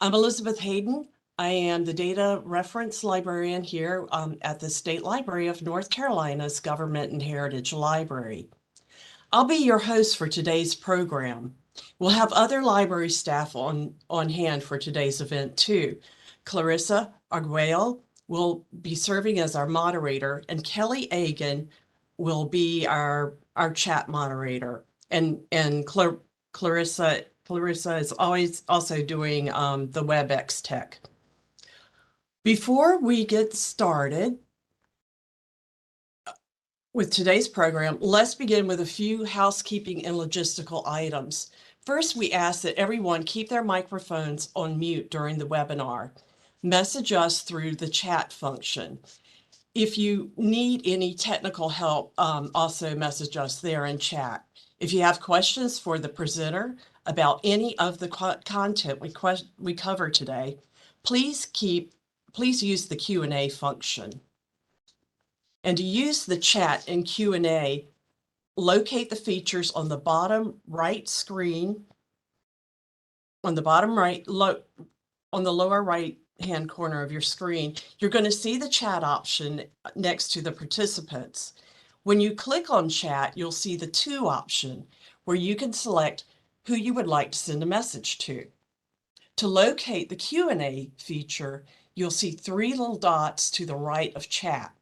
I'm Elizabeth Hayden. I am the data reference librarian here at the State Library of North Carolina's Government and Heritage Library. I'll be your host for today's program. We'll have other library staff on hand for today's event too. Clarissa Arguello will be serving as our moderator, and Kelly Agan will be our chat moderator. And Clarissa is always also doing the WebEx tech. Before we get started with today's program, let's begin with a few housekeeping and logistical items. First, we ask that everyone keep their microphones on mute during the webinar. Message us through the chat function. If you need any technical help, also message us there in chat. If you have questions for the presenter about any of the content we cover today, please use the Q&A function. And to use the chat and Q&A, locate the features on the bottom right screen, on the lower right hand corner of your screen. You're going to see the chat option next to the participants. When you click on chat, you'll see the to option where you can select who you would like to send a message to. To locate the Q&A feature, you'll see three little dots to the right of chat.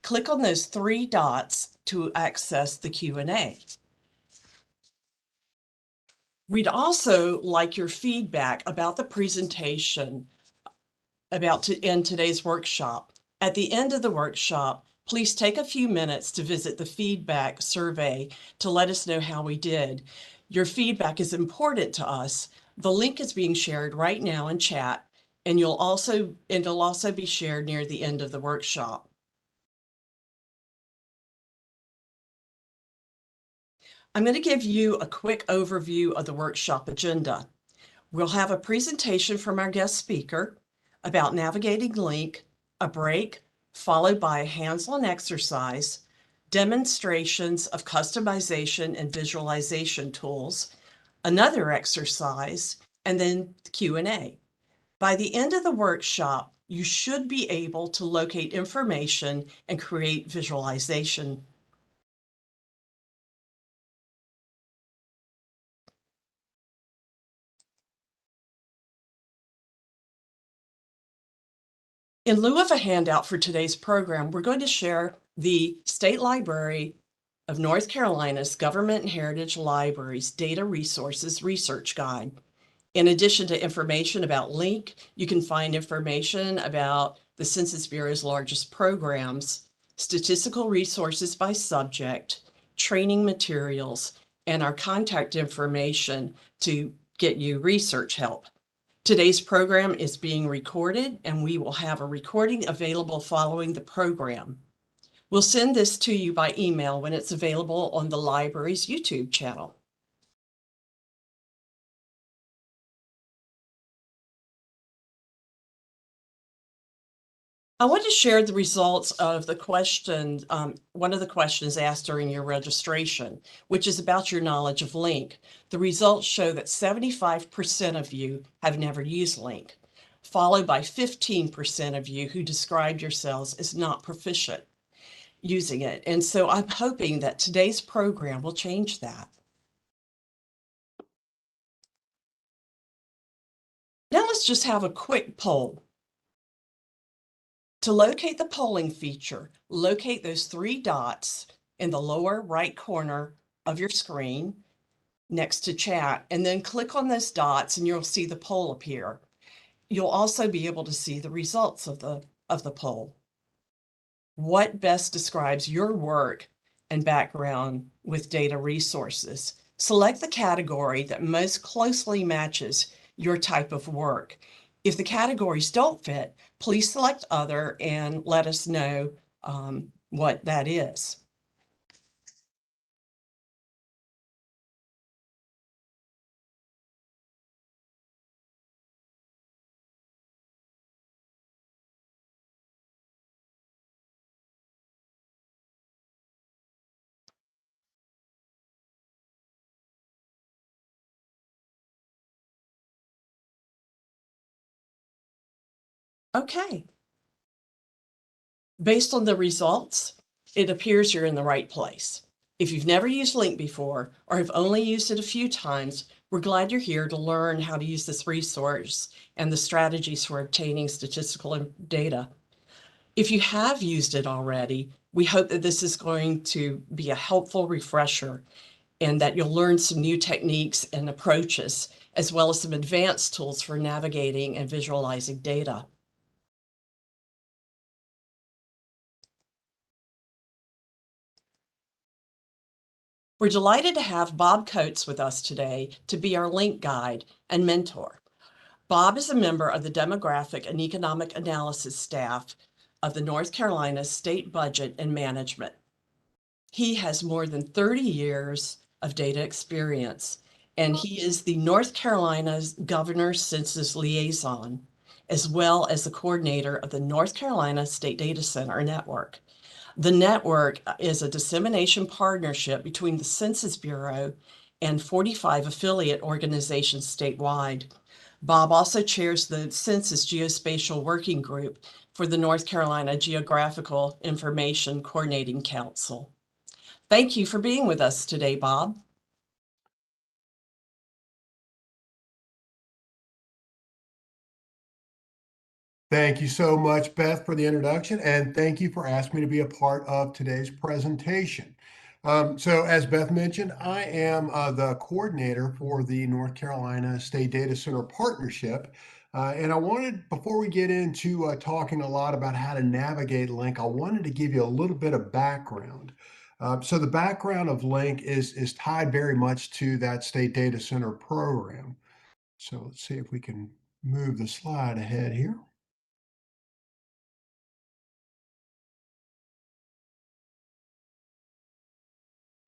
Click on those three dots to access the Q&A. We'd also like your feedback about the presentation in today's workshop. At the end of the workshop, please take a few minutes to visit the feedback survey to let us know how we did. Your feedback is important to us. The link is being shared right now in chat, and it'll also be shared near the end of the workshop. I'm going to give you a quick overview of the workshop agenda. We'll have a presentation from our guest speaker about navigating LINC, a break, followed by a hands-on exercise, demonstrations of customization and visualization tools, another exercise, and then Q&A. By the end of the workshop, you should be able to locate information and create visualization. In lieu of a handout for today's program, we're going to share the State Library of North Carolina's Government and Heritage Library's Data Resources Research Guide. In addition to information about LINC, you can find information about the Census Bureau's largest programs, statistical resources by subject, training materials, and our contact information to get you research help. Today's program is being recorded, and we will have a recording available following the program. We'll send this to you by email when it's available on the library's YouTube channel. I want to share the results of the question, one of the questions asked during your registration, which is about your knowledge of LINC. The results show that 75% of you have never used LINC, followed by 15% of you who described yourselves as not proficient using it. And so I'm hoping that today's program will change that. Now let's just have a quick poll. To locate the polling feature, locate those three dots in the lower right corner of your screen next to chat, and then click on those dots and you'll see the poll appear. You'll also be able to see the results of the poll. What best describes your work and background with data resources? Select the category that most closely matches your type of work. If the categories don't fit, please select other and let us know what that is. Okay. Based on the results, it appears you're in the right place. If you've never used LINC before or have only used it a few times, we're glad you're here to learn how to use this resource and the strategies for obtaining statistical data. If you have used it already, we hope that this is going to be a helpful refresher and that you'll learn some new techniques and approaches, as well as some advanced tools for navigating and visualizing data. We're delighted to have Bob Coates with us today to be our LINC guide and mentor. Bob is a member of the Demographic and Economic Analysis staff of the North Carolina State Budget and Management. He has more than 30 years of data experience, and he is the North Carolina's Governor's Census Liaison, as well as the coordinator of the North Carolina State Data Center Network. The network is a dissemination partnership between the Census Bureau and 45 affiliate organizations statewide. Bob also chairs the Census Geospatial Working Group for the North Carolina Geographical Information Coordinating Council. Thank you for being with us today, Bob. Thank you so much, Beth, for the introduction, and thank you for asking me to be a part of today's presentation. So as Beth mentioned, I am the coordinator for the North Carolina State Data Center Partnership. And I wanted, before we get into talking a lot about how to navigate LINC, I wanted to give you a little bit of background. So the background of LINC is tied very much to that State Data Center program. So let's see if we can move the slide ahead here.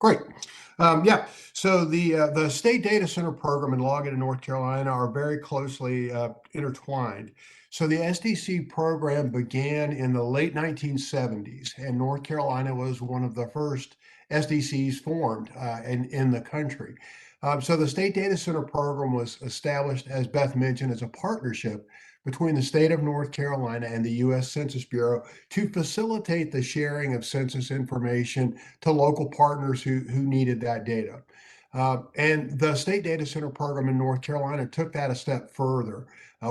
Great. Yeah, so the State Data Center program and login in North Carolina are very closely intertwined. So the SDC program began in the late 1970s, and North Carolina was one of the first SDCs formed in the country. So the State Data Center program was established, as Beth mentioned, as a partnership between the state of North Carolina and the U.S. Census Bureau to facilitate the sharing of census information to local partners who needed that data. And the State Data Center program in North Carolina took that a step further.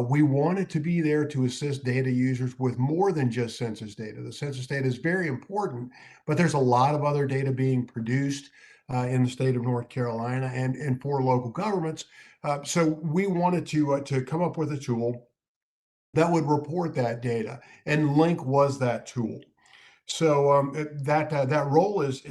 We wanted to be there to assist data users with more than just census data. The census data is very important, but there's a lot of other data being produced in the state of North Carolina and for local governments. So we wanted to come up with a tool that would report that data, and LINC was that tool. So that role is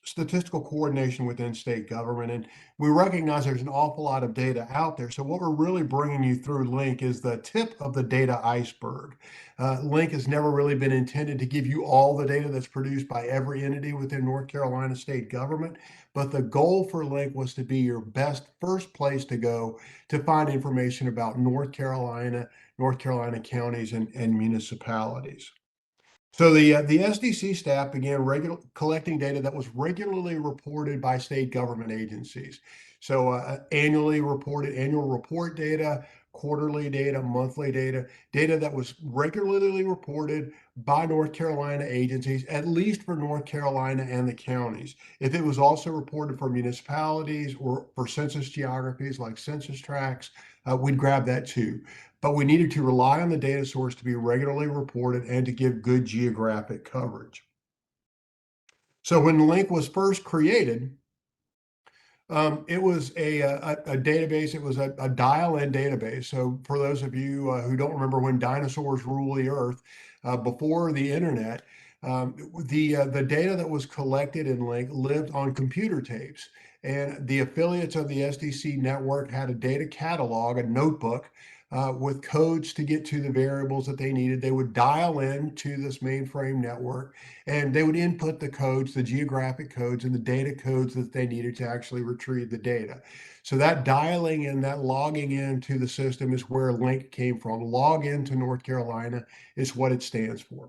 statistical coordination within state government, and we recognize there's an awful lot of data out there. So what we're really bringing you through LINC is the tip of the data iceberg. LINC has never really been intended to give you all the data that's produced by every entity within North Carolina state government, but the goal for LINC was to be your best first place to go to find information about North Carolina counties and municipalities. So the SDC staff began collecting data that was regularly reported by state government agencies. So annual report data, quarterly data, monthly data, data that was regularly reported by North Carolina agencies, at least for North Carolina and the counties. If it was also reported for municipalities or for census geographies like census tracts, we'd grab that too. But we needed to rely on the data source to be regularly reported and to give good geographic coverage. So when LINC was first created, it was a database. It was a dial-in database. So for those of you who don't remember when dinosaurs ruled the earth, before the internet, the data that was collected in LINC lived on computer tapes. And the affiliates of the SDC network had a data catalog, a notebook, with codes to get to the variables that they needed. They would dial in to this mainframe network, and they would input the codes, the geographic codes and the data codes that they needed to actually retrieve the data. So that dialing in, that logging into the system is where LINC came from. Log into North Carolina is what it stands for.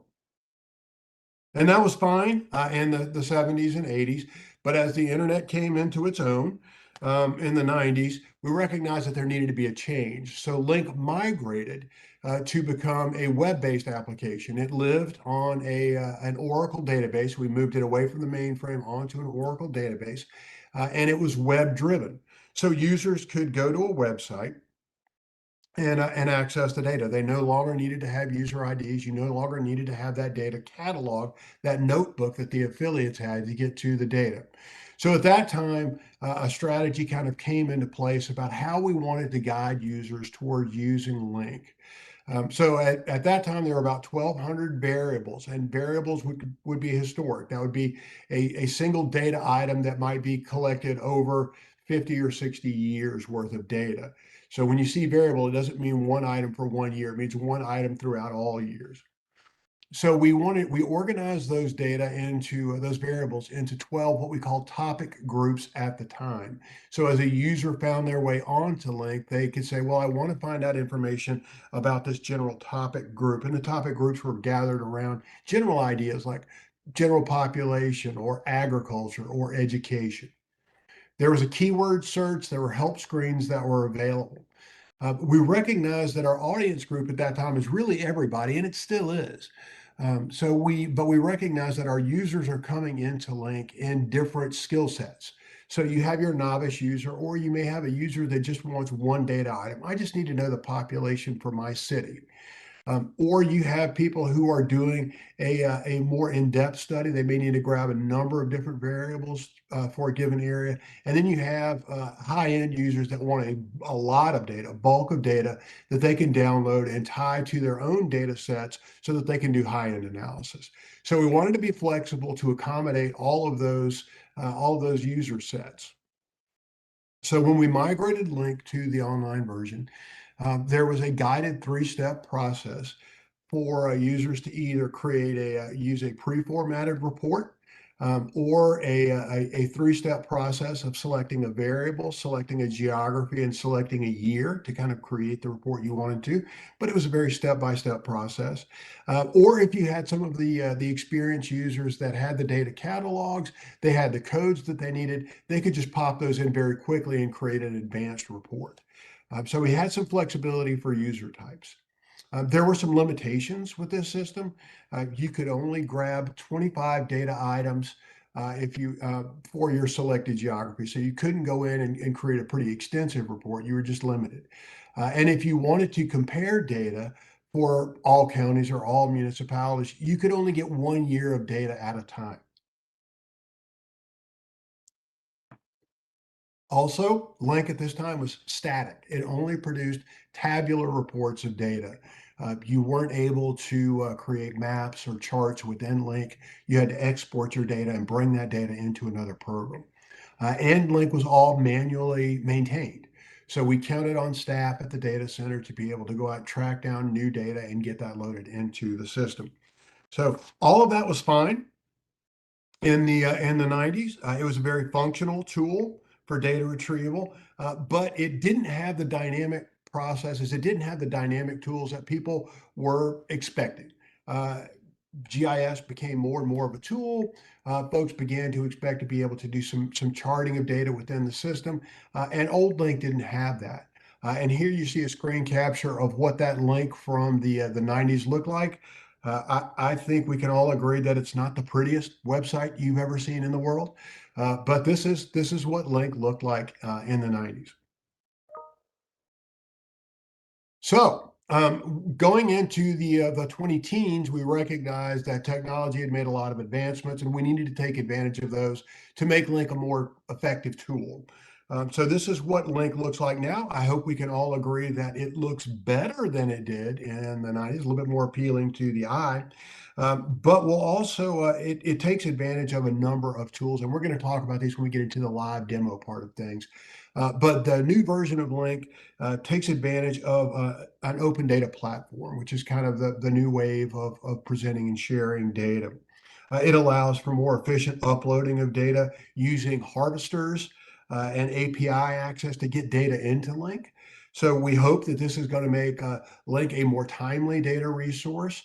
And that was fine in the 70s and 80s. But as the internet came into its own, in the 90s, we recognized that there needed to be a change. So LINC migrated to become a web-based application. It lived on an Oracle database. We moved it away from the mainframe onto an Oracle database, and it was web-driven. So users could go to a website and access the data. They no longer needed to have user IDs. You no longer needed to have that data catalog, that notebook that the affiliates had to get to the data. So at that time, a strategy kind of came into place about how we wanted to guide users toward using LINC. So at that time, there were about 1,200 variables, and variables would be historic. That would be a single data item that might be collected over 50 or 60 years worth of data. So when you see variable, it doesn't mean one item for 1 year. It means one item throughout all years. So we organized those data into those variables into 12 what we call topic groups at the time. So as a user found their way onto LINC, they could say, well, I want to find out information about this general topic group. And the topic groups were gathered around general ideas like general population or agriculture or education. There was a keyword search, there were help screens that were available. We recognized that our audience group at that time is really everybody, and it still is. But we recognize that our users are coming into LINC in different skill sets. So you have your novice user, or you may have a user that just wants one data item. I just need to know the population for my city. Or you have people who are doing a more in-depth study. They may need to grab a number of different variables for a given area. And then you have high-end users that want a lot of data, a bulk of data that they can download and tie to their own data sets so that they can do high-end analysis. So we wanted to be flexible to accommodate all of those user sets. So when we migrated LINC to the online version, there was a guided 3-step process for users to either use a pre-formatted report or a 3-step process of selecting a variable, selecting a geography, and selecting a year to kind of create the report you wanted to. But it was a very step-by-step process. Or if you had some of the experienced users that had the data catalogs, they had the codes that they needed, they could just pop those in very quickly and create an advanced report. So we had some flexibility for user types. There were some limitations with this system. You could only grab 25 data items for your selected geography. So you couldn't go in and create a pretty extensive report. You were just limited. And if you wanted to compare data for all counties or all municipalities, you could only get 1 year of data at a time. Also, LINC at this time was static. It only produced tabular reports of data. You weren't able to create maps or charts within LINC. You had to export your data and bring that data into another program. And LINC was all manually maintained. So we counted on staff at the data center to be able to go out and track down new data and get that loaded into the system. So all of that was fine in the 90s. It was a very functional tool for data retrieval, but it didn't have the dynamic processes. It didn't have the dynamic tools that people were expecting. GIS became more and more of a tool. Folks began to expect to be able to do some charting of data within the system, and old LINC didn't have that. And here you see a screen capture of what that LINC from the 90s looked like. I think we can all agree that it's not the prettiest website you've ever seen in the world, but this is what LINC looked like in the 90s. So going into the 20 teens, we recognized that technology had made a lot of advancements, and we needed to take advantage of those to make LINC a more effective tool. So this is what LINC looks like now. I hope we can all agree that it looks better than it did in the 90s, a little bit more appealing to the eye. But we'll also, it takes advantage of a number of tools, and we're going to talk about these when we get into the live demo part of things. But the new version of LINC takes advantage of an open data platform, which is kind of the new wave of presenting and sharing data. It allows for more efficient uploading of data using harvesters and API access to get data into LINC. So we hope that this is going to make LINC a more timely data resource.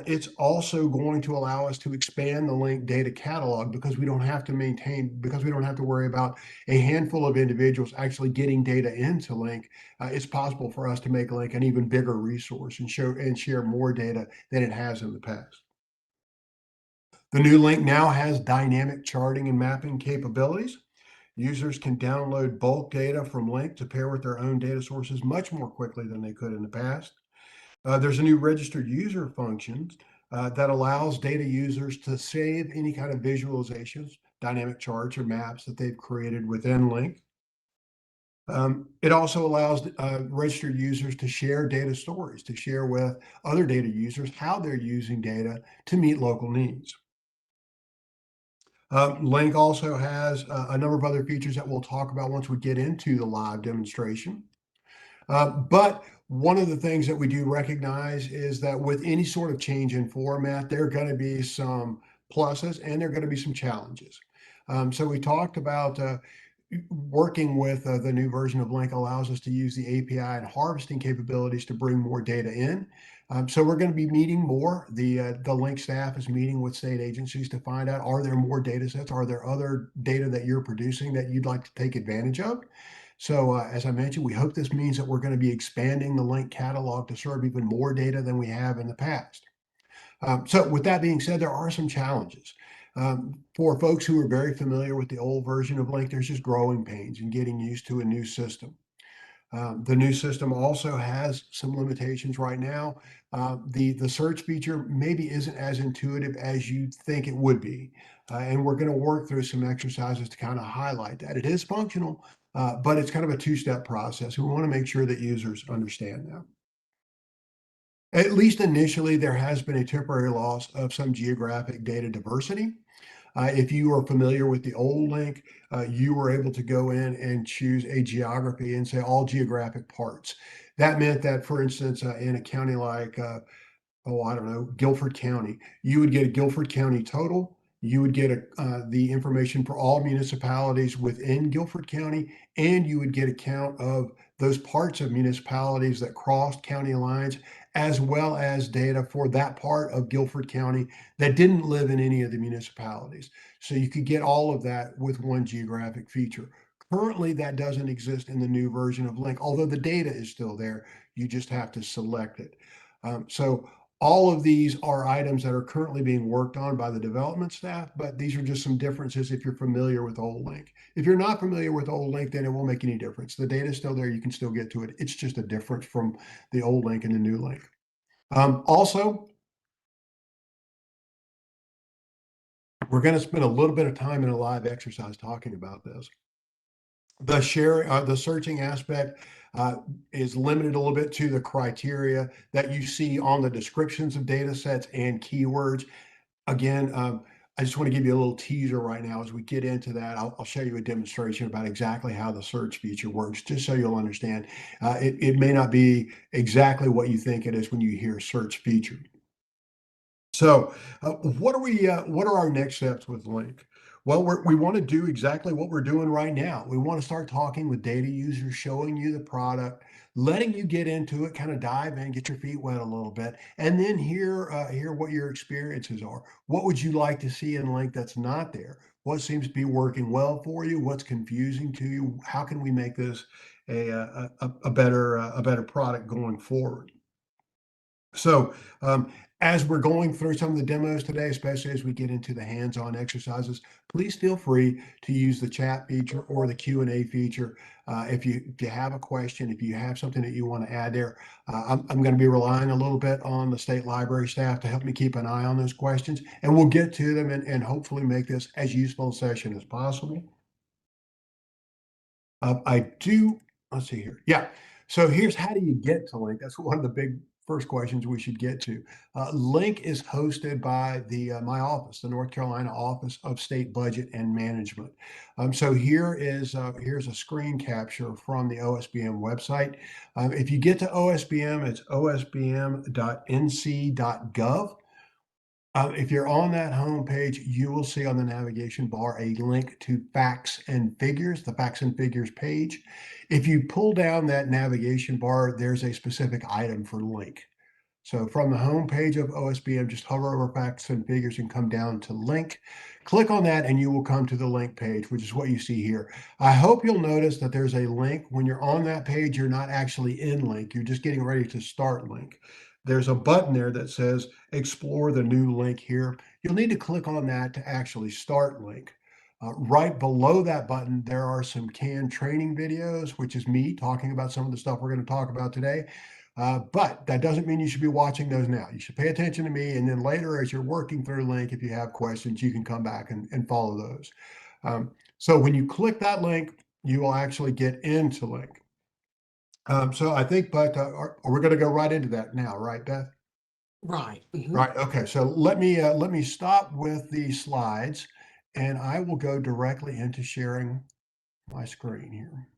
It's also going to allow us to expand the LINC data catalog because we don't have to worry about a handful of individuals actually getting data into LINC. It's possible for us to make LINC an even bigger resource and share more data than it has in the past. The new LINC now has dynamic charting and mapping capabilities. Users can download bulk data from LINC to pair with their own data sources much more quickly than they could in the past. There's a new registered user function that allows data users to save any kind of visualizations, dynamic charts or maps that they've created within LINC. It also allows registered users to share data stories, to share with other data users how they're using data to meet local needs. LINC also has a number of other features that we'll talk about once we get into the live demonstration. But one of the things that we do recognize is that with any sort of change in format, there are going to be some pluses and there are going to be some challenges. So we talked about working with the new version of LINC allows us to use the API and harvesting capabilities to bring more data in. So we're going to be meeting more. The LINC staff is meeting with state agencies to find out, are there more data sets? Are there other data that you're producing that you'd like to take advantage of? So as I mentioned, we hope this means that we're going to be expanding the LINC catalog to serve even more data than we have in the past. So with that being said, there are some challenges. For folks who are very familiar with the old version of LINC, there's just growing pains and getting used to a new system. The new system also has some limitations right now. The search feature maybe isn't as intuitive as you think it would be. And we're going to work through some exercises to kind of highlight that. It is functional, but it's kind of a two-step process. We want to make sure that users understand that. At least initially, there has been a temporary loss of some geographic data diversity. If you are familiar with the old LINC, you were able to go in and choose a geography and say all geographic parts. That meant that, for instance, in a county like I don't know, Guilford County, you would get a Guilford County total. You would get the information for all municipalities within Guilford County, and you would get a count of those parts of municipalities that crossed county lines, as well as data for that part of Guilford County that didn't live in any of the municipalities. So you could get all of that with one geographic feature. Currently, that doesn't exist in the new version of LINC, although the data is still there. You just have to select it. So all of these are items that are currently being worked on by the development staff, but these are just some differences if you're familiar with old LINC. If you're not familiar with old LINC, then it won't make any difference. The data is still there. You can still get to it. It's just a difference from the old LINC and the new LINC. Also, we're going to spend a little bit of time in a live exercise talking about this. The searching aspect is limited a little bit to the criteria that you see on the descriptions of data sets and keywords. Again, I just want to give you a little teaser right now. As we get into that, I'll show you a demonstration about exactly how the search feature works, just so you'll understand. It may not be exactly what you think it is when you hear search feature. So, what are our next steps with LINC? Well, we want to do exactly what we're doing right now. We want to start talking with data users, showing you the product, letting you get into it, kind of dive in, get your feet wet a little bit, and then hear what your experiences are. What would you like to see in LINC that's not there? What seems to be working well for you? What's confusing to you? How can we make this a better product going forward? So, as we're going through some of the demos today, especially as we get into the hands-on exercises, please feel free to use the chat feature or the Q&A feature. If you have a question, if you have something that you want to add there, I'm going to be relying a little bit on the state library staff to help me keep an eye on those questions, and we'll get to them and hopefully make this as useful a session as possible. Let's see here. Yeah. So here's how do you get to LINC? That's one of the big first questions we should get to. LINC is hosted by my office, the North Carolina Office of State Budget and Management. So here's a screen capture from the OSBM website. If you get to OSBM, it's osbm.nc.gov. If you're on that home page, you will see on the navigation bar a link to facts and figures, the facts and figures page. If you pull down that navigation bar, there's a specific item for link. So from the home page of OSBM, just hover over facts and figures and come down to link. Click on that and you will come to the link page, which is what you see here. I hope you'll notice that there's a link. When you're on that page, you're not actually in link. You're just getting ready to start link. There's a button there that says explore the new link here. You'll need to click on that to actually start link. Right below that button, there are some canned training videos, which is me talking about some of the stuff we're going to talk about today. But that doesn't mean you should be watching those now. You should pay attention to me. And then later, as you're working through link, if you have questions, you can come back and follow those. So when you click that link, you will actually get into link. So I think, but we're going to go right into that now, right, Beth? Right. Mhm. Right. Okay. So let me stop with the slides, and I will go directly into sharing my screen here.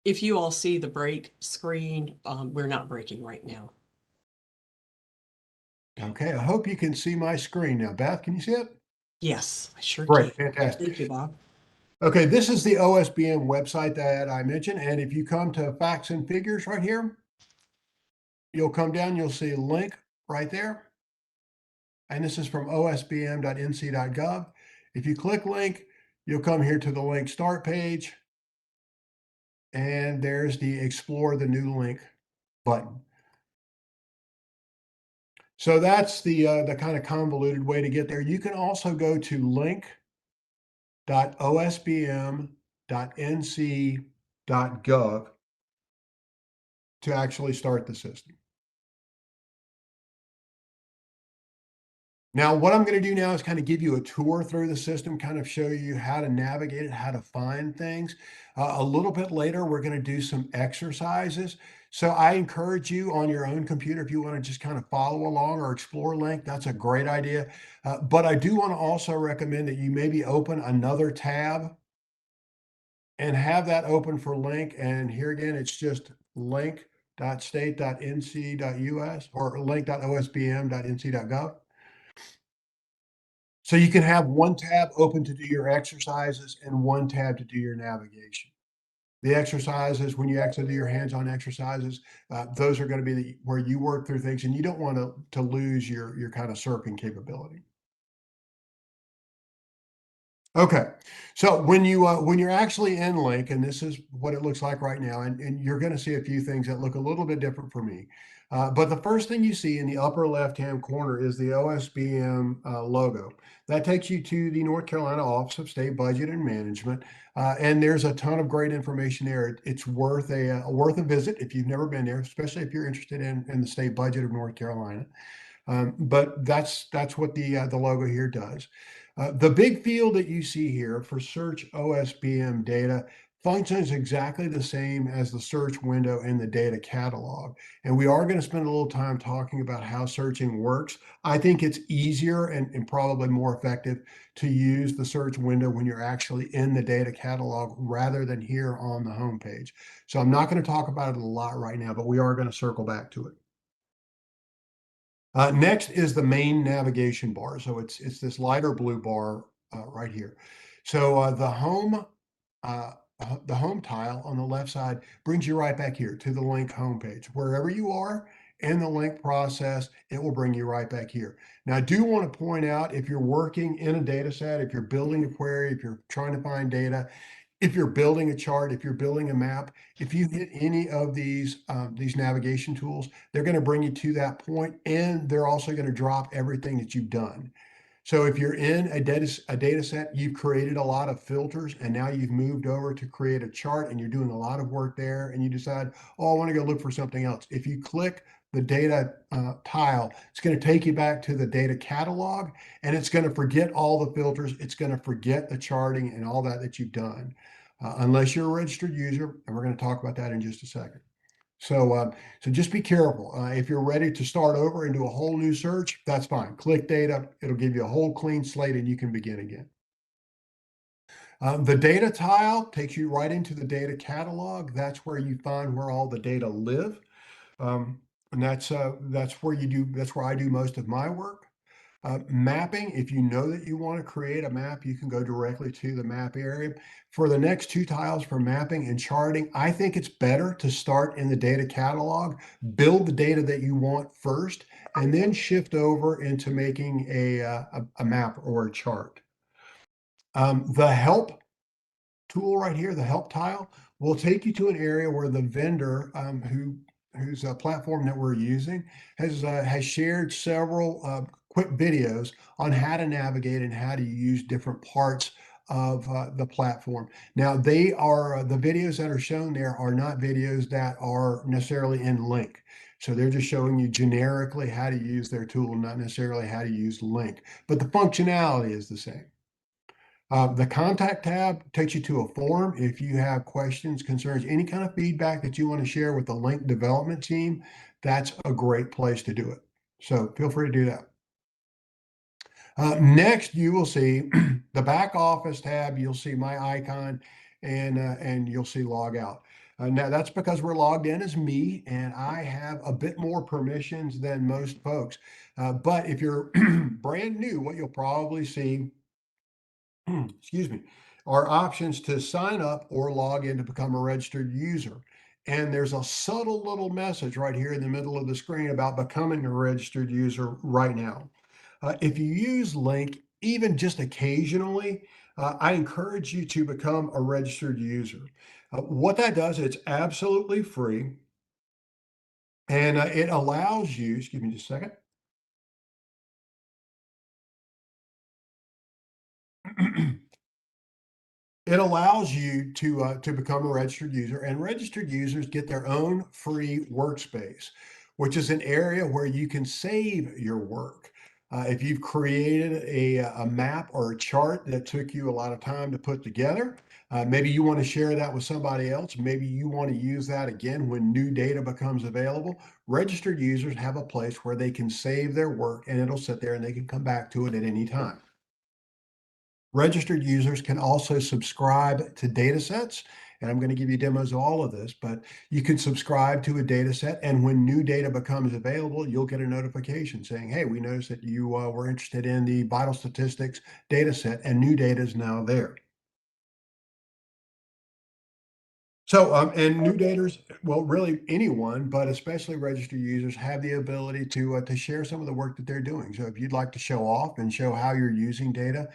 If you all see the break screen, we're not breaking right now. Okay. I hope you can see my screen now. Beth, can you see it? Yes, I sure Great. can. Fantastic. Thank you, Bob. Okay, this is the OSBM website that I mentioned. And if you come to facts and figures right here, you'll come down, you'll see a link right there. And this is from osbm.nc.gov. If you click link, you'll come here to the link start page. And there's the explore the new link button. So that's the kind of convoluted way to get there. You can also go to link.osbm.nc.gov to actually start the system. Now, what I'm going to do now is kind of give you a tour through the system, kind of show you how to navigate it, how to find things. A little bit later, we're going to do some exercises. So I encourage you on your own computer, if you want to just kind of follow along or explore link, that's a great idea. But I do want to also recommend that you maybe open another tab and have that open for link. And here again, it's just link.state.nc.us or link.osbm.nc.gov. So you can have one tab open to do your exercises and one tab to do your navigation. The exercises, when you actually do your hands-on exercises, those are going to be where you work through things, and you don't want to lose your kind of surfing capability. Okay, so when you're actually in link, and this is what it looks like right now, and you're going to see a few things that look a little bit different for me. But the first thing you see in the upper left-hand corner is the OSBM logo. That takes you to the North Carolina Office of State Budget and Management, and there's a ton of great information there. It's worth a visit if you've never been there, especially if you're interested in the state budget of North Carolina. But that's what the logo here does. The big field that you see here for search OSBM data functions exactly the same as the search window in the data catalog. And we are going to spend a little time talking about how searching works. I think it's easier and probably more effective to use the search window when you're actually in the data catalog rather than here on the home page. So I'm not going to talk about it a lot right now, but we are going to circle back to it. Next is the main navigation bar. So it's this lighter blue bar right here. So the home tile on the left side brings you right back here to the link homepage. Wherever you are in the link process, it will bring you right back here. Now, I do want to point out, if you're working in a data set, if you're building a query, if you're trying to find data, if you're building a chart, if you're building a map, if you hit any of these navigation tools, they're going to bring you to that point, and they're also going to drop everything that you've done. So if you're in a data set, you've created a lot of filters, and now you've moved over to create a chart, and you're doing a lot of work there, and you decide, oh, I want to go look for something else. If you click the data tile, it's going to take you back to the data catalog, and it's going to forget all the filters. It's going to forget the charting and all that you've done, unless you're a registered user, and we're going to talk about that in just a second. So just be careful. If you're ready to start over and do a whole new search, that's fine. Click data. It'll give you a whole clean slate and you can begin again. The data tile takes you right into the data catalog. That's where you find where all the data live. And that's that's where I do most of my work. Mapping, if you know that you want to create a map, you can go directly to the map area. For the next two tiles for mapping and charting, I think it's better to start in the data catalog, build the data that you want first, and then shift over into making a map or a chart. The help tool right here, the help tile, will take you to an area where the vendor whose platform that we're using has shared several quick videos on how to navigate and how to use different parts of the platform. Now, they are the videos that are shown there are not videos that are necessarily in LINC. So they're just showing you generically how to use their tool, not necessarily how to use LINC, but the functionality is the same. The contact tab takes you to a form. If you have questions, concerns, any kind of feedback that you want to share with the LINC development team, that's a great place to do it. So feel free to do that. Next, you will see the back office tab. You'll see my icon and you'll see log out. Now that's because we're logged in as me and I have a bit more permissions than most folks. But if you're brand new, what you'll probably see excuse me, are options to sign up or log in to become a registered user. And there's a subtle little message right here in the middle of the screen about becoming a registered user right now. If you use LINC, even just occasionally, I encourage you to become a registered user. What that does, it's absolutely free. And it allows you, excuse me just a second. It allows you to become a registered user, and registered users get their own free workspace, which is an area where you can save your work. If you've created a map or a chart that took you a lot of time to put together, maybe you want to share that with somebody else. Maybe you want to use that again when new data becomes available. Registered users have a place where they can save their work and it'll sit there and they can come back to it at any time. Registered users can also subscribe to data sets, and I'm going to give you demos of all of this, but you can subscribe to a data set, and when new data becomes available, you'll get a notification saying, hey, we noticed that you were interested in the vital statistics data set, and new data is now there. So, and new daters, well, really anyone, but especially registered users, have the ability to share some of the work that they're doing. So, if you'd like to show off and show how you're using data,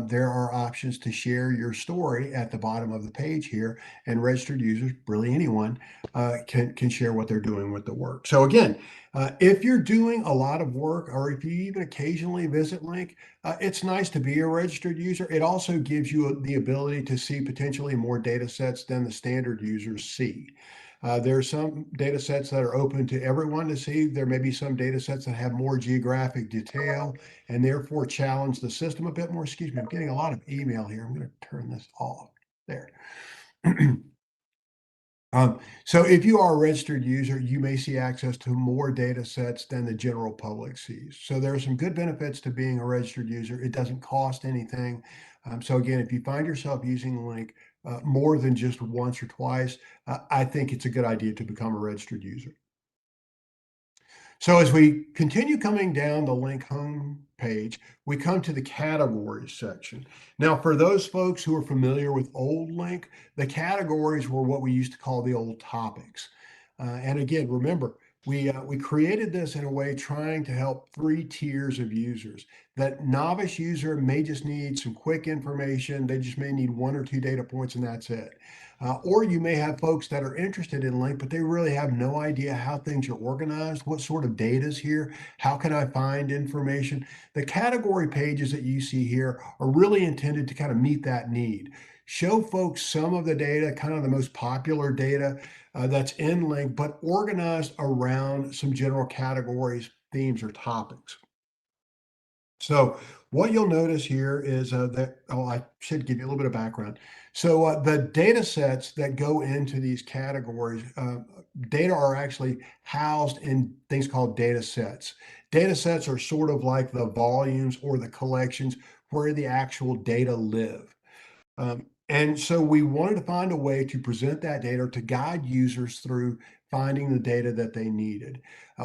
there are options to share your story at the bottom of the page here. And registered users, really anyone, can share what they're doing with the work. So, again, if you're doing a lot of work, or if you even occasionally visit LINC, it's nice to be a registered user. It also gives you the ability to see potentially more data sets than the standard users see. There are some data sets that are open to everyone to see. There may be some data sets that have more geographic detail and therefore challenge the system a bit more. Excuse me, I'm getting a lot of email here. I'm going to turn this off there. So if you are a registered user, you may see access to more data sets than the general public sees. So there are some good benefits to being a registered user. It doesn't cost anything. So again, if you find yourself using LINC more than just once or twice, I think it's a good idea to become a registered user. So as we continue coming down the LINC home page, we come to the categories section. Now, for those folks who are familiar with old LINC, the categories were what we used to call the old topics. And again, remember, we created this in a way trying to help three tiers of users. That novice user may just need some quick information. They just may need one or two data points and that's it. Or you may have folks that are interested in LINC, but they really have no idea how things are organized, what sort of data is here, how can I find information. The category pages that you see here are really intended to kind of meet that need. Show folks some of the data, kind of the most popular data that's in LINC, but organized around some general categories, themes, or topics. So what you'll notice here is that, oh, I should give you a little bit of background. So the data sets that go into these categories, data are actually housed in things called data sets. Data sets are sort of like the volumes or the collections where the actual data live. And so we wanted to find a way to present that data to guide users through finding the data that they needed.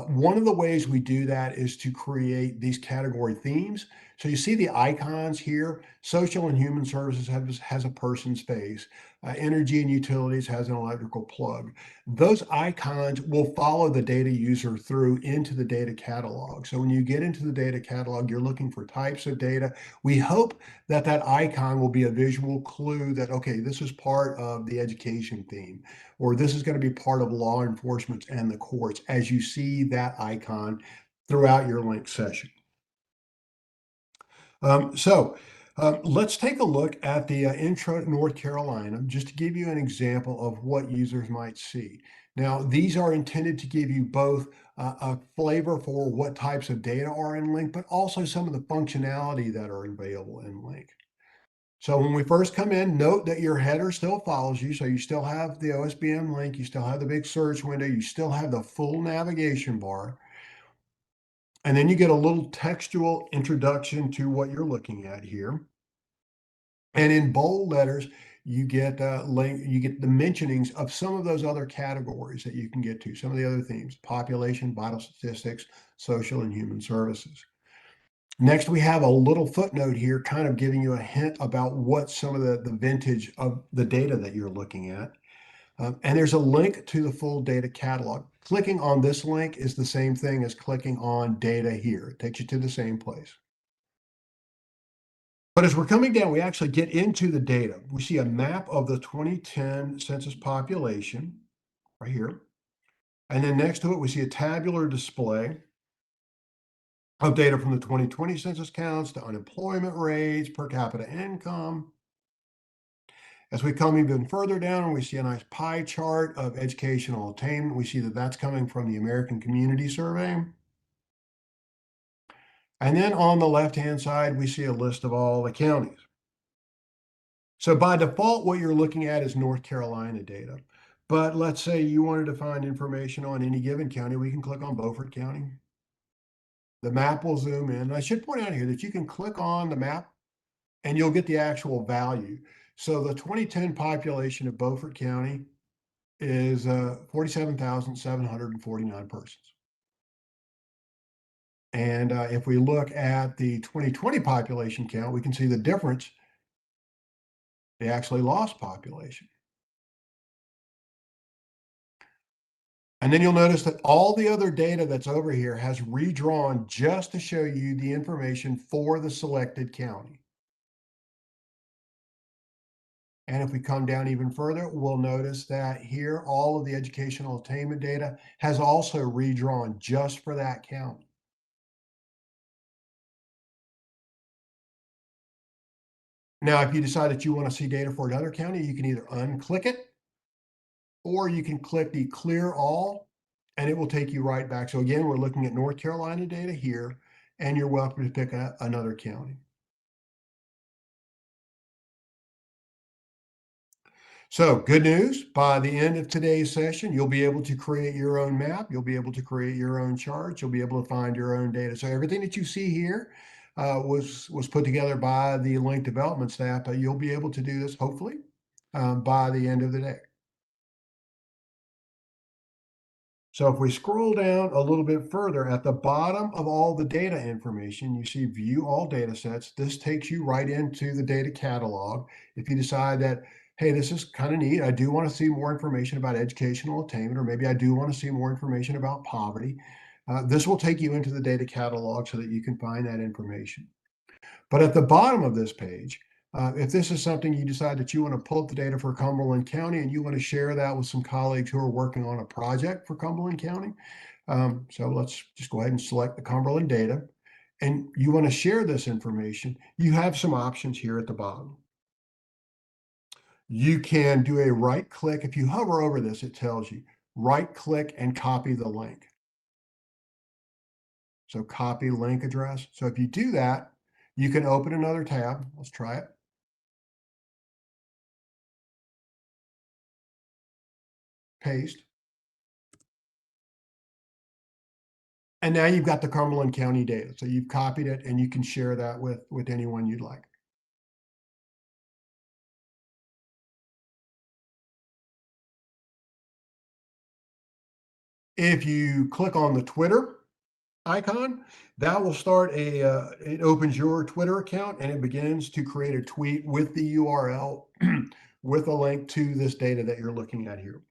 One of the ways we do that is to create these category themes. So you see the icons here. Social and Human Services has a person's face. Energy and Utilities has an electrical plug. Those icons will follow the data user through into the data catalog. So when you get into the data catalog, you're looking for types of data. We hope that that icon will be a visual clue that, okay, this is part of the education theme, or this is going to be part of law enforcement and the courts as you see that icon throughout your LINC session. Let's take a look at the intro to North Carolina, just to give you an example of what users might see. Now, these are intended to give you both a flavor for what types of data are in LINC, but also some of the functionality that are available in LINC. So when we first come in, note that your header still follows you. So you still have the OSBM link, you still have the big search window, you still have the full navigation bar. And then you get a little textual introduction to what you're looking at here. And in bold letters, you get you get the mentionings of some of those other categories that you can get to, some of the other themes: population, vital statistics, social and human services. Next, we have a little footnote here, kind of giving you a hint about what some of the vintage of the data that you're looking at. And there's a link to the full data catalog. Clicking on this link is the same thing as clicking on data here. It takes you to the same place. But as we're coming down, we actually get into the data. We see a map of the 2010 census population right here. And then next to it, we see a tabular display of data from the 2020 census counts, the unemployment rates, per capita income. As we come even further down, we see a nice pie chart of educational attainment. We see that that's coming from the American Community Survey. And then on the left-hand side, we see a list of all the counties. So by default, what you're looking at is North Carolina data. But let's say you wanted to find information on any given county, we can click on Beaufort County. The map will zoom in. And I should point out here that you can click on the map and you'll get the actual value. So the 2010 population of Beaufort County is 47,749 persons. And if we look at the 2020 population count, we can see the difference. They actually lost population. And then you'll notice that all the other data that's over here has redrawn just to show you the information for the selected county. And if we come down even further, we'll notice that here, all of the educational attainment data has also redrawn just for that county. Now, if you decide that you want to see data for another county, you can either unclick it, or you can click the clear all, and it will take you right back. So again, we're looking at North Carolina data here, and you're welcome to pick another county. So good news, by the end of today's session, you'll be able to create your own map. You'll be able to create your own charts. You'll be able to find your own data. So everything that you see here was put together by the LINC development staff. You'll be able to do this, hopefully, by the end of the day. So if we scroll down a little bit further, at the bottom of all the data information, you see view all data sets. This takes you right into the data catalog. If you decide that, hey, this is kind of neat, I do want to see more information about educational attainment, or maybe I do want to see more information about poverty, this will take you into the data catalog so that you can find that information. But at the bottom of this page, if this is something you decide that you want to pull up the data for Cumberland County and you want to share that with some colleagues who are working on a project for Cumberland County, so let's just go ahead and select the Cumberland data, and you want to share this information, you have some options here at the bottom. You can do a right click. If you hover over this, it tells you right click and copy the link. So copy link address. So if you do that, you can open another tab. Let's try it. Paste. And now you've got the Cumberland County data. So you've copied it and you can share that with anyone you'd like. If you click on the Twitter icon, that will start it opens your Twitter account and it begins to create a tweet with the URL with a link to this data that you're looking at here.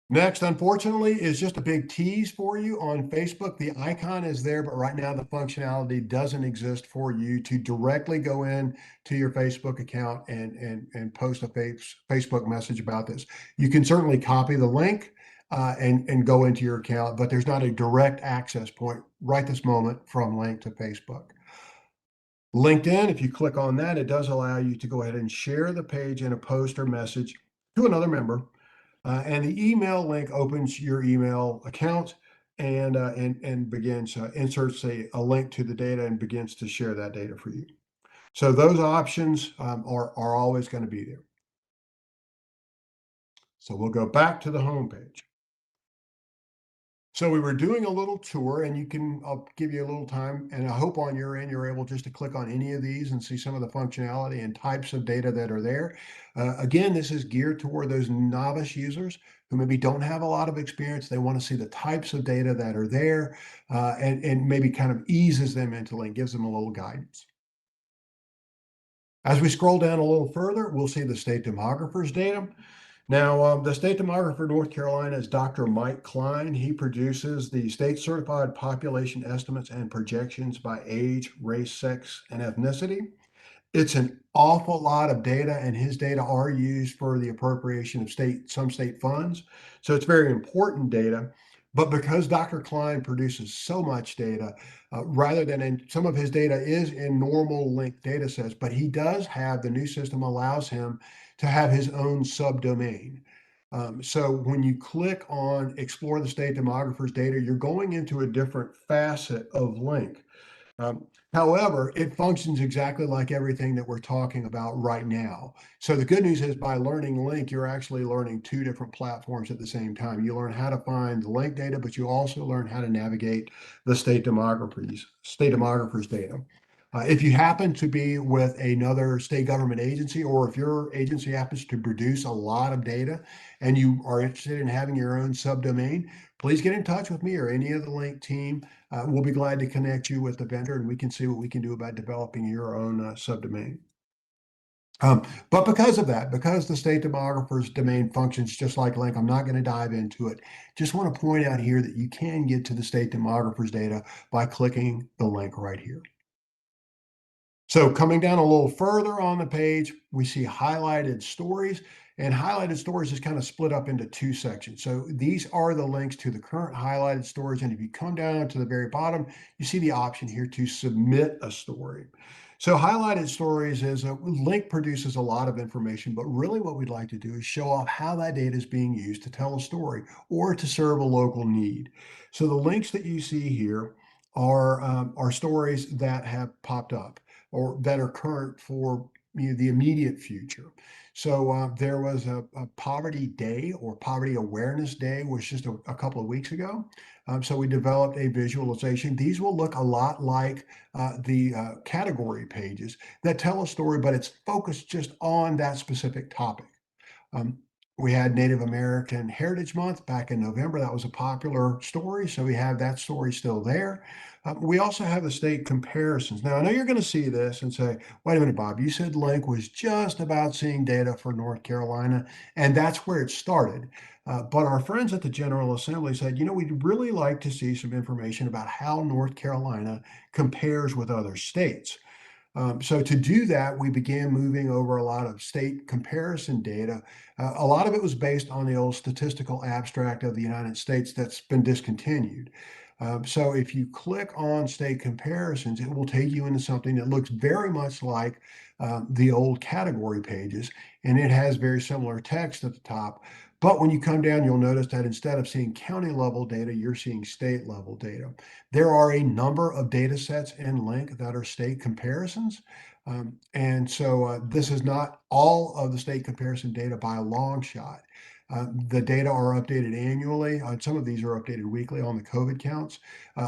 Next, unfortunately, is just a big tease for you on Facebook. The icon is there, but right now the functionality doesn't exist for you to directly go in to your Facebook account and post a Facebook message about this. You can certainly copy the link and go into your account, but there's not a direct access point right this moment from LINC to Facebook. LinkedIn, if you click on that, it does allow you to go ahead and share the page in a post or message to another member. And the email link opens your email account and begins inserts a link to the data and begins to share that data for you. So those options are always going to be there. So we'll go back to the home page. So we were doing a little tour, and I'll give you a little time, and I hope on your end you're able just to click on any of these and see some of the functionality and types of data that are there. Again, this is geared toward those novice users who maybe don't have a lot of experience. They want to see the types of data that are there and maybe kind of eases them into LINC, gives them a little guidance. As we scroll down a little further, we'll see the state demographer's data. Now, the state demographer of North Carolina is Dr. Mike Klein. He produces the state certified population estimates and projections by age, race, sex, and ethnicity. It's an awful lot of data, and his data are used for the appropriation of some state funds. So it's very important data. But because Dr. Klein produces so much data, rather than some of his data is in normal LINC data sets, but he does have the new system allows him to have his own subdomain. So when you click on Explore the State Demographer's Data, you're going into a different facet of LINC. However, it functions exactly like everything that we're talking about right now. So the good news is by learning LINC, you're actually learning two different platforms at the same time. You learn how to find the LINC data, but you also learn how to navigate the state demographer's data. If you happen to be with another state government agency, or if your agency happens to produce a lot of data and you are interested in having your own subdomain, please get in touch with me or any of the LINC team. We'll be glad to connect you with the vendor and we can see what we can do about developing your own subdomain. But because of that, because the state demographer's domain functions just like LINC, I'm not going to dive into it. Just want to point out here that you can get to the state demographer's data by clicking the link right here. So coming down a little further on the page, we see highlighted stories, and highlighted stories is kind of split up into two sections. So these are the links to the current highlighted stories. And if you come down to the very bottom, you see the option here to submit a story. So highlighted stories is LINC produces a lot of information, but really what we'd like to do is show off how that data is being used to tell a story or to serve a local need. So the links that you see here are stories that have popped up or that are current for the immediate future. So there was a Poverty Day or Poverty Awareness Day was just a couple of weeks ago. So we developed a visualization. These will look a lot like the category pages that tell a story, but it's focused just on that specific topic. We had Native American Heritage Month back in November. That was a popular story, so we have that story still there. We also have the state comparisons. Now, I know you're going to see this and say, wait a minute, Bob, you said LINC was just about seeing data for North Carolina, and that's where it started. But our friends at the General Assembly said, we'd really like to see some information about how North Carolina compares with other states. So to do that, we began moving over a lot of state comparison data. A lot of it was based on the old statistical abstract of the United States that's been discontinued. So if you click on state comparisons, it will take you into something that looks very much like the old category pages, and it has very similar text at the top. But when you come down, you'll notice that instead of seeing county level data, you're seeing state level data. There are a number of data sets in LINC that are state comparisons. And so this is not all of the state comparison data by a long shot. The data are updated annually. Some of these are updated weekly on the COVID counts,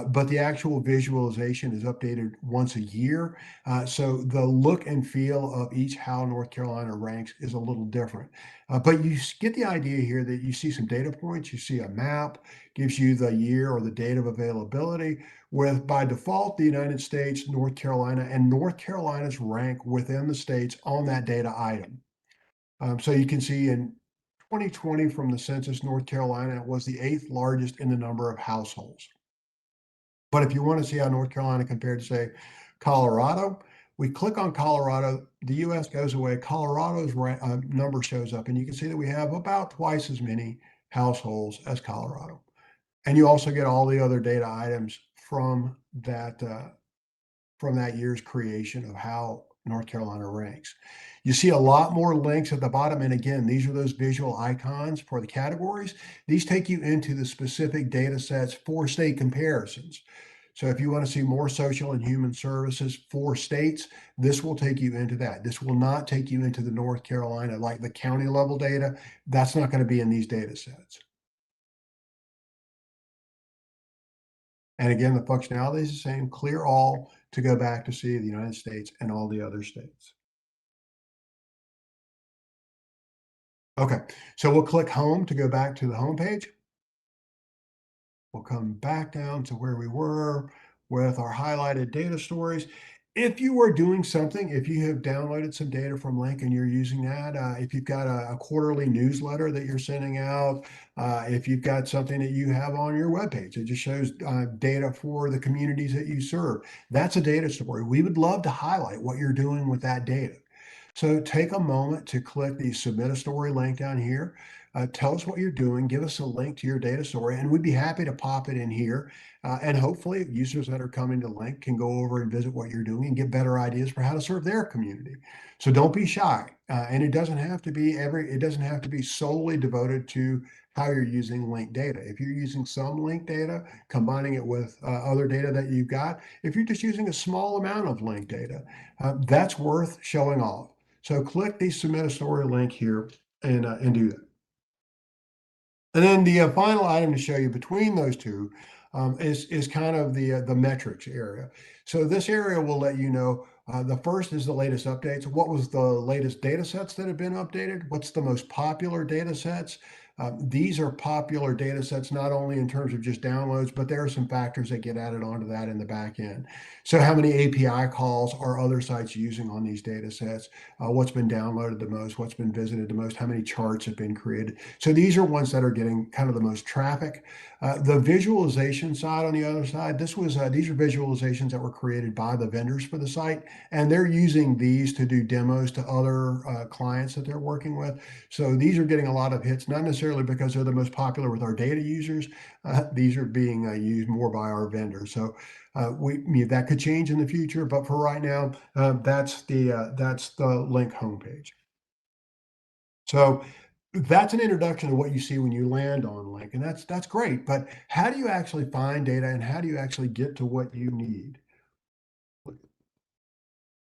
but the actual visualization is updated once a year. So the look and feel of each how North Carolina ranks is a little different. But you get the idea here that you see some data points, you see a map, gives you the year or the date of availability, with by default the United States, North Carolina, and North Carolina's rank within the states on that data item. So you can see in 2020 from the census, North Carolina was the 8th largest in the number of households. But if you want to see how North Carolina compared to, say, Colorado, we click on Colorado, the US goes away, Colorado's number shows up, and you can see that we have about twice as many households as Colorado. And you also get all the other data items from that year's creation of how North Carolina ranks. You see a lot more links at the bottom. And again, these are those visual icons for the categories. These take you into the specific data sets for state comparisons. So if you want to see more social and human services for states, this will take you into that. This will not take you into the North Carolina, like the county level data. That's not going to be in these data sets. And again, the functionality is the same, clear all to go back to see the United States and all the other states. Okay, so we'll click home to go back to the home page. We'll come back down to where we were with our highlighted data stories. If you are doing something, if you have downloaded some data from LINC and you're using that, if you've got a quarterly newsletter that you're sending out, if you've got something that you have on your webpage that just shows data for the communities that you serve, that's a data story. We would love to highlight what you're doing with that data. So take a moment to click the submit a story link down here. Tell us what you're doing, give us a link to your data story, and we'd be happy to pop it in here. And hopefully users that are coming to LINC can go over and visit what you're doing and get better ideas for how to serve their community. So don't be shy. And it doesn't have to be solely devoted to how you're using LINC data. If you're using some LINC data, combining it with other data that you've got, if you're just using a small amount of LINC data, that's worth showing off. So click the submit a story link here and do that. And then the final item to show you between those two is kind of the metrics area. So this area will let you know, the first is the latest updates. What was the latest data sets that have been updated? What's the most popular data sets? These are popular data sets, not only in terms of just downloads, but there are some factors that get added onto that in the back end. So how many API calls are other sites using on these data sets? What's been downloaded the most? What's been visited the most? How many charts have been created? So these are ones that are getting kind of the most traffic. The visualization side on the other side, these are visualizations that were created by the vendors for the site, and they're using these to do demos to other clients that they're working with. So these are getting a lot of hits, not necessarily because they're the most popular with our data users. These are being used more by our vendors. So that could change in the future, but for right now, that's the LINC homepage. So that's an introduction to what you see when you land on LINC, and that's great. But how do you actually find data, and how do you actually get to what you need?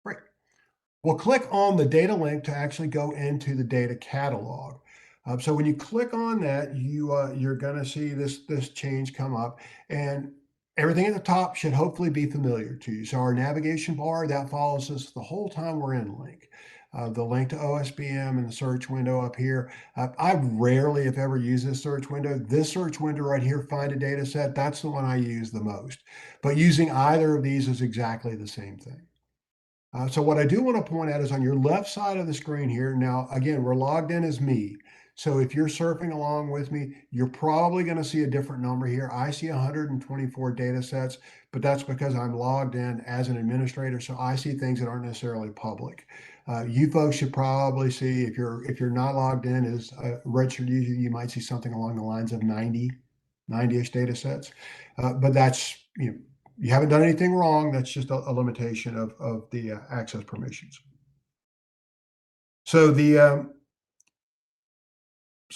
Great. Well, click on the data link to actually go into the data catalog. So when you click on that, you're going to see this change come up, and everything at the top should hopefully be familiar to you. So our navigation bar, that follows us the whole time we're in LINC. The link to OSBM and the search window up here. I rarely, if ever, use this search window. This search window right here, find a data set, that's the one I use the most. But using either of these is exactly the same thing. So what I do want to point out is on your left side of the screen here. Now, again, we're logged in as me. So if you're surfing along with me, you're probably going to see a different number here. I see 124 data sets, but that's because I'm logged in as an administrator. So I see things that aren't necessarily public. You folks should probably see, if you're not logged in as a registered user, you might see something along the lines of 90-ish data sets. But that's, you haven't done anything wrong. That's just a limitation of the access permissions. So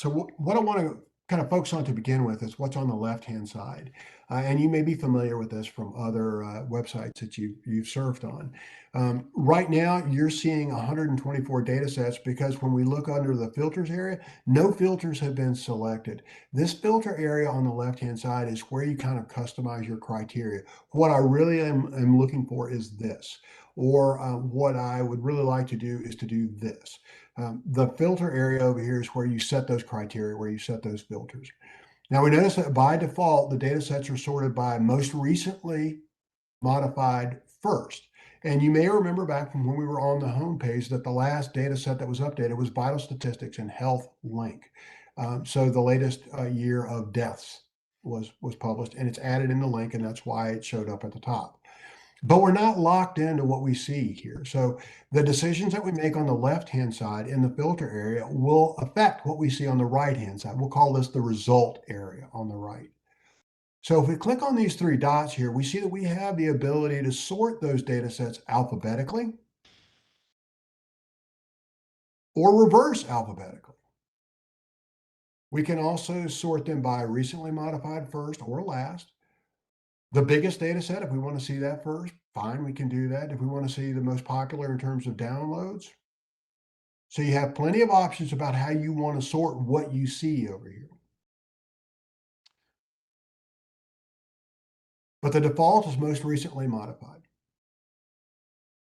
what I want to kind of focus on to begin with is what's on the left-hand side. And you may be familiar with this from other websites that you've surfed on. Right now, you're seeing 124 data sets because when we look under the filters area, no filters have been selected. This filter area on the left-hand side is where you kind of customize your criteria. What I really am looking for is this, or what I would really like to do is to do this. The filter area over here is where you set those criteria, where you set those filters. Now we notice that by default, the data sets are sorted by most recently modified first. And you may remember back from when we were on the home page that the last data set that was updated was vital statistics and health link. So the latest year of deaths was published, and it's added in the link, and that's why it showed up at the top. But we're not locked into what we see here. So the decisions that we make on the left-hand side in the filter area will affect what we see on the right-hand side. We'll call this the result area on the right. So if we click on these three dots here, we see that we have the ability to sort those data sets alphabetically or reverse alphabetically. We can also sort them by recently modified first or last. The biggest data set, if we want to see that first, fine, we can do that. If we want to see the most popular in terms of downloads. So you have plenty of options about how you want to sort what you see over here. But the default is most recently modified.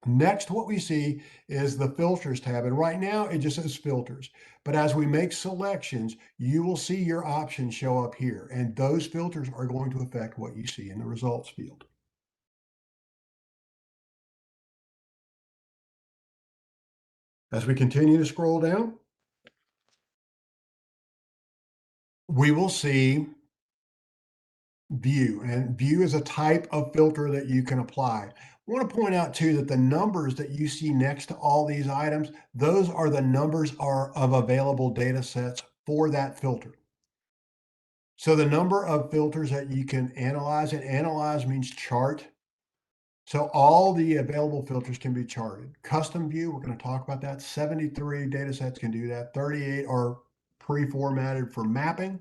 Next, what we see is the filters tab. And right now it just says filters. But as we make selections, you will see your options show up here. And those filters are going to affect what you see in the results field. As we continue to scroll down, we will see view, and view is a type of filter that you can apply. I want to point out too that the numbers that you see next to all these items, those are the numbers of available data sets for that filter. So the number of filters that you can analyze, and analyze means chart. So all the available filters can be charted. Custom view, we're going to talk about that. 73 data sets can do that. 38 are pre-formatted for mapping.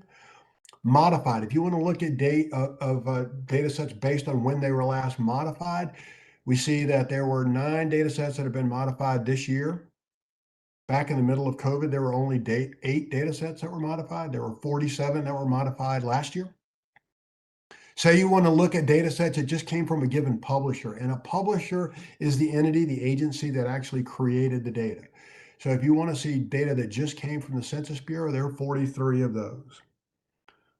Modified, if you want to look at data sets based on when they were last modified, we see that there were 9 data sets that have been modified this year. Back in the middle of COVID, there were only 8 data sets that were modified. There were 47 that were modified last year. Say you want to look at data sets that just came from a given publisher, and a publisher is the entity, the agency that actually created the data. So if you want to see data that just came from the Census Bureau, there are 43 of those.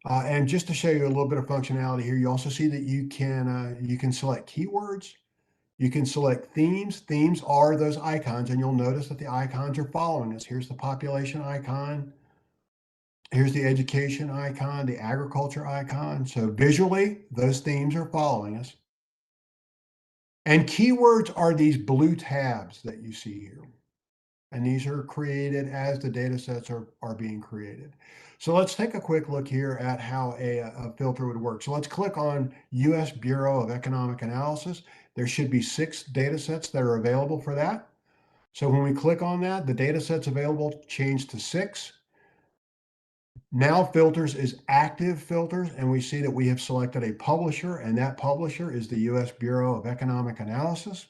And just to show you a little bit of functionality here, you also see that you can select keywords. You can select themes. Themes are those icons, and you'll notice that the icons are following us. Here's the population icon. Here's the education icon, the agriculture icon. So visually, those themes are following us. And keywords are these blue tabs that you see here. And these are created as the data sets are being created. So let's take a quick look here at how a filter would work. So let's click on US Bureau of Economic Analysis. There should be 6 data sets that are available for that. So when we click on that, the data sets available change to 6. Now filters is active filters, and we see that we have selected a publisher, and that publisher is the US Bureau of Economic Analysis.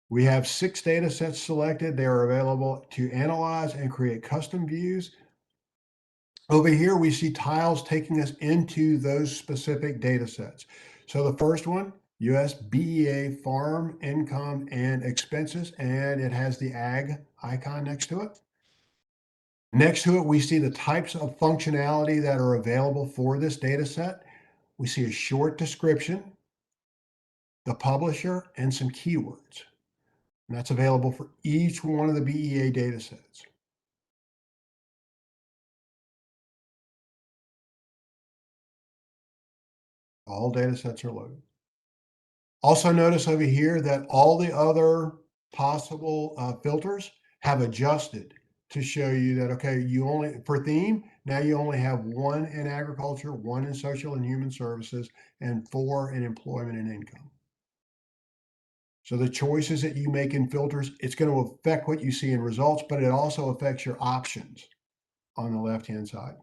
We have 6 data sets selected. They are available to analyze and create custom views. Over here, we see tiles taking us into those specific data sets. So the first one, US BEA Farm Income and Expenses, and it has the ag icon next to it. Next to it, we see the types of functionality that are available for this data set. We see a short description, the publisher, and some keywords. And that's available for each one of the BEA data sets. All data sets are loaded. Also notice over here that all the other possible filters have adjusted to show you that, okay, you only, for theme, now you only have 1 in agriculture, 1 in social and human services, and 4 in employment and income. So the choices that you make in filters, it's going to affect what you see in results, but it also affects your options. on the left-hand side.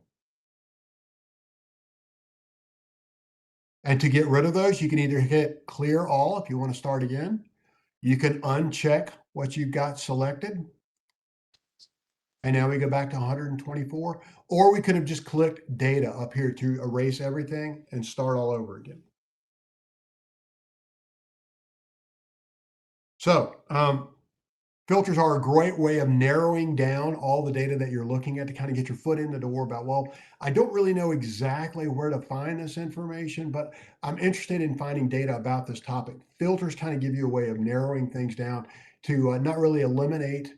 And to get rid of those, you can either hit clear all if you want to start again. You can uncheck what you've got selected. And now we go back to 124, or we could have just clicked data up here to erase everything and start all over again. So filters are a great way of narrowing down all the data that you're looking at to kind of get your foot in the door about, well, I don't really know exactly where to find this information, but I'm interested in finding data about this topic. Filters kind of give you a way of narrowing things down to not really eliminate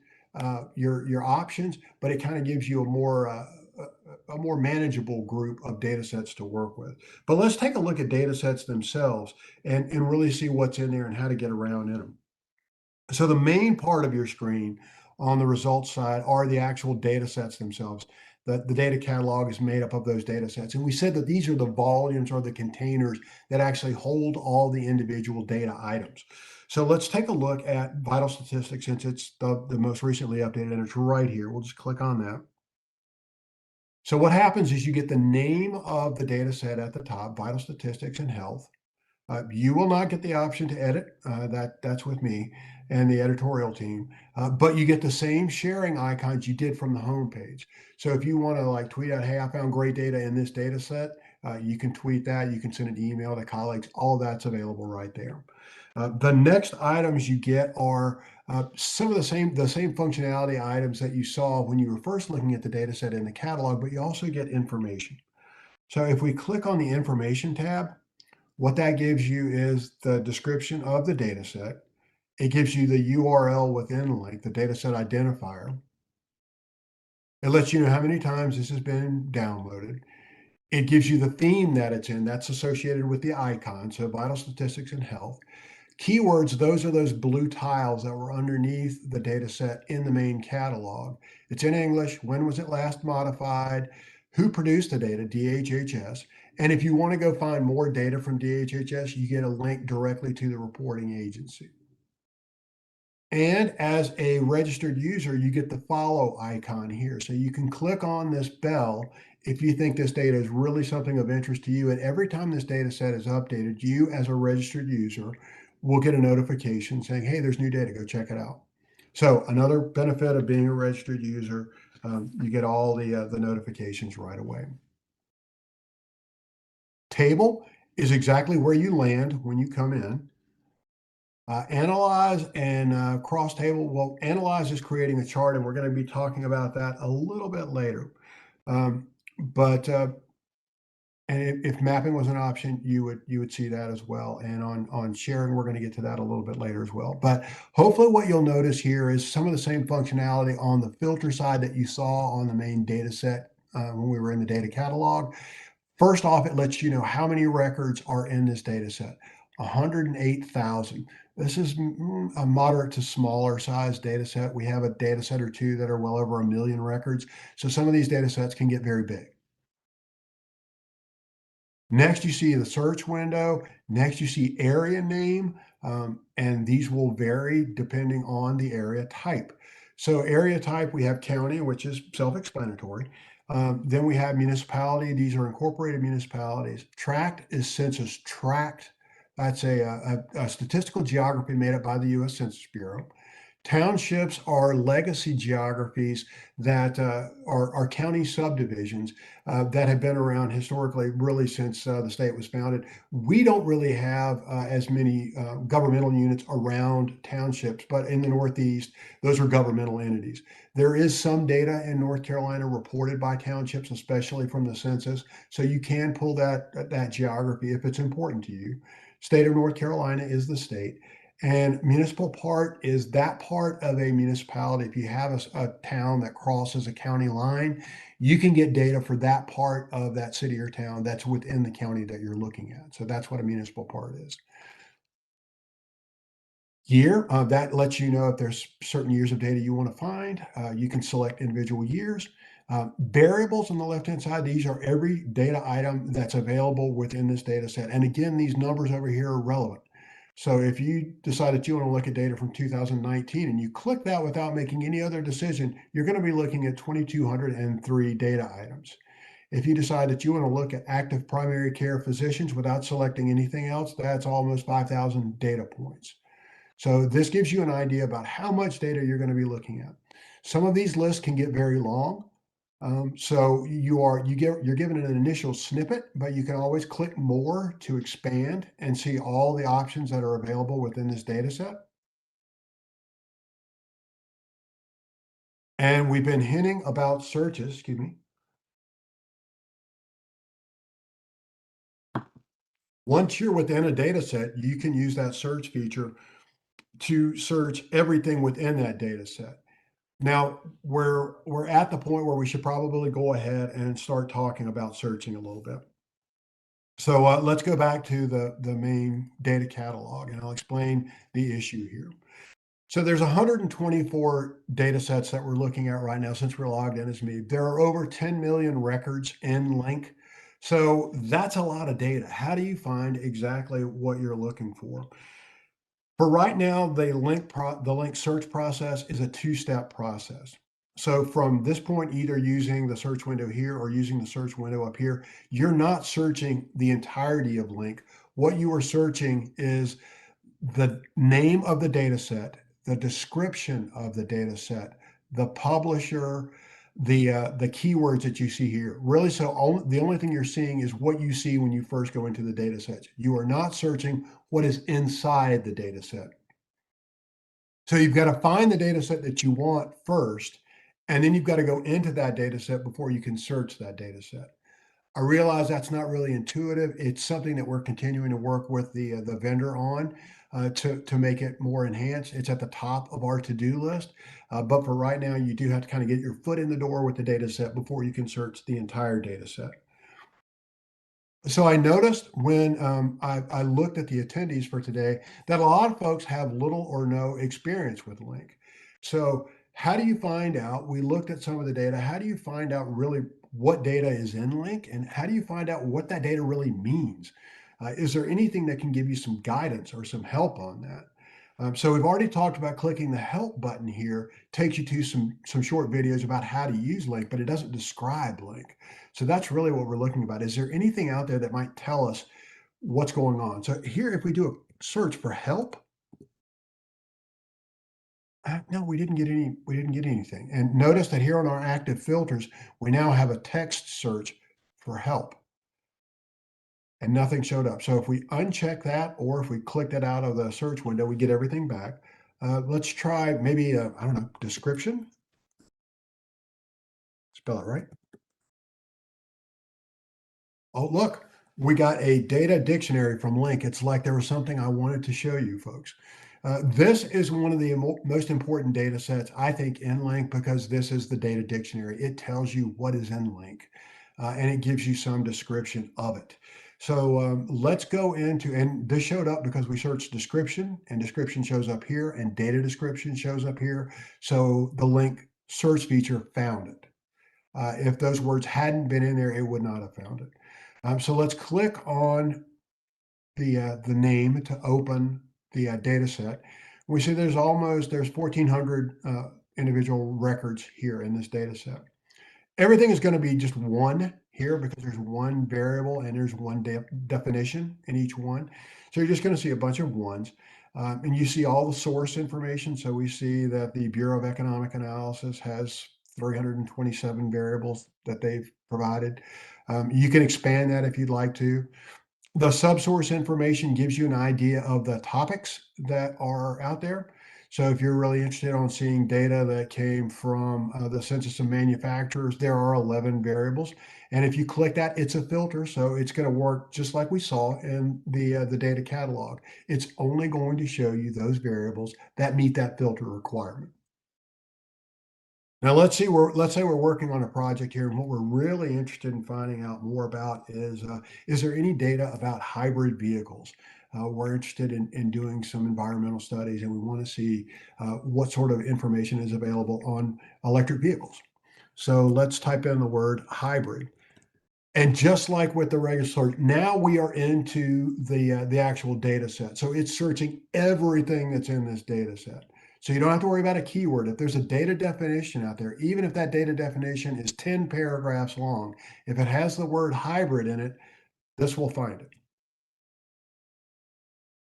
your options, but it kind of gives you a more manageable group of data sets to work with. But let's take a look at data sets themselves and really see what's in there and how to get around in them. So the main part of your screen on the results side are the actual data sets themselves. The data catalog is made up of those data sets. And we said that these are the volumes or the containers that actually hold all the individual data items. So let's take a look at vital statistics since it's the most recently updated and it's right here. We'll just click on that. So what happens is you get the name of the data set at the top, vital statistics and health. You will not get the option to edit. That's with me and the editorial team, but you get the same sharing icons you did from the home page. So if you want to like tweet out, hey, I found great data in this data set, you can tweet that. You can send an email to colleagues. All that's available right there. The next items you get are some of the same functionality items that you saw when you were first looking at the data set in the catalog, but you also get information. So if we click on the information tab, what that gives you is the description of the data set. It gives you the URL within the link, the data set identifier. It lets you know how many times this has been downloaded. It gives you the theme that it's in. That's associated with the icon, so vital statistics and health. Keywords, those are those blue tiles that were underneath the data set in the main catalog. It's in English. When was it last modified? Who produced the data? DHHS. And if you want to go find more data from DHHS, you get a link directly to the reporting agency. And as a registered user, you get the follow icon here. So you can click on this bell if you think this data is really something of interest to you. And every time this data set is updated, you as a registered user will get a notification saying, hey, there's new data, go check it out. So another benefit of being a registered user, you get all the notifications right away. Table is exactly where you land when you come in. Analyze and cross table. Well, analyze is creating a chart, and we're going to be talking about that a little bit later. And if mapping was an option, you would see that as well. And on sharing, we're going to get to that a little bit later as well. But hopefully what you'll notice here is some of the same functionality on the filter side that you saw on the main data set when we were in the data catalog. First off, it lets you know how many records are in this data set. 108,000. This is a moderate to smaller size data set. We have a data set or two that are well over 1 million records. So some of these data sets can get very big. Next, you see the search window. Next, you see area name, and these will vary depending on the area type. So area type, we have county, which is self-explanatory. Then we have municipality. These are incorporated municipalities. Tract is census tract. That's a statistical geography made up by the U.S. Census Bureau. Townships are legacy geographies that are county subdivisions that have been around historically, really since the state was founded. We don't really have as many governmental units around townships, but in the Northeast, those are governmental entities. There is some data in North Carolina reported by townships, especially from the census, so you can pull that geography if it's important to you. State of North Carolina is the state. And municipal part is that part of a municipality. If you have a town that crosses a county line, you can get data for that part of that city or town that's within the county that you're looking at. So that's what a municipal part is. Year, that lets you know if there's certain years of data you want to find. You can select individual years. Variables on the left-hand side, these are every data item that's available within this data set. And again, these numbers over here are relevant. So if you decide that you want to look at data from 2019 and you click that without making any other decision, you're going to be looking at 2,203 data items. If you decide that you want to look at active primary care physicians without selecting anything else, that's almost 5,000 data points. So this gives you an idea about how much data you're going to be looking at. Some of these lists can get very long. So you're given an initial snippet, but you can always click more to expand and see all the options that are available within this data set. And we've been hinting about searches, excuse me. Once you're within a data set, you can use that search feature to search everything within that data set. Now, we're at the point where we should probably go ahead and start talking about searching a little bit. So let's go back to the main data catalog, and I'll explain the issue here. So there's 124 data sets that we're looking at right now since we're logged in as me. There are over 10 million records in LINC. So that's a lot of data. How do you find exactly what you're looking for? For right now, the LINC search process is a two-step process. So from this point, either using the search window here or using the search window up here, you're not searching the entirety of LINC. What you are searching is the name of the data set, the description of the data set, the publisher, the keywords that you see here. Really, the only thing you're seeing is what you see when you first go into the data set. You are not searching what is inside the data set. So you've got to find the data set that you want first, and then you've got to go into that data set before you can search that data set. I realize that's not really intuitive. It's something that we're continuing to work with the vendor on to make it more enhanced. It's at the top of our to-do list, but for right now, you do have to kind of get your foot in the door with the data set before you can search the entire data set. So I noticed when I looked at the attendees for today that a lot of folks have little or no experience with LINC. So how do you find out? We looked at some of the data. How do you find out really what data is in LINC, and how do you find out what that data really means? Is there anything that can give you some guidance or some help on that? So we've already talked about clicking the help button here, takes you to some short videos about how to use LINC, but it doesn't describe LINC. So that's really what we're looking about. Is there anything out there that might tell us what's going on? So here, if we do a search for help, no, we didn't get any. We didn't get anything. And notice that here on our active filters, we now have a text search for help, and nothing showed up. So if we uncheck that, or if we click that out of the search window, we get everything back. Let's try maybe I don't know, description. Spell it right. Oh, look, we got a data dictionary from LINC. It's like there was something I wanted to show you folks. This is one of the most important data sets, I think, in LINC because this is the data dictionary. It tells you what is in LINC and it gives you some description of it. So let's go into, and this showed up because we searched description, and description shows up here, and data description shows up here. So the LINC search feature found it. If those words hadn't been in there, it would not have found it. So let's click on the name to open the data set. We see there's 1,400 individual records here in this data set. Everything is going to be just one here because there's one variable and there's one definition in each one. So you're just going to see a bunch of ones. And you see all the source information. So we see that the Bureau of Economic Analysis has 327 variables that they've provided. You can expand that if you'd like to. The subsource information gives you an idea of the topics that are out there. So if you're really interested on seeing data that came from the Census of Manufacturers, there are 11 variables. And if you click that, it's a filter. So it's going to work just like we saw in the data catalog. It's only going to show you those variables that meet that filter requirement. Now let's say we're working on a project here, and what we're really interested in finding out more about is there any data about hybrid vehicles? We're interested in doing some environmental studies, and we want to see what sort of information is available on electric vehicles. So let's type in the word hybrid. And just like with the regular search, now we are into the actual data set. So it's searching everything that's in this data set. So you don't have to worry about a keyword. If there's a data definition out there, even if that data definition is 10 paragraphs long, if it has the word hybrid in it, this will find it.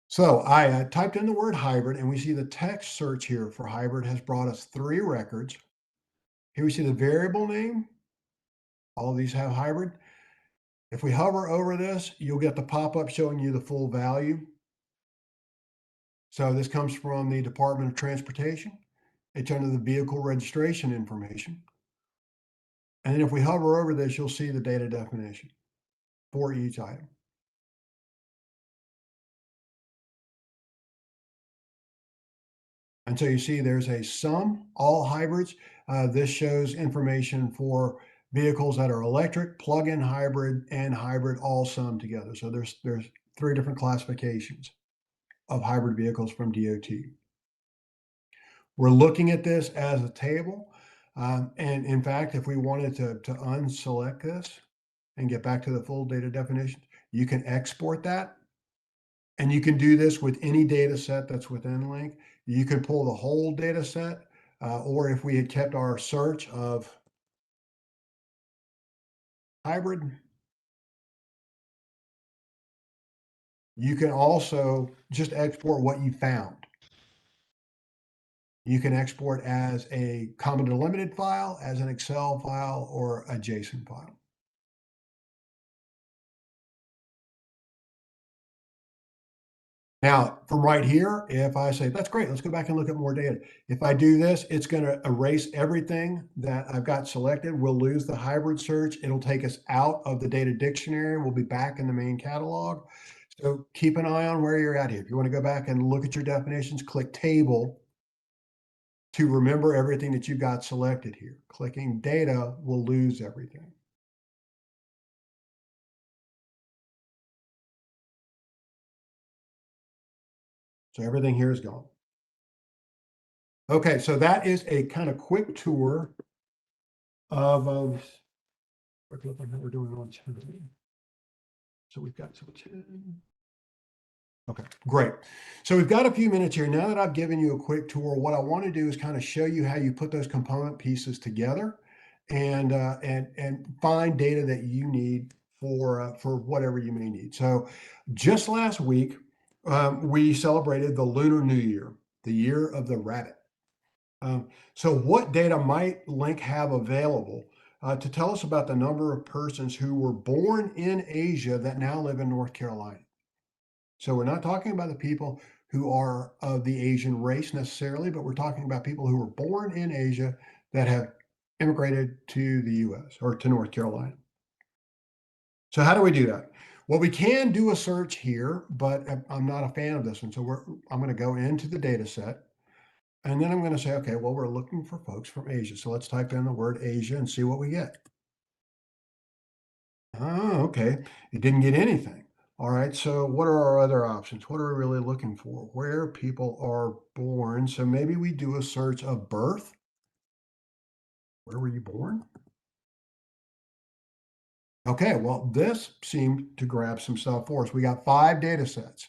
So I typed in the word hybrid, and we see the text search here for hybrid has brought us 3 records. Here we see the variable name. All of these have hybrid. If we hover over this, you'll get the pop-up showing you the full value. So this comes from the Department of Transportation. It's under the vehicle registration information. And then if we hover over this, you'll see the data definition for each item. And so you see there's a sum, all hybrids. This shows information for vehicles that are electric, plug-in hybrid, and hybrid all summed together. So there's 3 different classifications of hybrid vehicles from DOT. We're looking at this as a table. And in fact, if we wanted to unselect this and get back to the full data definition, you can export that. And you can do this with any data set that's within LINC. You can pull the whole data set, or if we had kept our search of hybrid, you can also just export what you found. You can export as a comma delimited file, as an Excel file, or a JSON file. Now, from right here, if I say, that's great, let's go back and look at more data. If I do this, it's going to erase everything that I've got selected. We'll lose the hybrid search. It'll take us out of the data dictionary. We'll be back in the main catalog. So keep an eye on where you're at here. If you want to go back and look at your definitions, click table to remember everything that you've got selected here. Clicking data will lose everything. So everything here is gone. Okay, so that is a kind of quick tour of what we're doing on 10. So we've got 10. Okay, great. So we've got a few minutes here. Now that I've given you a quick tour, what I want to do is kind of show you how you put those component pieces together and find data that you need for whatever you may need. So just last week, we celebrated the Lunar New Year, the year of the rabbit. So what data might LINC have available to tell us about the number of persons who were born in Asia that now live in North Carolina? So we're not talking about the people who are of the Asian race necessarily, but we're talking about people who were born in Asia that have immigrated to the US or to North Carolina. So how do we do that? Well, we can do a search here, but I'm not a fan of this one. So I'm going to go into the data set. And then I'm going to say, okay, well, we're looking for folks from Asia. So let's type in the word Asia and see what we get. Oh, okay. It didn't get anything. All right. So what are our other options? What are we really looking for? Where people are born. So maybe we do a search of birth. Where were you born? Okay. Well, this seemed to grab some stuff for us. We got 5 data sets.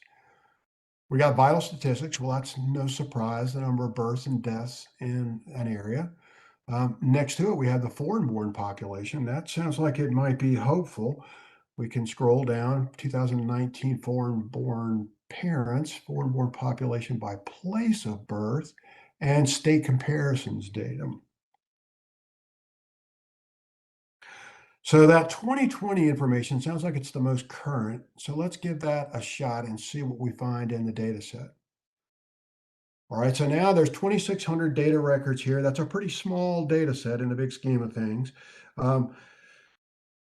We got vital statistics. Well, that's no surprise, the number of births and deaths in an area. Next to it, we have the foreign-born population. That sounds like it might be hopeful. We can scroll down, 2019 foreign-born parents, foreign-born population by place of birth, and state comparisons data. So that 2020 information sounds like it's the most current. So let's give that a shot and see what we find in the data set. All right, so now there's 2,600 data records here. That's a pretty small data set in the big scheme of things.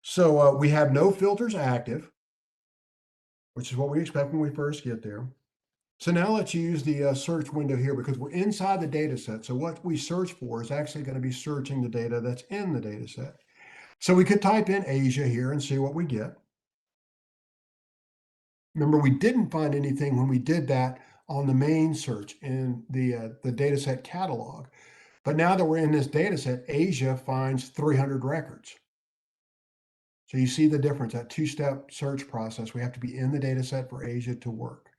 So we have no filters active, which is what we expect when we first get there. So now let's use the search window here because we're inside the data set. So what we search for is actually going to be searching the data that's in the data set. So we could type in Asia here and see what we get. Remember, we didn't find anything when we did that on the main search in the data set catalog. But now that we're in this data set, Asia finds 300 records. So you see the difference, that two-step search process. We have to be in the data set for Asia to work.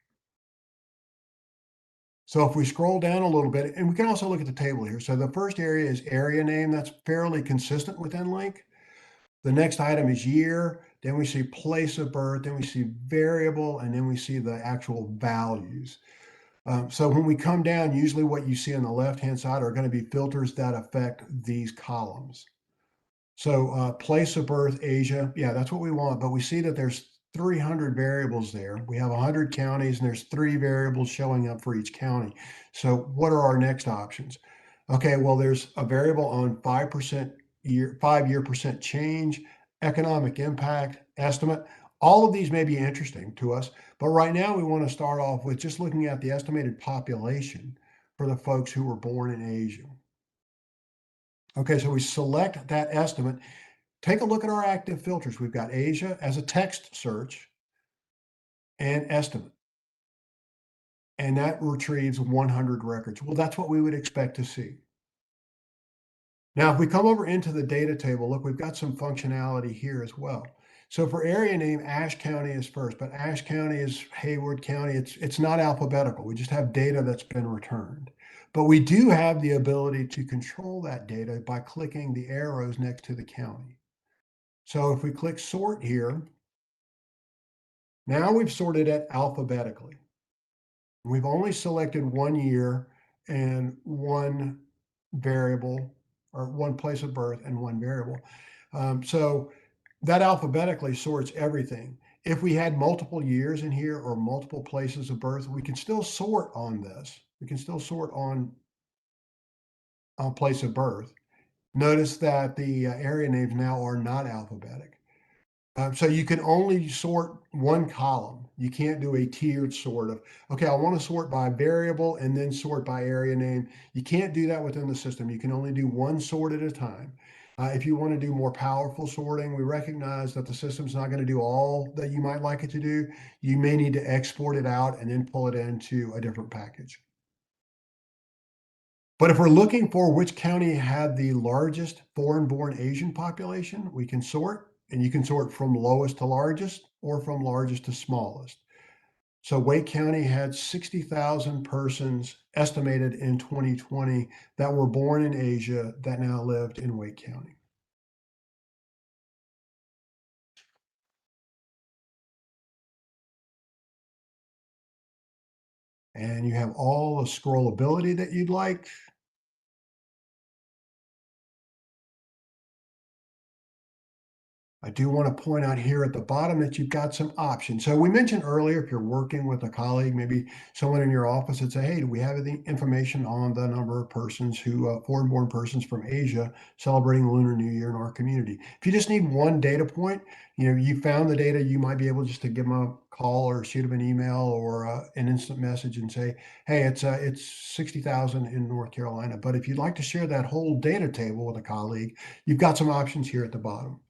So if we scroll down a little bit, and we can also look at the table here. So the first area is area name. That's fairly consistent within LINC. The next item is year. Then we see place of birth. Then we see variable. And then we see the actual values. So when we come down, usually what you see on the left-hand side are going to be filters that affect these columns. So place of birth, Asia, yeah, that's what we want. But we see that there's 300 variables there. We have 100 counties, and there's 3 variables showing up for each county. So what are our next options? Okay, well, there's a variable on 5% year, 5-year percent change, economic impact, estimate. All of these may be interesting to us, but right now we want to start off with just looking at the estimated population for the folks who were born in Asia. Okay, so we select that estimate. Take a look at our active filters. We've got Asia as a text search and estimate. And that retrieves 100 records. Well, that's what we would expect to see. Now, if we come over into the data table, look, we've got some functionality here as well. So for area name, Ashe County is first, but Ashe County is Hayward County. It's not alphabetical. We just have data that's been returned. But we do have the ability to control that data by clicking the arrows next to the county. So if we click sort here, now we've sorted it alphabetically. We've only selected 1 year and 1 variable, or 1 place of birth and 1 variable. So that alphabetically sorts everything. If we had multiple years in here or multiple places of birth, we can still sort on this. We can still sort on place of birth. Notice that the area names now are not alphabetic. So you can only sort one column. You can't do a tiered sort of, okay, I want to sort by variable and then sort by area name. You can't do that within the system. You can only do one sort at a time. If you want to do more powerful sorting, we recognize that the system's not going to do all that you might like it to do. You may need to export it out and then pull it into a different package. But if we're looking for which county had the largest foreign-born Asian population, we can sort. And you can sort from lowest to largest or from largest to smallest. So Wake County had 60,000 persons estimated in 2020 that were born in Asia that now lived in Wake County. And you have all the scrollability that you'd like. I do want to point out here at the bottom that you've got some options. So we mentioned earlier, if you're working with a colleague, maybe someone in your office that say, hey, do we have the information on the number of persons who, foreign-born persons from Asia celebrating Lunar New Year in our community? If you just need one data point, you found the data, you might be able just to give them a call or shoot them an email or an instant message and say, hey, it's 60,000 in North Carolina. But if you'd like to share that whole data table with a colleague, you've got some options here at the bottom.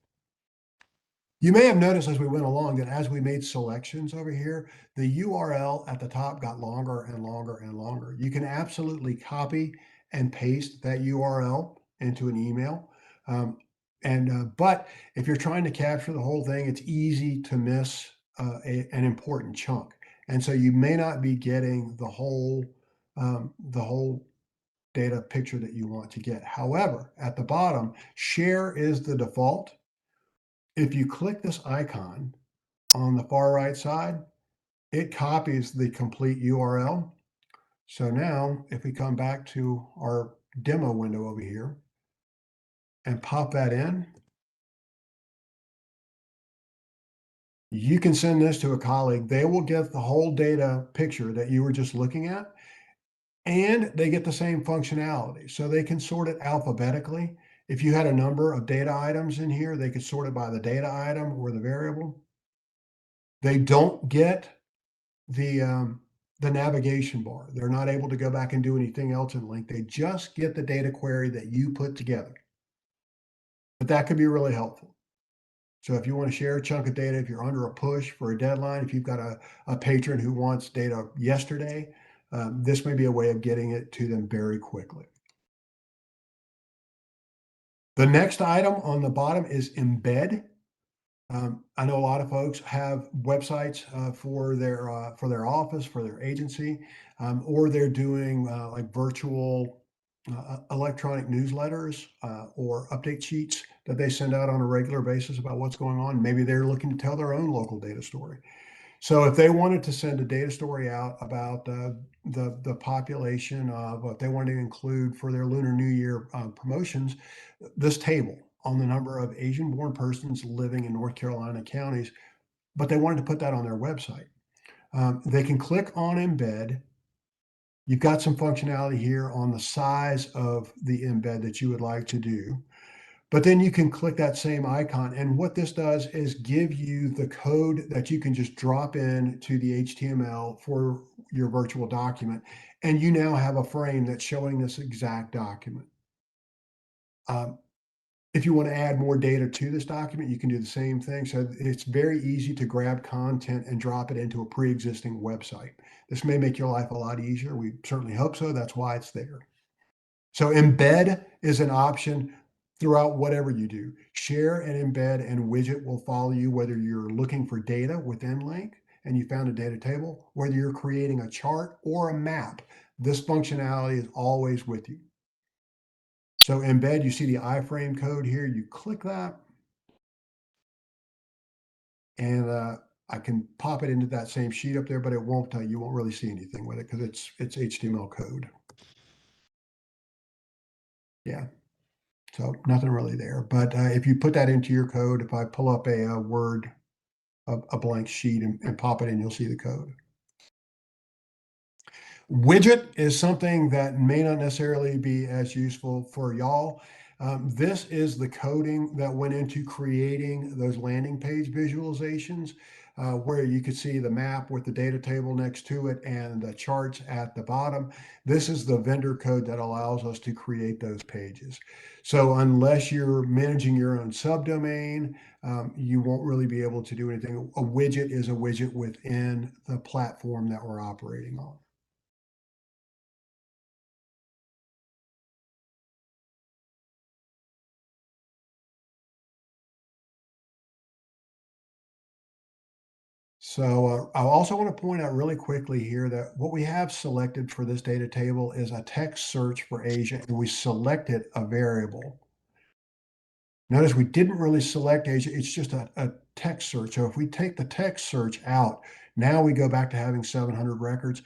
You may have noticed as we went along that as we made selections over here, the URL at the top got longer and longer and longer. You can absolutely copy and paste that URL into an email. But if you're trying to capture the whole thing, it's easy to miss an important chunk. And so you may not be getting the whole data picture that you want to get. However, at the bottom, share is the default. If you click this icon on the far right side, it copies the complete URL. So now if we come back to our demo window over here and pop that in, you can send this to a colleague. They will get the whole data picture that you were just looking at, and they get the same functionality. So they can sort it alphabetically. If you had a number of data items in here, they could sort it by the data item or the variable. They don't get the navigation bar. They're not able to go back and do anything else in LINC. They just get the data query that you put together. But that could be really helpful. So if you want to share a chunk of data, if you're under a push for a deadline, if you've got a patron who wants data yesterday, this may be a way of getting it to them very quickly. The next item on the bottom is embed. I know a lot of folks have websites for their office, for their agency, or they're doing like virtual electronic newsletters or update sheets that they send out on a regular basis about what's going on. Maybe they're looking to tell their own local data story. So if they wanted to send a data story out about the population of what they wanted to include for their Lunar New Year promotions, this table on the number of Asian-born persons living in North Carolina counties, but they wanted to put that on their website. They can click on embed. You've got some functionality here on the size of the embed that you would like to do. But then you can click that same icon. And what this does is give you the code that you can just drop in to the HTML for your virtual document. And you now have a frame that's showing this exact document. If you want to add more data to this document, you can do the same thing. So it's very easy to grab content and drop it into a pre-existing website. This may make your life a lot easier. We certainly hope so. That's why it's there. So embed is an option throughout whatever you do. Share and embed and widget will follow you whether you're looking for data within LINC and you found a data table, whether you're creating a chart or a map. This functionality is always with you. So embed, you see the iframe code here, you click that, and I can pop it into that same sheet up there, but it won't, you won't really see anything with it because it's HTML code. Yeah, so nothing really there. But if you put that into your code, if I pull up a Word, a blank sheet and pop it in, you'll see the code. Widget is something that may not necessarily be as useful for y'all. This is the coding that went into creating those landing page visualizations where you could see the map with the data table next to it and the charts at the bottom. This is the vendor code that allows us to create those pages. So unless you're managing your own subdomain, you won't really be able to do anything. A widget is a widget within the platform that we're operating on. So I also want to point out really quickly here that what we have selected for this data table is a text search for Asia, and we selected a variable. Notice we didn't really select Asia, it's just a text search. So if we take the text search out, now we go back to having 700 records.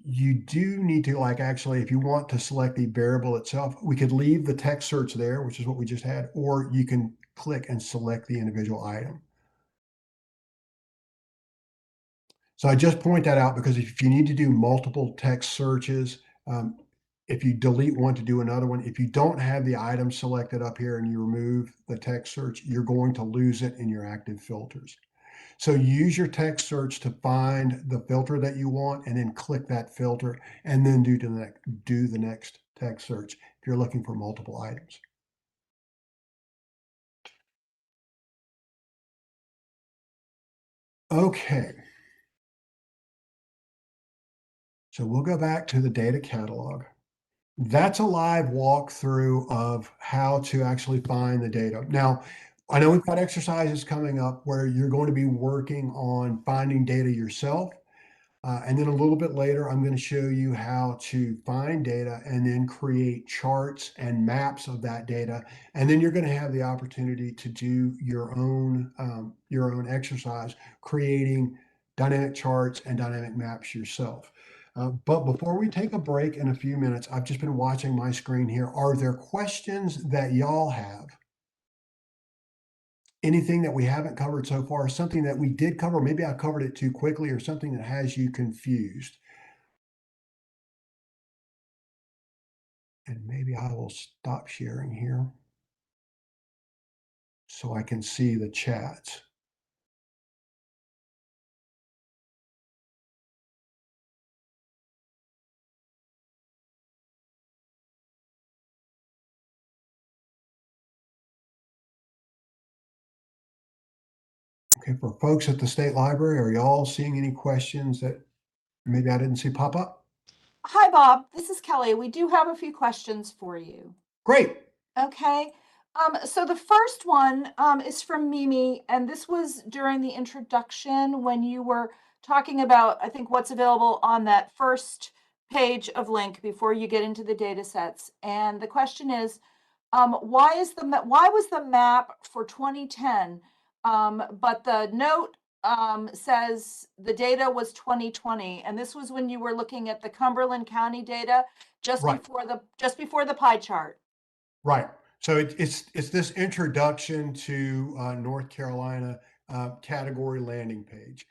You do need to actually, if you want to select the variable itself, we could leave the text search there, which is what we just had, or you can click and select the individual item. So I just point that out because if you need to do multiple text searches, if you delete one to do another one, if you don't have the item selected up here and you remove the text search, you're going to lose it in your active filters. So use your text search to find the filter that you want and then click that filter and then do the next text search if you're looking for multiple items. Okay. So we'll go back to the data catalog. That's a live walkthrough of how to actually find the data. Now, I know we've got exercises coming up where you're going to be working on finding data yourself. And then a little bit later, I'm going to show you how to find data and then create charts and maps of that data. And then you're going to have the opportunity to do your own exercise, creating dynamic charts and dynamic maps yourself. But before we take a break in a few minutes, I've just been watching my screen here. Are there questions that y'all have? Anything that we haven't covered so far, something that we did cover, maybe I covered it too quickly, or something that has you confused? And maybe I will stop sharing here so I can see the chats. Okay, for folks at the State Library, are y'all seeing any questions that maybe I didn't see pop up? Hi, Bob. This is Kelly. We do have a few questions for you. Great. Okay. So the first one is from Mimi, and this was during the introduction when you were talking about, I think, what's available on that first page of LINC before you get into the data sets. And the question is, why was the map for 2010, but the note says the data was 2020, and this was when you were looking at the Cumberland County data just Right. before the pie chart. Right. So it's this introduction to North Carolina category landing page.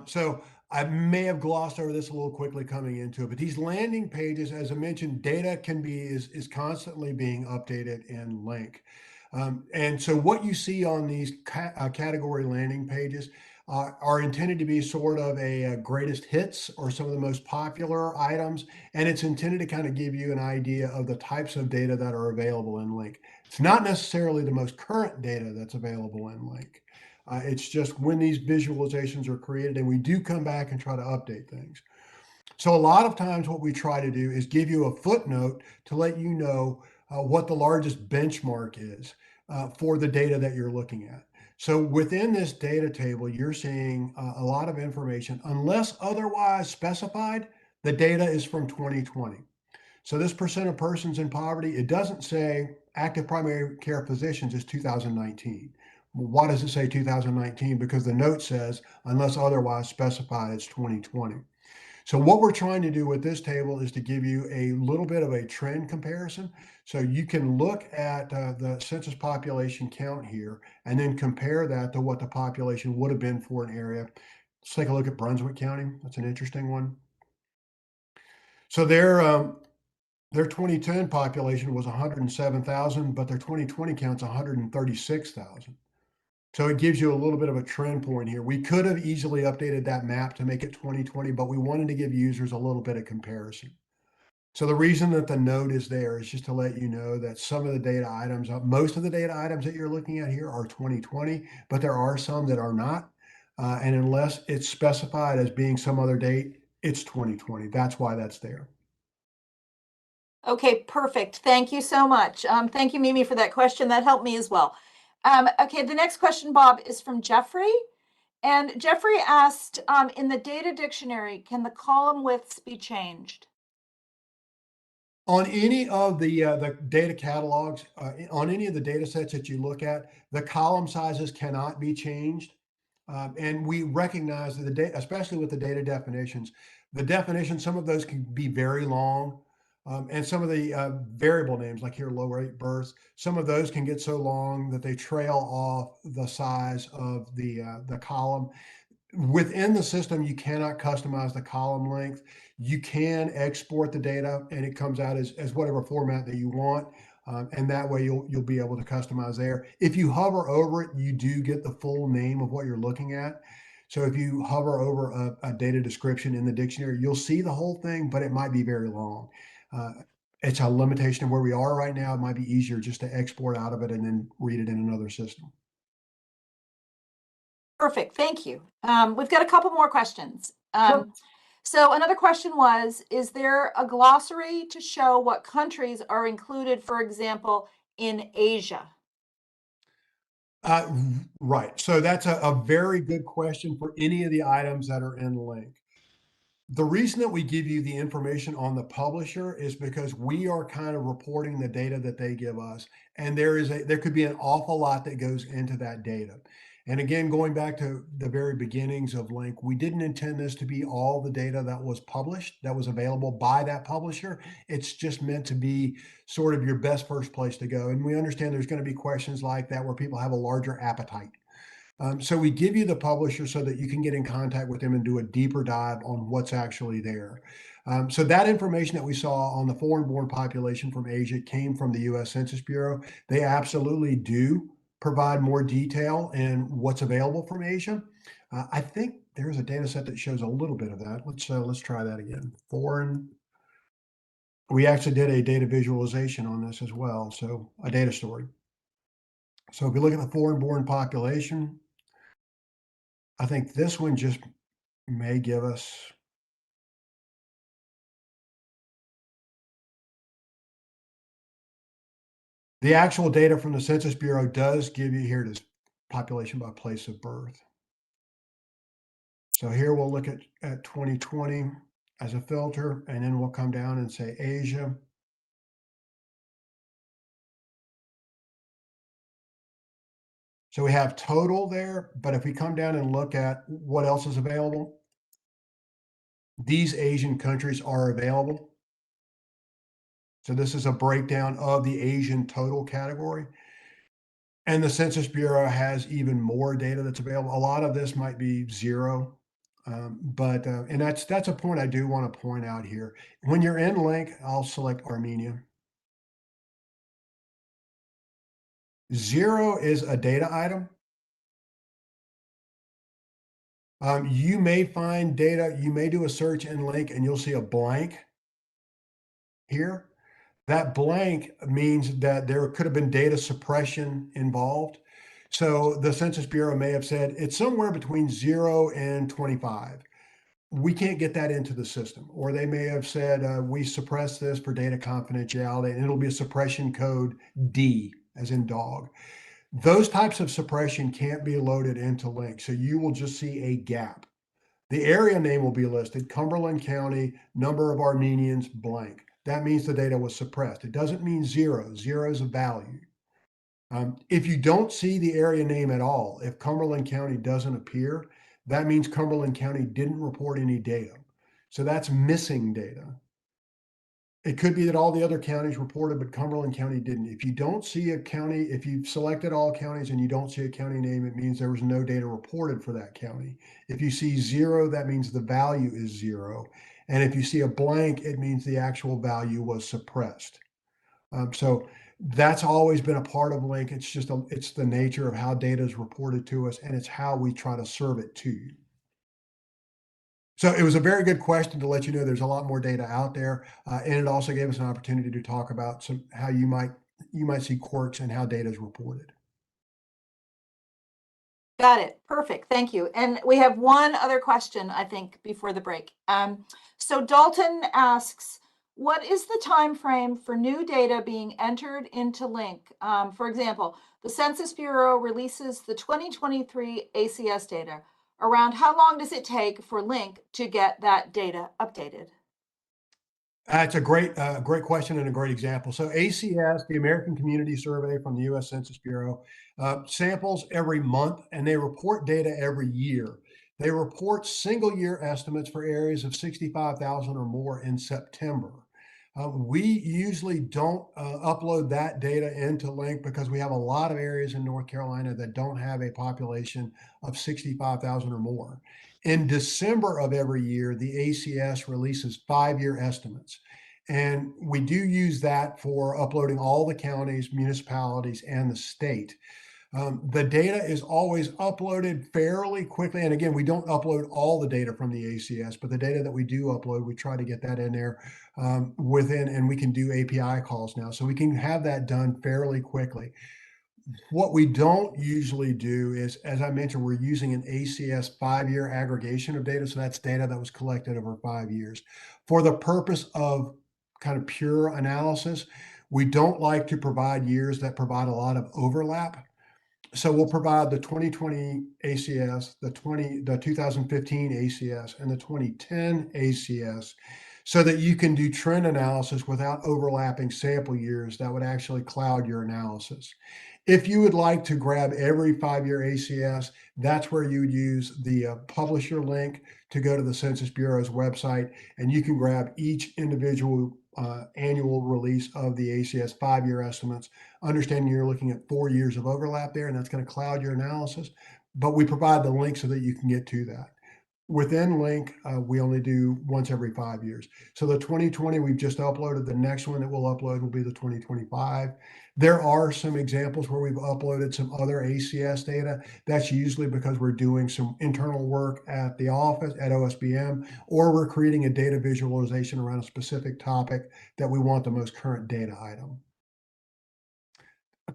So I may have glossed over this a little quickly coming into it, but these landing pages, as I mentioned, data is constantly being updated in LINC. And so what you see on these category landing pages are intended to be sort of a greatest hits or some of the most popular items, and it's intended to kind of give you an idea of the types of data that are available in LINC. It's not necessarily the most current data that's available in LINC. It's just when these visualizations are created, and we do come back and try to update things. So a lot of times what we try to do is give you a footnote to let you know what the largest benchmark is for the data that you're looking at. So within this data table, you're seeing a lot of information. Unless otherwise specified, the data is from 2020. So this percent of persons in poverty, it doesn't say active primary care physicians is 2019. Well, why does it say 2019? Because the note says, unless otherwise specified, it's 2020. So what we're trying to do with this table is to give you a little bit of a trend comparison. So you can look at the census population count here and then compare that to what the population would have been for an area. Let's take a look at Brunswick County. That's an interesting one. So their 2010 population was 107,000, but their 2020 count's 136,000. So it gives you a little bit of a trend point here. We could have easily updated that map to make it 2020, but we wanted to give users a little bit of comparison. So the reason that the note is there is just to let you know that some of the data items, most of the data items that you're looking at here are 2020, but there are some that are not. And unless it's specified as being some other date, it's 2020. That's why that's there. Okay, perfect. Thank you so much. Thank you, Mimi, for that question. That helped me as well. Okay, the next question, Bob, is from Jeffrey. And Jeffrey asked, in the data dictionary, can the column widths be changed? On any of the data catalogs, on any of the data sets that you look at, the column sizes cannot be changed. And we recognize that the data, especially with the data definitions, the definitions, some of those can be very long. And some of the variable names, like here, low rate births, some of those can get so long that they trail off the size of the column. Within the system, you cannot customize the column length. You can export the data and it comes out as whatever format that you want. And that way you'll be able to customize there. If you hover over it, you do get the full name of what you're looking at. So if you hover over a data description in the dictionary, you'll see the whole thing, but it might be very long. It's a limitation of where we are right now. It might be easier just to export out of it and then read it in another system. Perfect, thank you. We've got a couple more questions. Sure. So another question was, is there a glossary to show what countries are included, for example, in Asia? Right. So that's a very good question for any of the items that are in LINC. The reason that we give you the information on the publisher is because we are kind of reporting the data that they give us. And there could be an awful lot that goes into that data. And again, going back to the very beginnings of LINC, we didn't intend this to be all the data that was published, that was available by that publisher. It's just meant to be sort of your best first place to go. And we understand there's going to be questions like that where people have a larger appetite. So we give you the publisher so that you can get in contact with them and do a deeper dive on what's actually there. So that information that we saw on the foreign-born population from Asia came from the U.S. Census Bureau. They absolutely do provide more detail in what's available from Asia. I think there's a data set that shows a little bit of that. Let's try that again. Foreign. We actually did a data visualization on this as well, so a data story. So if you look at the foreign-born population, I think this one just may give us The actual data from the Census Bureau does give you, here it is, population by place of birth. So here we'll look at 2020 as a filter, and then we'll come down and say Asia. So we have total there, but if we come down and look at what else is available, these Asian countries are available. So this is a breakdown of the Asian total category. And the Census Bureau has even more data that's available. A lot of this might be zero, and that's a point I do want to point out here. When you're in LINC, I'll select Armenia. 0 is a data item. You may find data, you may do a search in LINC and you'll see a blank here. That blank means that there could have been data suppression involved. So the Census Bureau may have said it's somewhere between 0 and 25. We can't get that into the system. Or they may have said, we suppress this for data confidentiality, and it'll be a suppression code D, as in dog. Those types of suppression can't be loaded into LINC. So you will just see a gap. The area name will be listed, Cumberland County, number of Armenians, blank. That means the data was suppressed. It doesn't mean 0. 0 is a value. If you don't see the area name at all, if Cumberland County doesn't appear, that means Cumberland County didn't report any data. So that's missing data. It could be that all the other counties reported, but Cumberland County didn't. If you don't see a county, if you've selected all counties and you don't see a county name, it means there was no data reported for that county. If you see 0, that means the value is 0. And if you see a blank, it means the actual value was suppressed. So that's always been a part of LINC. It's just, it's the nature of how data is reported to us, and it's how we try to serve it to you. So it was a very good question to let you know there's a lot more data out there, and it also gave us an opportunity to talk about how you might see quirks and how data is reported. Got it. Perfect. Thank you. And we have one other question, I think, before the break. So Dalton asks, what is the time frame for new data being entered into LINC? For example, the Census Bureau releases the 2023 ACS data. Around how long does it take for LINC to get that data updated? It's a great question and a great example. So ACS, the American Community Survey from the U.S. Census Bureau, samples every month, and they report data every year. They report single year estimates for areas of 65,000 or more in September. We usually don't upload that data into LINC because we have a lot of areas in North Carolina that don't have a population of 65,000 or more. In December of every year, the ACS releases 5-year estimates. And we do use that for uploading all the counties, municipalities, and the state. The data is always uploaded fairly quickly. And again, we don't upload all the data from the ACS, but the data that we do upload, we try to get that in there within, and we can do API calls now. So we can have that done fairly quickly. What we don't usually do is, as I mentioned, we're using an ACS 5-year aggregation of data. So that's data that was collected over 5 years. For the purpose of kind of pure analysis, we don't like to provide years that provide a lot of overlap. So we'll provide the 2020 ACS, the 2015 ACS, and the 2010 ACS so that you can do trend analysis without overlapping sample years that would actually cloud your analysis. If you would like to grab every 5-year ACS, that's where you would use the publisher link to go to the Census Bureau's website, and you can grab each individual annual release of the ACS 5-year estimates, understanding you're looking at 4 years of overlap there, and that's going to cloud your analysis. But we provide the link so that you can get to that. Within LINC, we only do once every 5 years. So the 2020 we've just uploaded. The next one that we'll upload will be the 2025. There are some examples where we've uploaded some other ACS data. That's usually because we're doing some internal work at the office at OSBM, or we're creating a data visualization around a specific topic that we want the most current data item.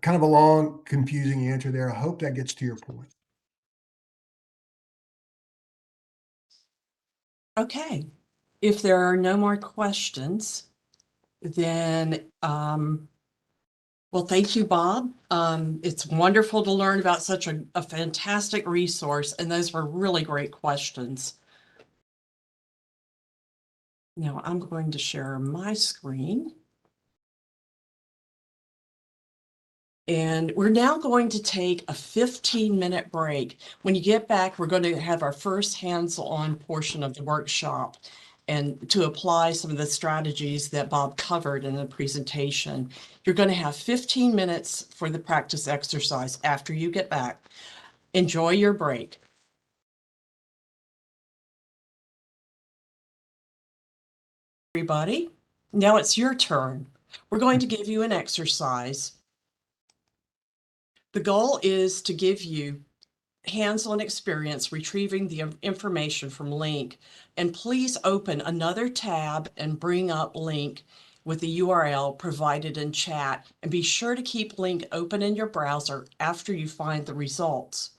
Kind of a long, confusing answer there. I hope that gets to your point. Okay, if there are no more questions, then Well, thank you, Bob. It's wonderful to learn about such a fantastic resource, and those were really great questions. Now I'm going to share my screen. And we're now going to take a 15-minute break. When you get back, we're going to have our first hands-on portion of the workshop and to apply some of the strategies that Bob covered in the presentation. You're going to have 15 minutes for the practice exercise after you get back. Enjoy your break. Everybody, now it's your turn. We're going to give you an exercise. The goal is to give you hands-on experience retrieving the information from LINC. And please open another tab and bring up LINC with the URL provided in chat. And be sure to keep LINC open in your browser after you find the results.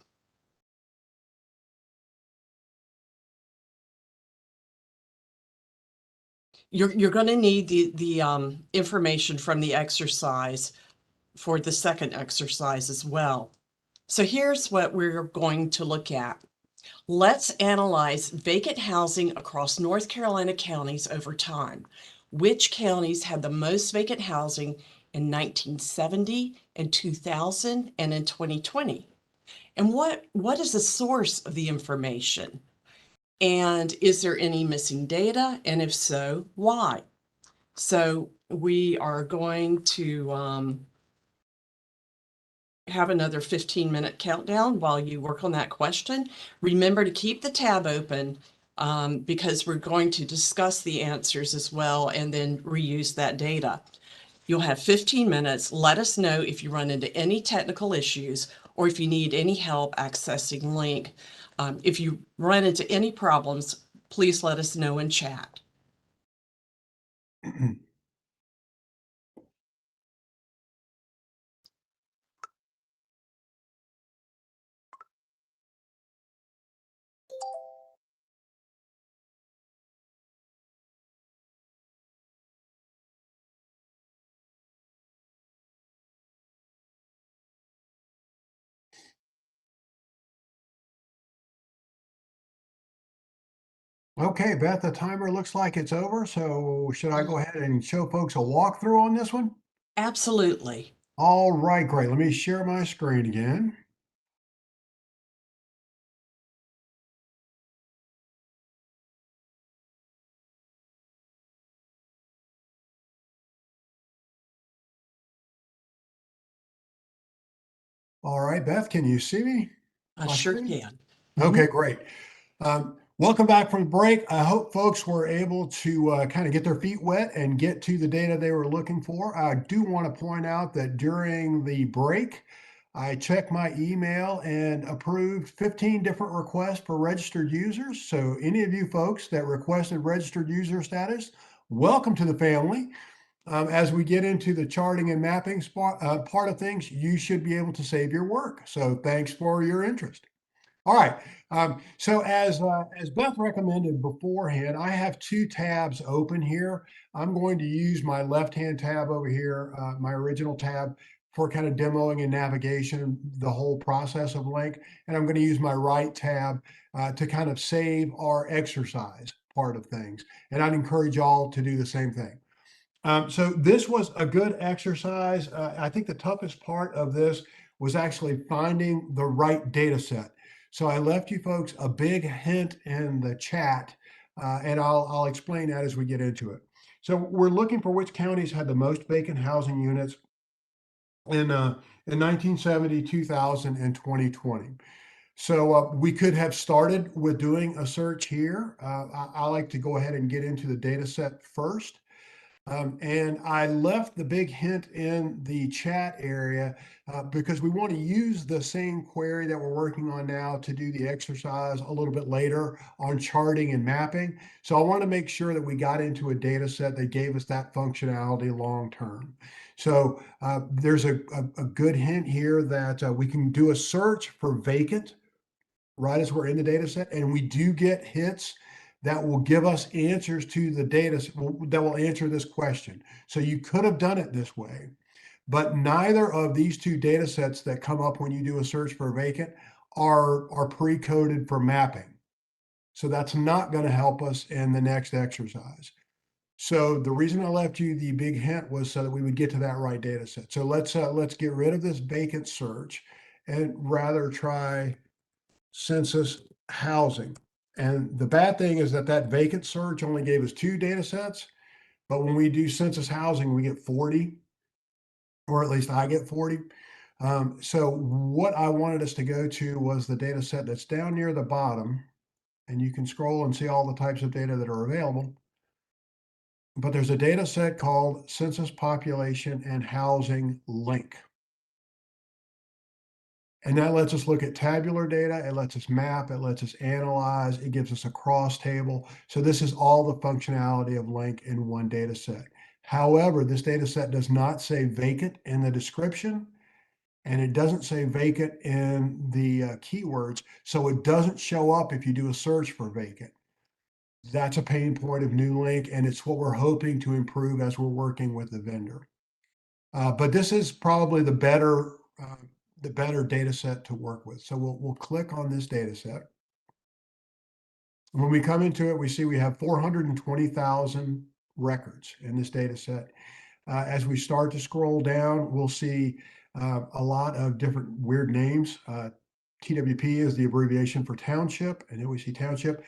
You're going to need the information from the exercise for the second exercise as well. So here's what we're going to look at. Let's analyze vacant housing across North Carolina counties over time. Which counties had the most vacant housing in 1970, in 2000, and in 2020? And what is the source of the information? And is there any missing data? And if so, why? So we are going to have another 15-minute countdown while you work on that question. Remember to keep the tab open because we're going to discuss the answers as well and then reuse that data. You'll have 15 minutes. Let us know if you run into any technical issues or if you need any help accessing LINC. If you run into any problems, please let us know in chat. Okay, Beth, the timer looks like it's over. So should I go ahead and show folks a walkthrough on this one? Absolutely. All right, great. Let me share my screen again. All right, Beth, can you see me? I My sure screen? can. Okay, great. Welcome back from the break. I hope folks were able to kind of get their feet wet and get to the data they were looking for. I do want to point out that during the break, I checked my email and approved 15 different requests for registered users. So any of you folks that requested registered user status, welcome to the family. As we get into the charting and mapping part of things, you should be able to save your work. So thanks for your interest. All right. So as Beth recommended beforehand, I have two tabs open here. I'm going to use my left-hand tab over here, my original tab, for kind of demoing and navigation, the whole process of LINC. And I'm going to use my right tab to kind of save our exercise part of things. And I'd encourage y'all to do the same thing. So this was a good exercise. I think the toughest part of this was actually finding the right data set. So I left you folks a big hint in the chat, and I'll explain that as we get into it. So we're looking for which counties had the most vacant housing units in 1970, 2000, and 2020. So we could have started with doing a search here. I like to go ahead and get into the data set first. And I left the big hint in the chat area because we want to use the same query that we're working on now to do the exercise a little bit later on charting and mapping. So I want to make sure that we got into a data set that gave us that functionality long term. So there's a good hint here that we can do a search for vacant right as we're in the data set, and we do get hits that will give us answers to the data that will answer this question. So you could have done it this way, but neither of these two data sets that come up when you do a search for vacant are pre-coded for mapping. So that's not going to help us in the next exercise. So the reason I left you the big hint was so that we would get to that right data set. So let's get rid of this vacant search and rather try census housing. And the bad thing is that that vacant search only gave us 2 data sets, but when we do census housing, we get 40, or at least I get 40. So what I wanted us to go to was the data set that's down near the bottom, and you can scroll and see all the types of data that are available. But there's a data set called Census Population and Housing LINC. And that lets us look at tabular data, it lets us map, it lets us analyze, it gives us a cross table. So this is all the functionality of LINC in one data set. However, this data set does not say vacant in the description, and it doesn't say vacant in the keywords. So it doesn't show up if you do a search for vacant. That's a pain point of new LINC, and it's what we're hoping to improve as we're working with the vendor. But this is probably the better data set to work with. So we'll click on this data set. When we come into it, we see we have 420,000 records in this data set. As we start to scroll down, we'll see a lot of different weird names. TWP is the abbreviation for township, and then we see township.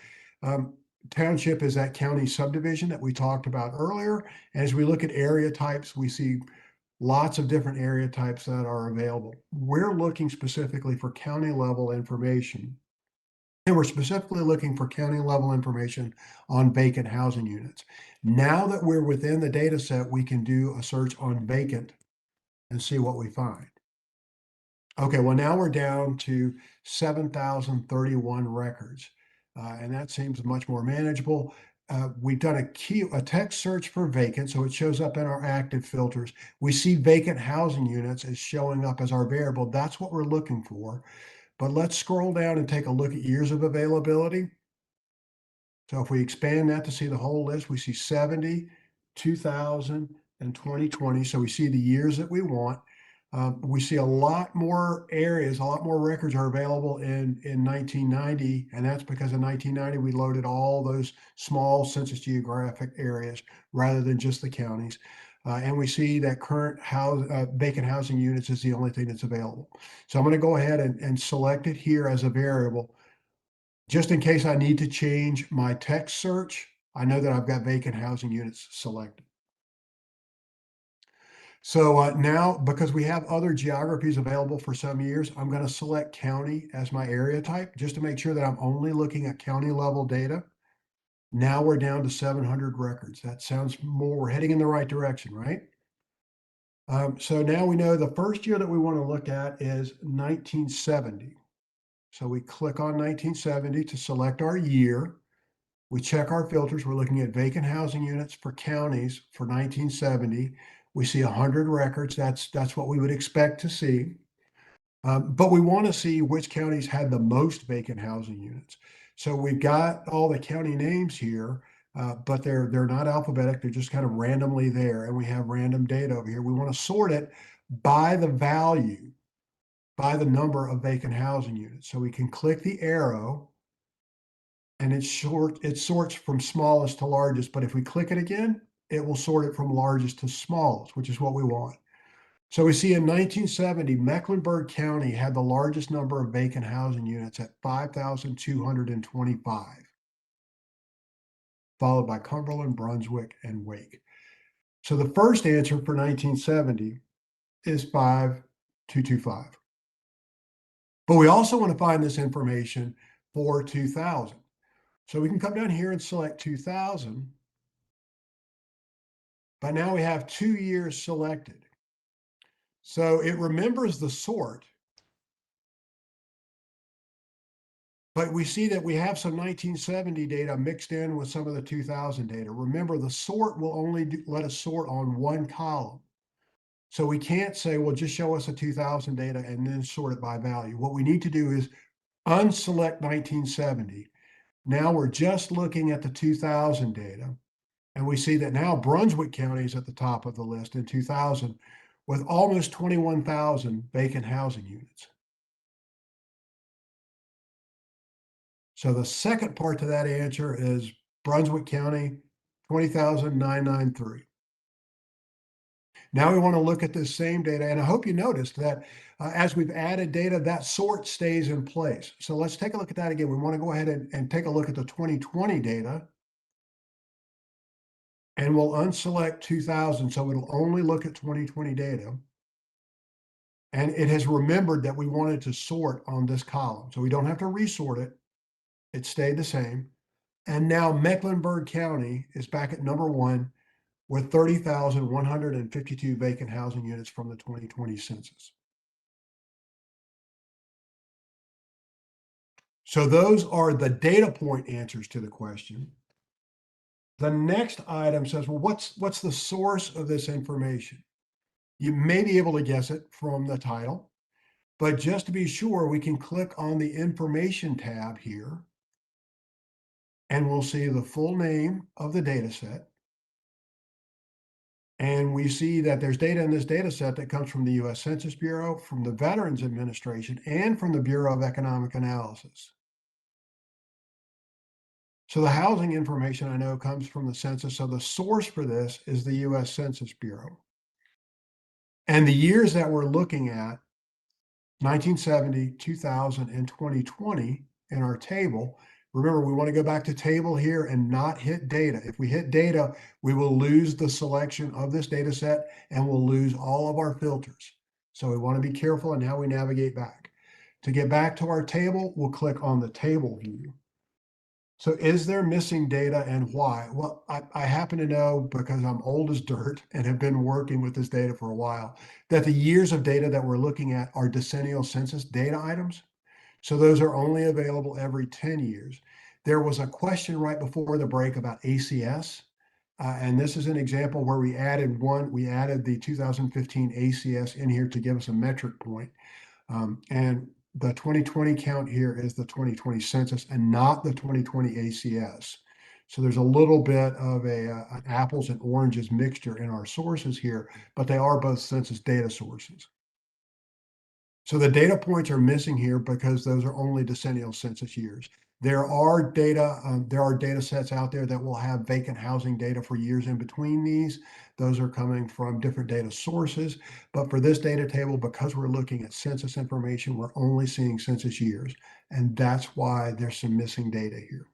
Township is that county subdivision that we talked about earlier. And as we look at area types, we see lots of different area types that are available. We're looking specifically for county level information. And we're specifically looking for county level information on vacant housing units. Now that we're within the data set, we can do a search on vacant and see what we find. Okay, well, now we're down to 7,031 records, and that seems much more manageable. We've done a text search for vacant, so it shows up in our active filters. We see vacant housing units as showing up as our variable. That's what we're looking for. But let's scroll down and take a look at years of availability. So if we expand that to see the whole list, we see 70, 2000, and 2020. So we see the years that we want. We see a lot more areas, a lot more records are available in 1990, and that's because in 1990 we loaded all those small census geographic areas rather than just the counties. And we see that current vacant housing units is the only thing that's available. So I'm going to go ahead and select it here as a variable. Just in case I need to change my text search, I know that I've got vacant housing units selected. So now, because we have other geographies available for some years, I'm going to select county as my area type, just to make sure that I'm only looking at county level data. Now we're down to 700 records. That sounds more, we're heading in the right direction, right? So now we know the first year that we want to look at is 1970. So we click on 1970 to select our year. We check our filters. We're looking at vacant housing units for counties for 1970. We see 100 records. That's what we would expect to see. But we want to see which counties had the most vacant housing units. So we've got all the county names here, but they're not alphabetic. They're just kind of randomly there. And we have random data over here. We want to sort it by the value, by the number of vacant housing units. So we can click the arrow and it sorts from smallest to largest. But if we click it again, it will sort it from largest to smallest, which is what we want. So we see in 1970, Mecklenburg County had the largest number of vacant housing units at 5,225, followed by Cumberland, Brunswick, and Wake. So the first answer for 1970 is 5,225. But we also want to find this information for 2000. So we can come down here and select 2000. But now we have 2 years selected. So it remembers the sort. But we see that we have some 1970 data mixed in with some of the 2000 data. Remember, the sort will only let us sort on one column. So we can't say, well, just show us the 2000 data and then sort it by value. What we need to do is unselect 1970. Now we're just looking at the 2000 data. And we see that now Brunswick County is at the top of the list in 2000, with almost 21,000 vacant housing units. So the second part to that answer is Brunswick County, 20,993. Now we want to look at this same data, and I hope you noticed that as we've added data, that sort stays in place. So let's take a look at that again. We want to go ahead and take a look at the 2020 data, and we'll unselect 2000, so it'll only look at 2020 data. And it has remembered that we wanted to sort on this column, so we don't have to resort it. It stayed the same. And now Mecklenburg County is back at number 1 with 30,152 vacant housing units from the 2020 census. So those are the data point answers to the question. The next item says, well, what's the source of this information? You may be able to guess it from the title, but just to be sure, we can click on the information tab here, and we'll see the full name of the data set. And we see that there's data in this data set that comes from the U.S. Census Bureau, from the Veterans Administration, and from the Bureau of Economic Analysis. So the housing information I know comes from the census. So the source for this is the U.S. Census Bureau. And the years that we're looking at, 1970, 2000, and 2020 in our table. Remember, we want to go back to table here and not hit data. If we hit data, we will lose the selection of this data set and we'll lose all of our filters. So we want to be careful in how we navigate back. To get back to our table, we'll click on the table view. So is there missing data and why? Well, I happen to know, because I'm old as dirt and have been working with this data for a while, that the years of data that we're looking at are decennial census data items. So those are only available every 10 years. There was a question right before the break about ACS. And this is an example where we added the 2015 ACS in here to give us a metric point. And the 2020 count here is the 2020 census and not the 2020 ACS. So there's a little bit of an apples and oranges mixture in our sources here, but they are both census data sources. So the data points are missing here because those are only decennial census years. There are data sets out there that will have vacant housing data for years in between these. Those are coming from different data sources. But for this data table, because we're looking at census information, we're only seeing census years. And that's why there's some missing data here.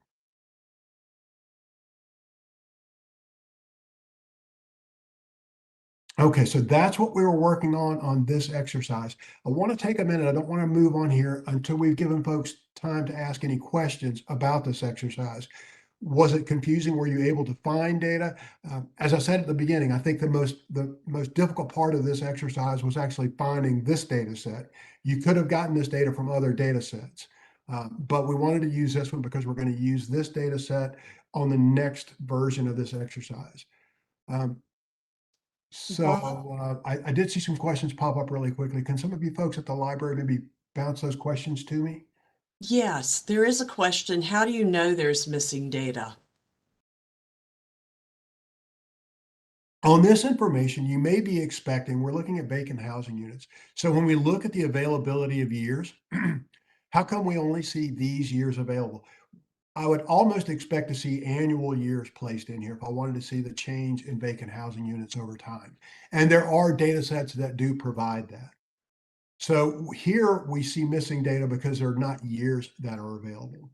Okay, so that's what we were working on this exercise. I want to take a minute. I don't want to move on here until we've given folks time to ask any questions about this exercise. Was it confusing? Were you able to find data? As I said at the beginning, I think the most difficult part of this exercise was actually finding this data set. You could have gotten this data from other data sets, but we wanted to use this one because we're going to use this data set on the next version of this exercise. So I did see some questions pop up really quickly. Can some of you folks at the library maybe bounce those questions to me? Yes, there is a question. How do you know there's missing data? On this information, you may be expecting, we're looking at vacant housing units. So when we look at the availability of years, how come we only see these years available? I would almost expect to see annual years placed in here if I wanted to see the change in vacant housing units over time. And there are data sets that do provide that. So here we see missing data because there are not years that are available.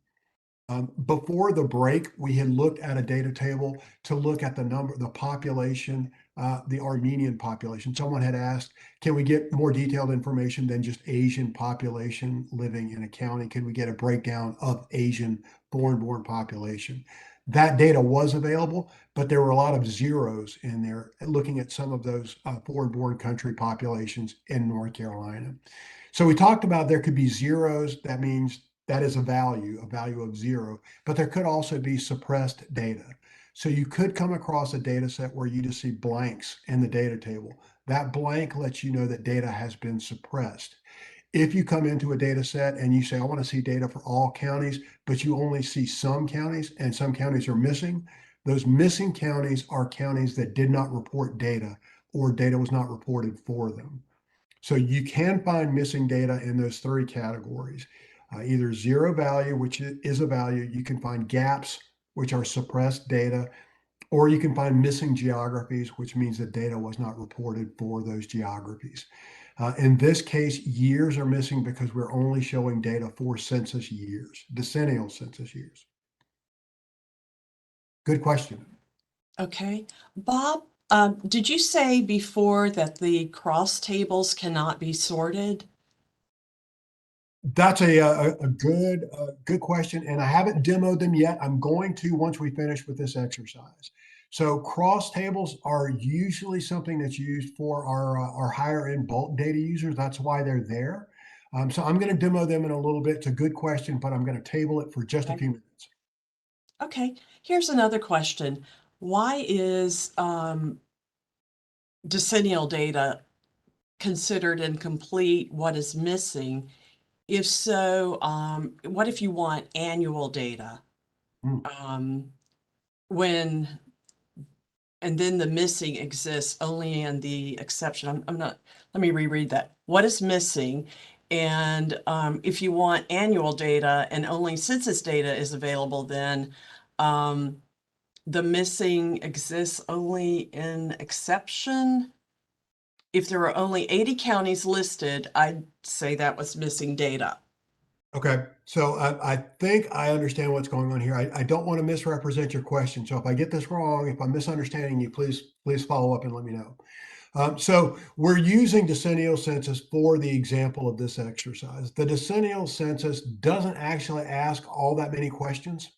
Before the break, we had looked at a data table to look at the population, the Armenian population. Someone had asked, can we get more detailed information than just Asian population living in a county? Can we get a breakdown of Asian foreign-born population? That data was available, but there were a lot of zeros in there looking at some of those foreign-born country populations in North Carolina. So we talked about there could be zeros. That means that is a value of 0, but there could also be suppressed data. So you could come across a data set where you just see blanks in the data table. That blank lets you know that data has been suppressed. If you come into a data set and you say, I want to see data for all counties, but you only see some counties and some counties are missing, those missing counties are counties that did not report data or data was not reported for them. So you can find missing data in those three categories. Either zero value, which is a value, you can find gaps, which are suppressed data, or you can find missing geographies, which means that data was not reported for those geographies. In this case, years are missing because we're only showing data for census years, decennial census years. Good question. Okay. Bob, did you say before that the cross tables cannot be sorted? That's a good question, and I haven't demoed them yet. I'm going to once we finish with this exercise. So cross tables are usually something that's used for our higher end bulk data users. That's why they're there. So I'm going to demo them in a little bit. It's a good question, but I'm going to table it for just a Okay. few minutes. Okay, here's another question. Why is decennial data considered incomplete? What is missing? If so, what if you want annual data? Hmm. When and then the missing exists only in the exception. I'm not, let me reread that. What is missing? And if you want annual data and only census data is available, then the missing exists only in exception. If there are only 80 counties listed, I'd say that was missing data. Okay, so I think I understand what's going on here. I don't want to misrepresent your question. So if I get this wrong, if I'm misunderstanding you, please follow up and let me know. So we're using decennial census for the example of this exercise. The decennial census doesn't actually ask all that many questions.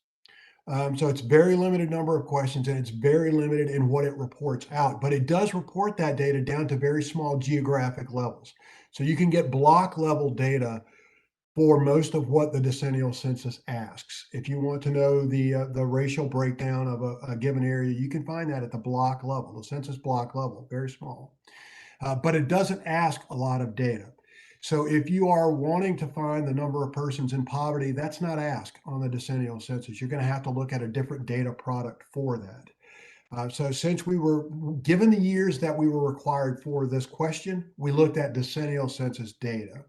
So it's very limited number of questions and it's very limited in what it reports out, but it does report that data down to very small geographic levels. So you can get block level data for most of what the decennial census asks. If you want to know the racial breakdown of a given area, you can find that at the block level, the census block level, very small. But it doesn't ask a lot of data. So if you are wanting to find the number of persons in poverty, that's not asked on the decennial census. You're going to have to look at a different data product for that. So since we were given the years that we were required for this question, we looked at decennial census data.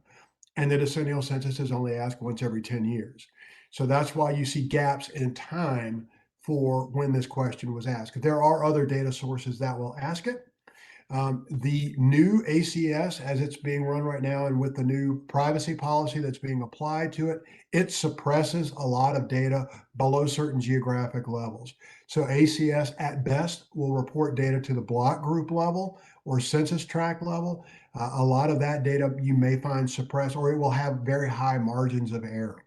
And the decennial census is only asked once every 10 years. So that's why you see gaps in time for when this question was asked. There are other data sources that will ask it. The new ACS, as it's being run right now, and with the new privacy policy that's being applied to it, it suppresses a lot of data below certain geographic levels. So ACS at best will report data to the block group level or census tract level. A lot of that data you may find suppressed, or it will have very high margins of error.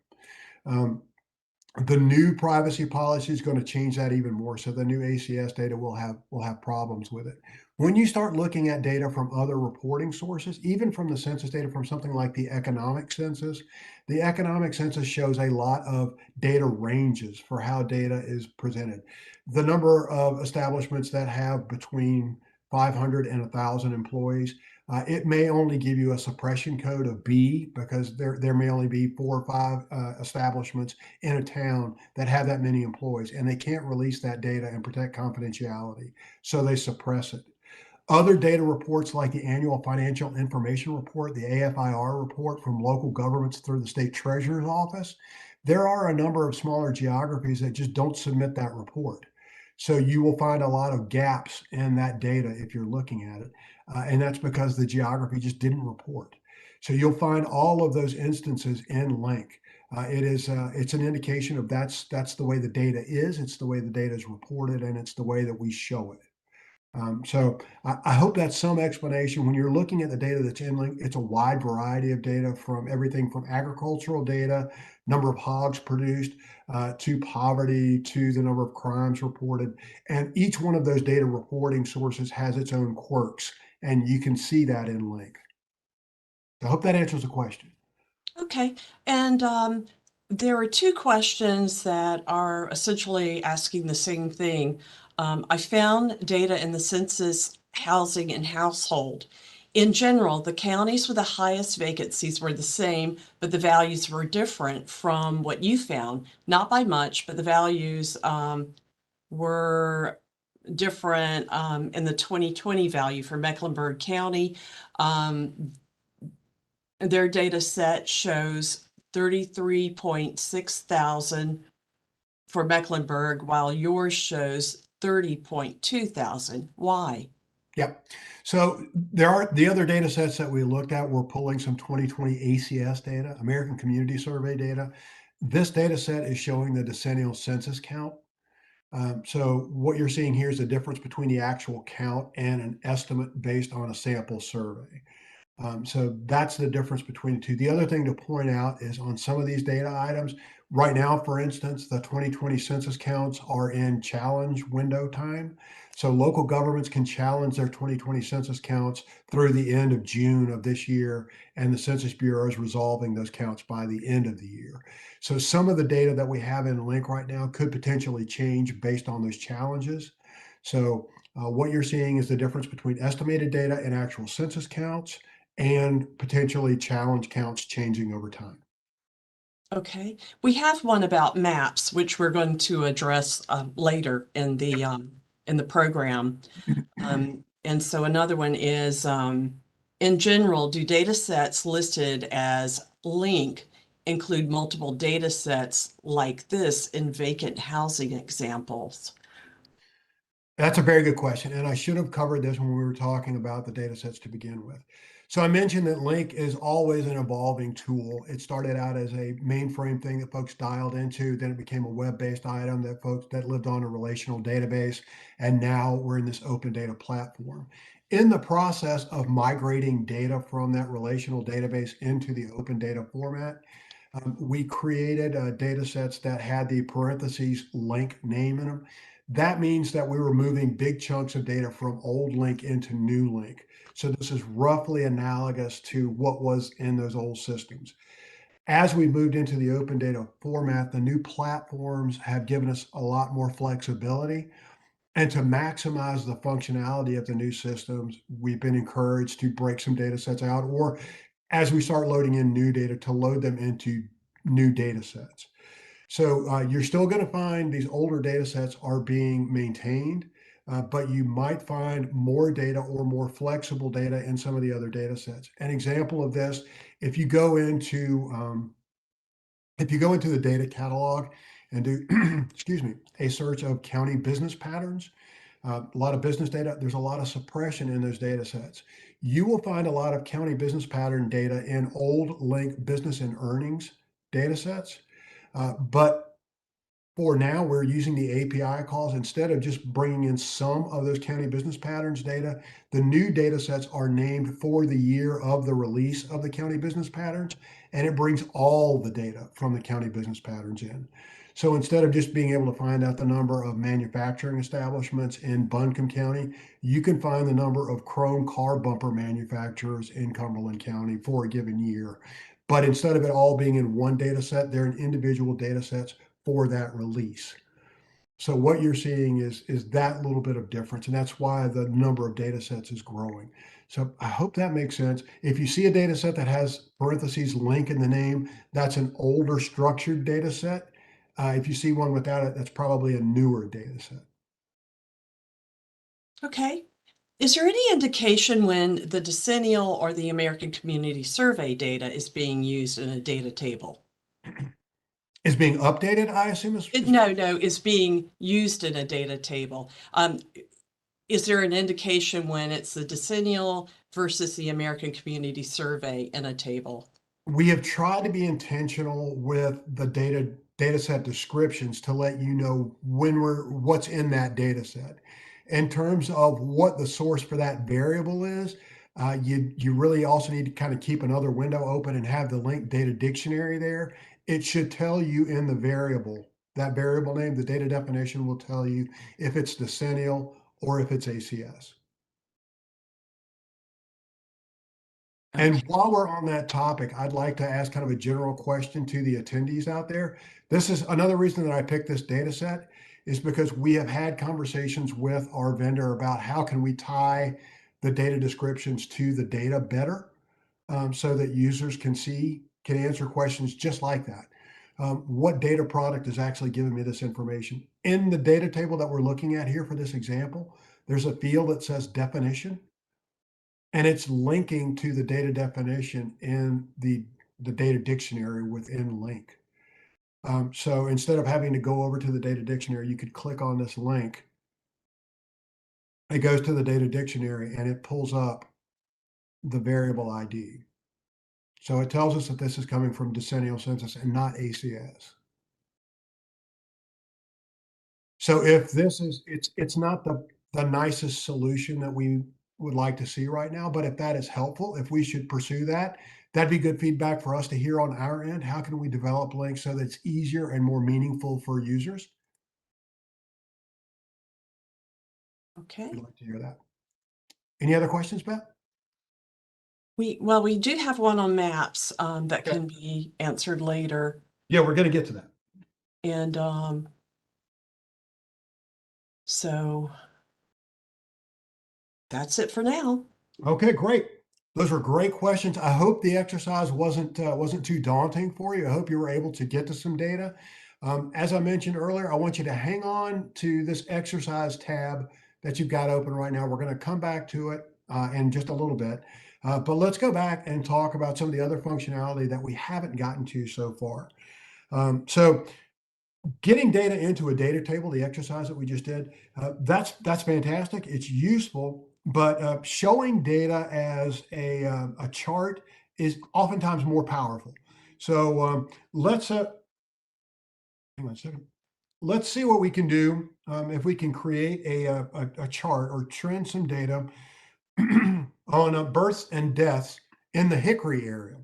The new privacy policy is going to change that even more. So the new ACS data will have problems with it. When you start looking at data from other reporting sources, even from the census data from something like the economic census shows a lot of data ranges for how data is presented. The number of establishments that have between 500 and 1,000 employees, it may only give you a suppression code of B because there may only be 4 or 5 establishments in a town that have that many employees, and they can't release that data and protect confidentiality, so they suppress it. Other data reports like the annual financial information report, the AFIR report from local governments through the state treasurer's office, there are a number of smaller geographies that just don't submit that report. So you will find a lot of gaps in that data if you're looking at it. And that's because the geography just didn't report. So you'll find all of those instances in LINC. It's an indication of that's the way the data is, it's the way the data is reported, and it's the way that we show it. So I hope that's some explanation. When you're looking at the data that's in LINC, it's a wide variety of data, from everything from agricultural data, number of hogs produced, to poverty, to the number of crimes reported. And each one of those data reporting sources has its own quirks, and you can see that in LINC. I hope that answers the question. Okay, and there are two questions that are essentially asking the same thing. I found data in the census housing and household. In general, the counties with the highest vacancies were the same, but the values were different from what you found. Not by much, but the values were different in the 2020 value for Mecklenburg County. Their data set shows 33.6 thousand for Mecklenburg, while yours shows 30.2 thousand. Why? Yep. So there are the other data sets that we looked at. We're pulling some 2020 ACS data, American Community Survey data. This data set is showing the decennial census count. So what you're seeing here is the difference between the actual count and an estimate based on a sample survey. So that's the difference between the two. The other thing to point out is on some of these data items, right now, for instance, the 2020 census counts are in challenge window time. So local governments can challenge their 2020 census counts through the end of June of this year, and the Census Bureau is resolving those counts by the end of the year. So some of the data that we have in LINC right now could potentially change based on those challenges. So what you're seeing is the difference between estimated data and actual census counts, and potentially challenge counts changing over time. Okay, we have one about maps, which we're going to address later in the program. And so another one is, in general, do data sets listed as LINC include multiple data sets like this in vacant housing examples? That's a very good question, and I should have covered this when we were talking about the data sets to begin with. So I mentioned that LINC is always an evolving tool. It started out as a mainframe thing that folks dialed into, then it became a web-based item that folks that lived on a relational database, and now we're in this open data platform. In the process of migrating data from that relational database into the open data format, we created data sets that had the parentheses LINC name in them. That means that we were moving big chunks of data from old LINC into new LINC. So this is roughly analogous to what was in those old systems. As we moved into the open data format, the new platforms have given us a lot more flexibility. And to maximize the functionality of the new systems, we've been encouraged to break some data sets out, or as we start loading in new data, to load them into new data sets. So you're still going to find these older data sets are being maintained, but you might find more data or more flexible data in some of the other data sets. An example of this, if you go into the data catalog and do, excuse me, a search of county business patterns, a lot of business data, there's a lot of suppression in those data sets. You will find a lot of county business pattern data in old LINC business and earnings data sets. But for now, we're using the API calls. Instead of just bringing in some of those county business patterns data, the new data sets are named for the year of the release of the county business patterns, and it brings all the data from the county business patterns in. So instead of just being able to find out the number of manufacturing establishments in Buncombe County, you can find the number of chrome car bumper manufacturers in Cumberland County for a given year. But instead of it all being in one data set, they're in individual data sets for that release. So what you're seeing is that little bit of difference, and that's why the number of data sets is growing. So I hope that makes sense. If you see a data set that has parentheses LINC in the name, that's an older structured data set. If you see one without it, that's probably a newer data set. Okay. Is there any indication when the decennial or the American Community Survey data is being used in a data table? Is being updated, I assume is No, is being used in a data table. Is there an indication when it's the decennial versus the American Community Survey in a table? we have tried to be intentional with the data set descriptions to let you know what's in that data set. In terms of what the source for that variable is, you really also need to kind of keep another window open and have the LINC data dictionary there. It should tell you in the variable, that variable name, the data definition will tell you if it's decennial or if it's ACS. And while we're on that topic, I'd like to ask kind of a general question to the attendees out there. This is another reason that I picked this data set is because we have had conversations with our vendor about how can we tie the data descriptions to the data better, so that users can answer questions just like that. what data product is actually giving me this information. In the data table that we're looking at here for this example, there's a field that says definition, and it's linking to the data definition in the data dictionary within LINC. So instead of having to go over to the data dictionary, you could click on this link. It goes to the data dictionary and it pulls up the variable ID. So it tells us that this is coming from decennial census and not ACS. So if this is, it's not the nicest solution that we would like to see right now, but if that is helpful, if we should pursue that, that'd be good feedback for us to hear on our end. How can we develop links so that it's easier and more meaningful for users? Okay. We'd like to hear that. Any other questions, Beth? Well, we do have one on maps that Okay. can be answered later. Yeah, we're going to get to that. And so that's it for now. Okay, great. Those were great questions. I hope the exercise wasn't too daunting for you. I hope you were able to get to some data. As I mentioned earlier, I want you to hang on to this exercise tab that you've got open right now. We're going to come back to it in just a little bit. But let's go back and talk about some of the other functionality that we haven't gotten to so far. So getting data into a data table, the exercise that we just did, that's fantastic. It's useful, but showing data as a chart is oftentimes more powerful. So let's hang on a second. Let's see what we can do if we can create a chart or trend some data on births and deaths in the Hickory area.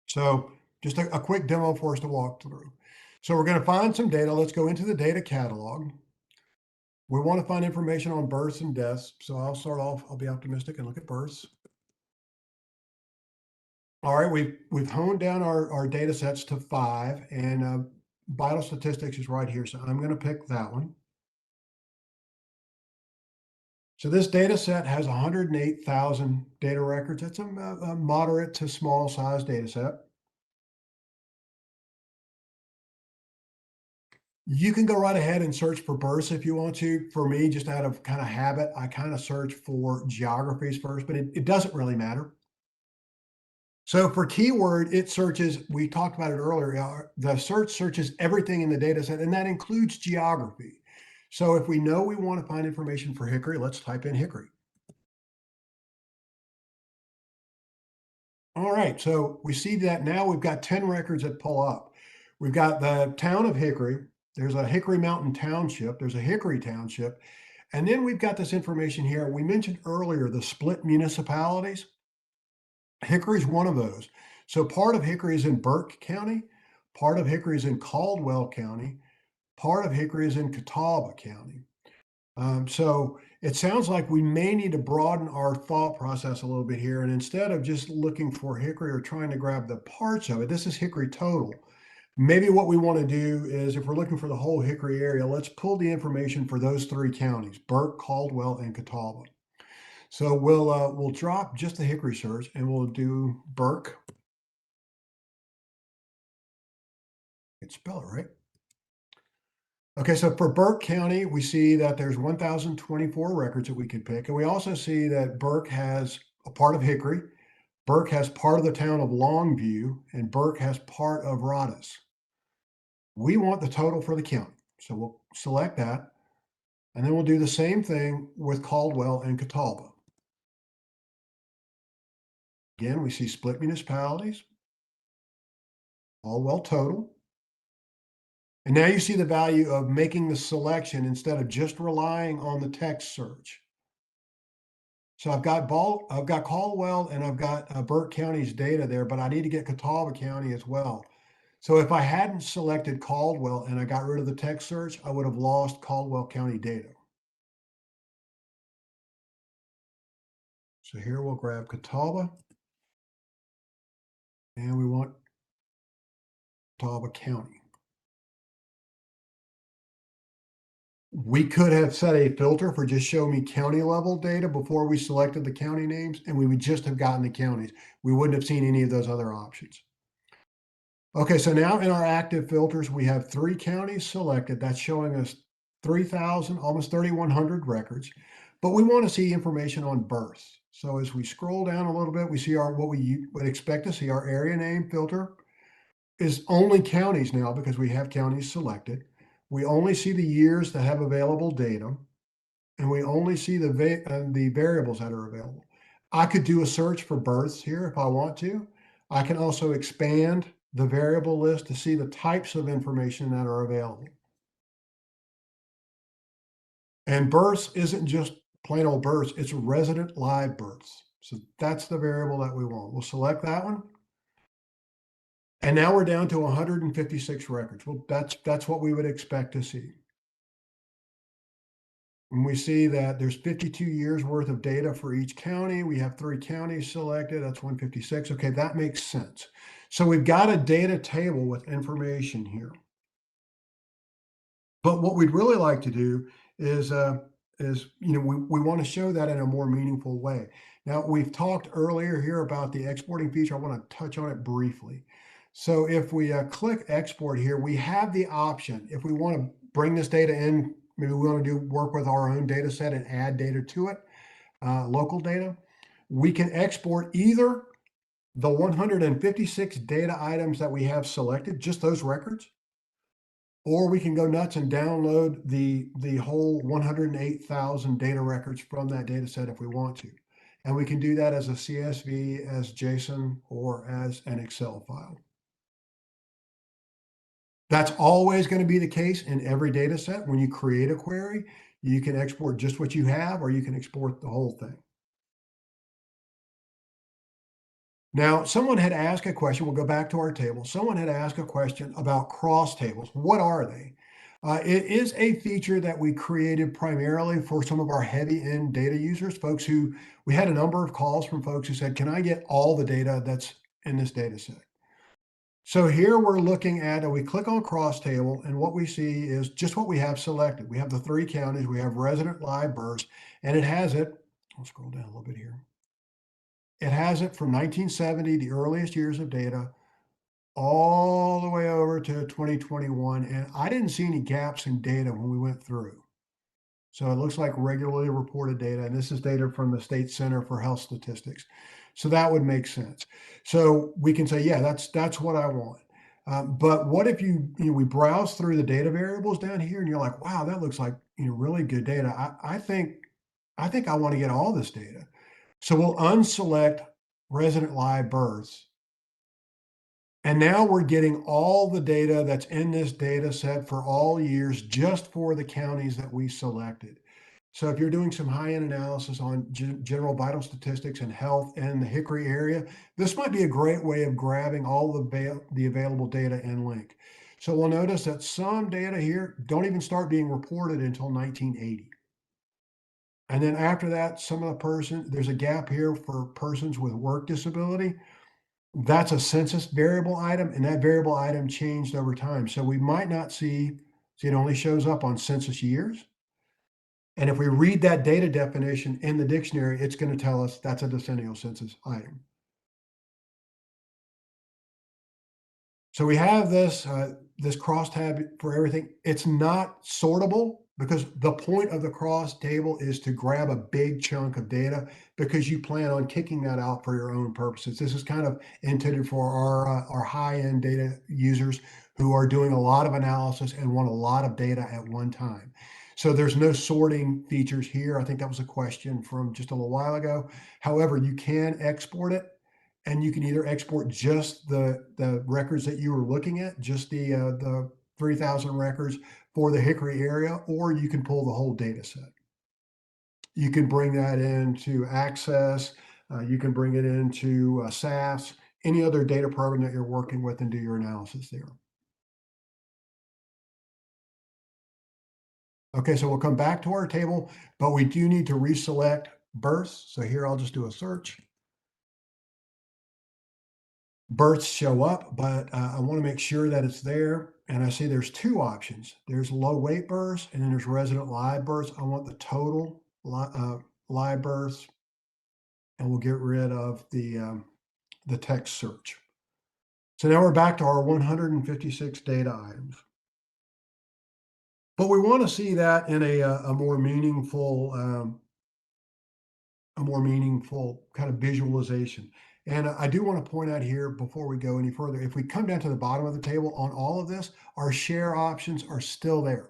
So just a quick demo for us to walk through. So we're going to find some data. Let's go into the data catalog. We want to find information on births and deaths. So I'll start off, I'll be optimistic and look at births. All right, we've honed down our data sets to 5, and vital statistics is right here. So I'm going to pick that one. So this data set has 108,000 data records. That's a moderate to small size data set. You can go right ahead and search for births if you want to. For me, just out of kind of habit, I kind of search for geographies first, but it doesn't really matter. So for keyword, it searches, we talked about it earlier, the search searches everything in the data set, and that includes geography. So if we know we want to find information for Hickory, let's type in Hickory. All right, so we see that now we've got 10 records that pull up. We've got the town of Hickory. There's a Hickory Mountain Township. There's a Hickory Township. And then we've got this information here. We mentioned earlier the split municipalities. Hickory is one of those. So part of Hickory is in Burke County. Part of Hickory is in Caldwell County. Part of Hickory is in Catawba County. So it sounds like we may need to broaden our thought process a little bit here. And instead of just looking for Hickory or trying to grab the parts of it, this is Hickory total. Maybe what we want to do is, if we're looking for the whole Hickory area, let's pull the information for those 3 counties, Burke, Caldwell, and Catawba. So we'll drop just the Hickory search and we'll do Burke. I can spell it right. Okay, so for Burke County, we see that there's 1,024 records that we could pick. And we also see that Burke has a part of Hickory, Burke has part of the town of Longview, and Burke has part of Rhodes. We want the total for the county. So we'll select that. And then we'll do the same thing with Caldwell and Catawba. Again, we see split municipalities, Caldwell total. And now you see the value of making the selection instead of just relying on the text search. So I've got Caldwell and I've got Burke County's data there, but I need to get Catawba County as well. So if I hadn't selected Caldwell and I got rid of the text search, I would have lost Caldwell County data. So here we'll grab Catawba and we want Catawba County. We could have set a filter for just show me county level data before we selected the county names, and we would just have gotten the counties. We wouldn't have seen any of those other options. Okay, so now in our active filters, we have 3 counties selected. That's showing us 3,000, almost 3,100 records. But we want to see information on births. So as we scroll down a little bit, we see what we would expect to see. Our area name filter is only counties now because we have counties selected. We only see the years that have available data, and we only see the variables that are available. I could do a search for births here if I want to. I can also expand the variable list to see the types of information that are available. And births isn't just plain old births, it's resident live births. So that's the variable that we want. We'll select that one. And now we're down to 156 records. Well, that's what we would expect to see. And we see that there's 52 years worth of data for each county. We have 3 counties selected. That's 156. Okay, that makes sense. So we've got a data table with information here. But what we'd really like to do is we want to show that in a more meaningful way. Now, we've talked earlier here about the exporting feature. I want to touch on it briefly. So if we click export here, we have the option. If we want to bring this data in, maybe we want to work with our own data set and add data to it, local data, we can export either the 156 data items that we have selected, just those records, or we can go nuts and download the whole 108,000 data records from that data set if we want to. And we can do that as a CSV, as JSON, or as an Excel file. That's always going to be the case in every data set. When you create a query, you can export just what you have, or you can export the whole thing. Now, someone had asked a question. We'll go back to our table. Someone had asked a question about cross tables. What are they? It is a feature that we created primarily for some of our heavy end data users, folks who we had a number of calls from folks who said, can I get all the data that's in this data set? So here we're looking at, we click on cross table, and what we see is just what we have selected. We have the 3 counties, we have resident live births, and it has it. I'll scroll down a little bit here. It has it from 1970, the earliest years of data, all the way over to 2021. And I didn't see any gaps in data when we went through. So it looks like regularly reported data. And this is data from the State Center for Health Statistics. So that would make sense. So we can say, yeah, that's what I want. But what if we browse through the data variables down here and you're like, wow, that looks like really good data. I think I want to get all this data. So we'll unselect resident live births. And now we're getting all the data that's in this data set for all years, just for the counties that we selected. So if you're doing some high-end analysis on general vital statistics and health in the Hickory area, this might be a great way of grabbing all the available data in LINC. So we'll notice that some data here don't even start being reported until 1980. And then after that, there's a gap here for persons with work disability. That's a census variable item, and that variable item changed over time. So we might not see it only shows up on census years. And if we read that data definition in the dictionary, it's going to tell us that's a decennial census item. So we have this cross tab for everything. It's not sortable, because the point of the cross table is to grab a big chunk of data, because you plan on kicking that out for your own purposes. This is kind of intended for our high-end data users who are doing a lot of analysis and want a lot of data at one time. So there's no sorting features here. I think that was a question from just a little while ago. However, you can export it, and you can either export just the records that you were looking at, just the 3,000 records for the Hickory area, or you can pull the whole data set. You can bring that into Access. You can bring it into SAS, any other data program that you're working with, and do your analysis there. Okay, so we'll come back to our table, but we do need to reselect births. So here I'll just do a search. Births show up, but I want to make sure that it's there. And I see there's 2 options. There's low weight births, and then there's resident live births. I want the total live births, and we'll get rid of the text search. So now we're back to our 156 data items. But we want to see that in a more meaningful kind of visualization. And I do want to point out here before we go any further, if we come down to the bottom of the table on all of this, our share options are still there.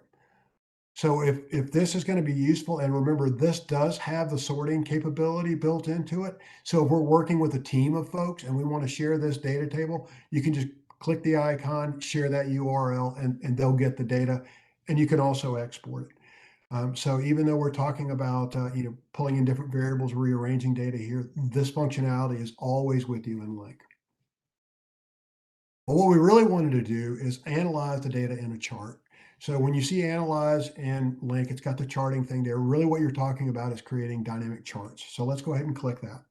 So if this is going to be useful, and remember, this does have the sorting capability built into it. So if we're working with a team of folks and we want to share this data table, you can just click the icon, share that URL, and they'll get the data. And you can also export it. So even though we're talking about pulling in different variables, rearranging data here, this functionality is always with you in LINC. But what we really wanted to do is analyze the data in a chart. So when you see analyze in LINC, it's got the charting thing there. Really what you're talking about is creating dynamic charts. So let's go ahead and click that.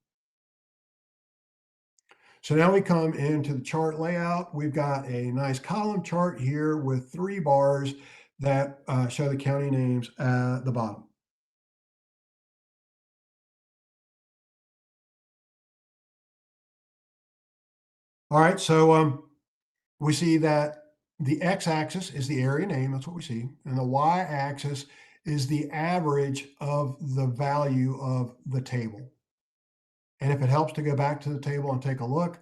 So now we come into the chart layout. We've got a nice column chart here with 3 bars that show the county names at the bottom. All right, so we see that the x-axis is the area name, that's what we see, and the y-axis is the average of the value of the table. And if it helps to go back to the table and take a look,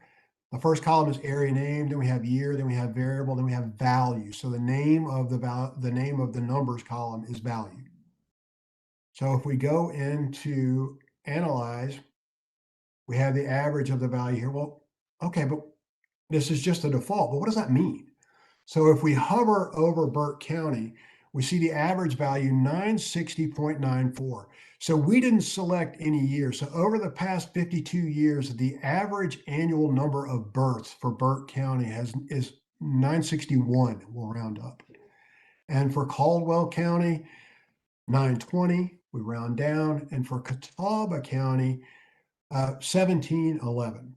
the first column is area name, then we have year, then we have variable, then we have value. So the name of the numbers column is value. So if we go into analyze, we have the average of the value here. Well, okay, but this is just a default, but what does that mean? So if we hover over Burke County, we see the average value 960.94. So we didn't select any year. So over the past 52 years, the average annual number of births for Burke County is 961, we'll round up. And for Caldwell County, 920, we round down. And for Catawba County, 1711.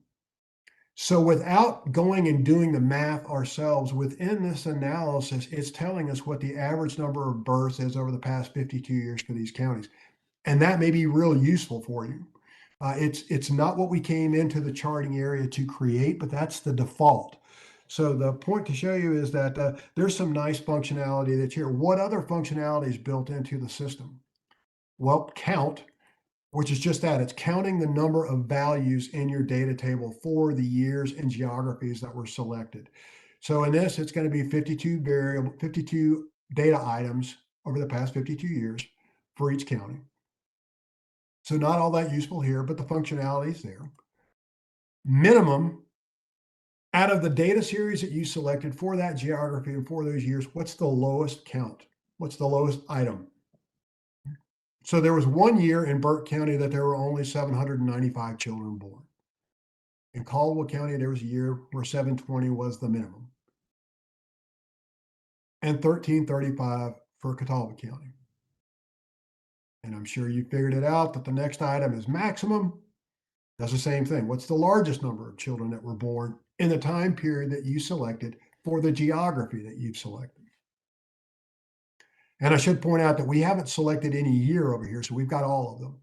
So without going and doing the math ourselves, within this analysis, it's telling us what the average number of births is over the past 52 years for these counties. And that may be real useful for you. It's not what we came into the charting area to create, but that's the default. So the point to show you is that there's some nice functionality that's here. What other functionality is built into the system? Well, count, which is just that. It's counting the number of values in your data table for the years and geographies that were selected. So in this, it's going to be 52 data items over the past 52 years for each county. So not all that useful here, but the functionality is there. Minimum, out of the data series that you selected for that geography and for those years, what's the lowest count? What's the lowest item? So there was 1 year in Burke County that there were only 795 children born. In Caldwell County, there was a year where 720 was the minimum. And 1335 for Catawba County. And I'm sure you figured it out that the next item is maximum. Does the same thing. What's the largest number of children that were born in the time period that you selected for the geography that you've selected? And I should point out that we haven't selected any year over here, so we've got all of them.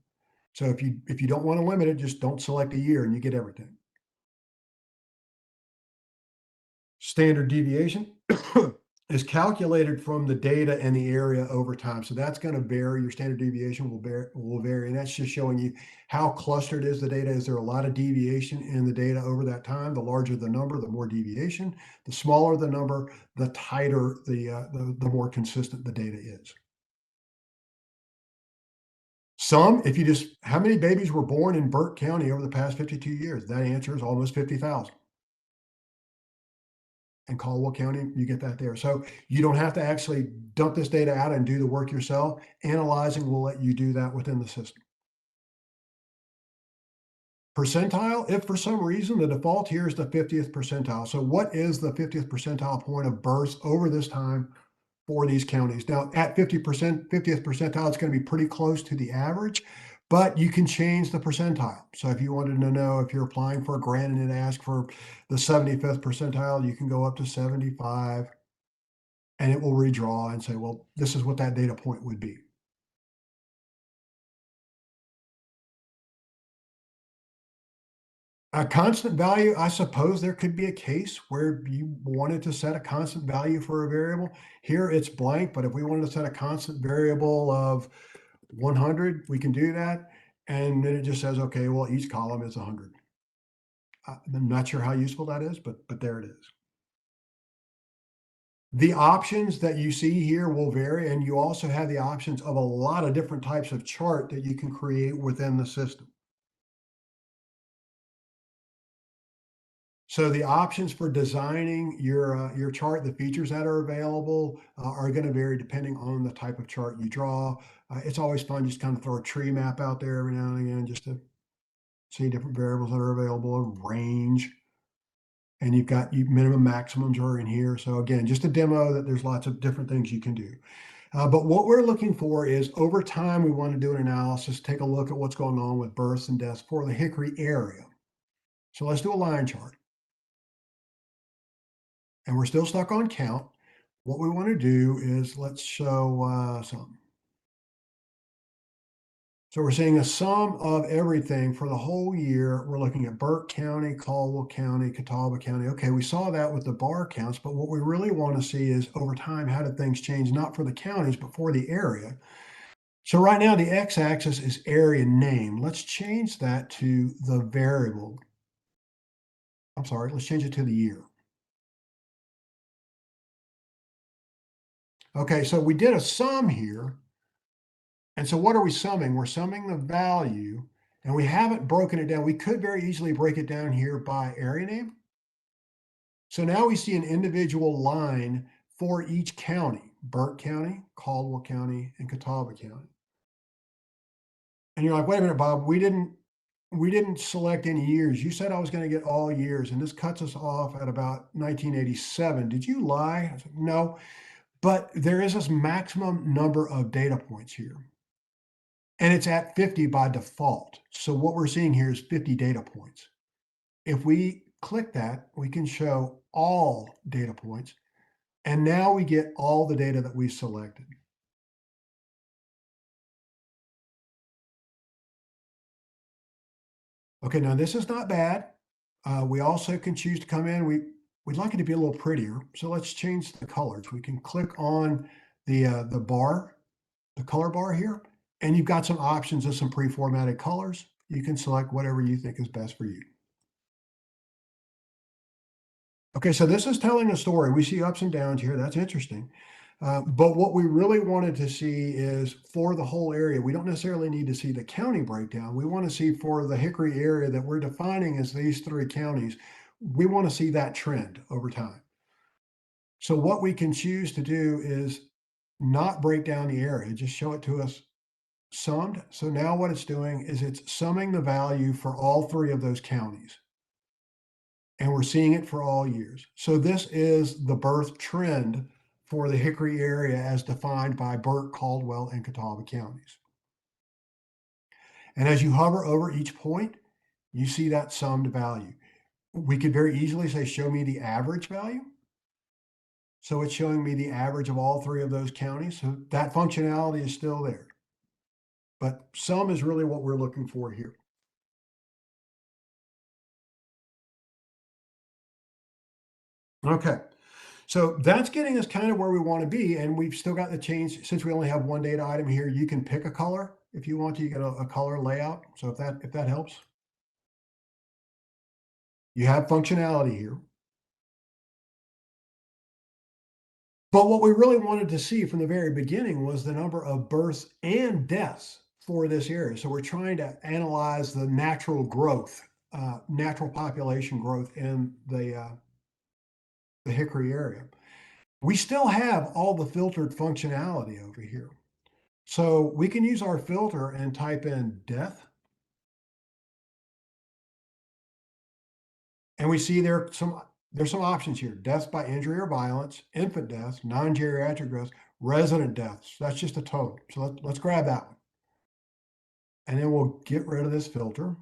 So if you don't want to limit it, just don't select a year and you get everything. Standard deviation is calculated from the data and the area over time. So that's going to vary. Your standard deviation will vary. And that's just showing you how clustered is the data. Is there a lot of deviation in the data over that time? The larger the number, the more deviation. The smaller the number, the tighter, the more consistent the data is. How many babies were born in Burke County over the past 52 years? That answer is almost 50,000. In Caldwell County, you get that there. So you don't have to actually dump this data out and do the work yourself. Analyzing will let you do that within the system. Percentile, if for some reason the default here is the 50th percentile. So what is the 50th percentile point of births over this time for these counties? Now at 50th percentile, it's going to be pretty close to the average, but you can change the percentile. So if you wanted to know if you're applying for a grant and it asks for the 75th percentile, you can go up to 75 and it will redraw and say, well, this is what that data point would be. A constant value, I suppose there could be a case where you wanted to set a constant value for a variable. Here it's blank, but if we wanted to set a constant variable of 100, we can do that. And then it just says, okay, well, each column is 100. I'm not sure how useful that is, but there it is. The options that you see here will vary, and you also have the options of a lot of different types of chart that you can create within the system. So the options for designing your chart, the features that are available are going to vary depending on the type of chart you draw. It's always fun just kind of throw a tree map out there every now and again just to see different variables that are available, a range. And you've got minimum maximums are in here. So again, just a demo that there's lots of different things you can do. But what we're looking for is over time, we want to do an analysis, take a look at what's going on with births and deaths for the Hickory area. So let's do a line chart. And we're still stuck on count. What we want to do is let's show some. So we're seeing a sum of everything for the whole year. We're looking at Burke County, Caldwell County, Catawba County. Okay, we saw that with the bar counts, but what we really want to see is over time, how did things change, not for the counties, but for the area. So right now the x-axis is area name. Let's change that to the variable. I'm sorry, let's change it to the year. Okay, so we did a sum here. And so what are we summing? We're summing the value, and we haven't broken it down. We could very easily break it down here by area name. So now we see an individual line for each county, Burke County, Caldwell County, and Catawba County. And you're like, wait a minute, Bob, we didn't select any years. You said I was going to get all years, and this cuts us off at about 1987. Did you lie? I said, no, but there is this maximum number of data points here. And it's at 50 by default. So what we're seeing here is 50 data points. If we click that, we can show all data points. And now we get all the data that we selected. Okay, now this is not bad. We also can choose to come in. We'd like it to be a little prettier. So let's change the colors. We can click on the bar, the color bar here, and you've got some options of some pre-formatted colors. You can select whatever you think is best for you. Okay, so this is telling a story. We see ups and downs here. That's interesting. But what we really wanted to see is for the whole area, we don't necessarily need to see the county breakdown. We want to see for the Hickory area that we're defining as these 3 counties, we want to see that trend over time. So what we can choose to do is not break down the area, just show it to us summed. So now what it's doing is it's summing the value for all 3 of those counties. And we're seeing it for all years. So this is the birth trend for the Hickory area as defined by Burke, Caldwell, and Catawba counties. And as you hover over each point, you see that summed value. We could very easily say, show me the average value. So it's showing me the average of all 3 of those counties. So that functionality is still there. But sum is really what we're looking for here. Okay, so that's getting us kind of where we want to be, and we've still got the change. Since we only have one data item here, you can pick a color if you want to. You get a color layout. So if that helps, you have functionality here. But what we really wanted to see from the very beginning was the number of births and deaths for this area. So we're trying to analyze the natural growth, natural population growth in the Hickory area. We still have all the filtered functionality over here. So we can use our filter and type in death. And we see there's some options here: deaths by injury or violence, infant deaths, non-geriatric deaths, resident deaths. That's just a total. So let's grab that one. And then we'll get rid of this filter.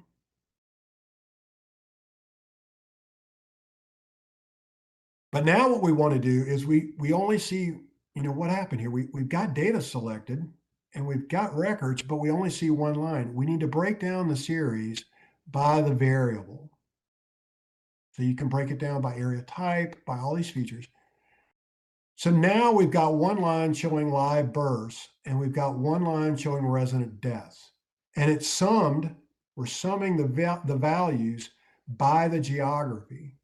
But now what we want to do is we only see, what happened here. We've got data selected and we've got records, but we only see one line. We need to break down the series by the variable. So you can break it down by area type, by all these features. So now we've got one line showing live births, and we've got one line showing resident deaths. And it's summed, we're summing the values by the geography.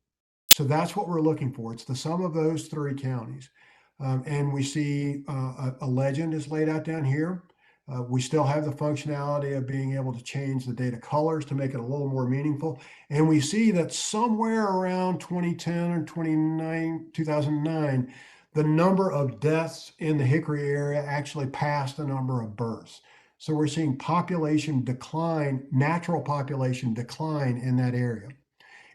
So that's what we're looking for. It's the sum of those three counties. And we see a legend is laid out down here. We still have the functionality of being able to change the data colors to make it a little more meaningful. And we see that somewhere around 2010 or 2009, the number of deaths in the Hickory area actually passed the number of births. So we're seeing population decline, natural population decline in that area.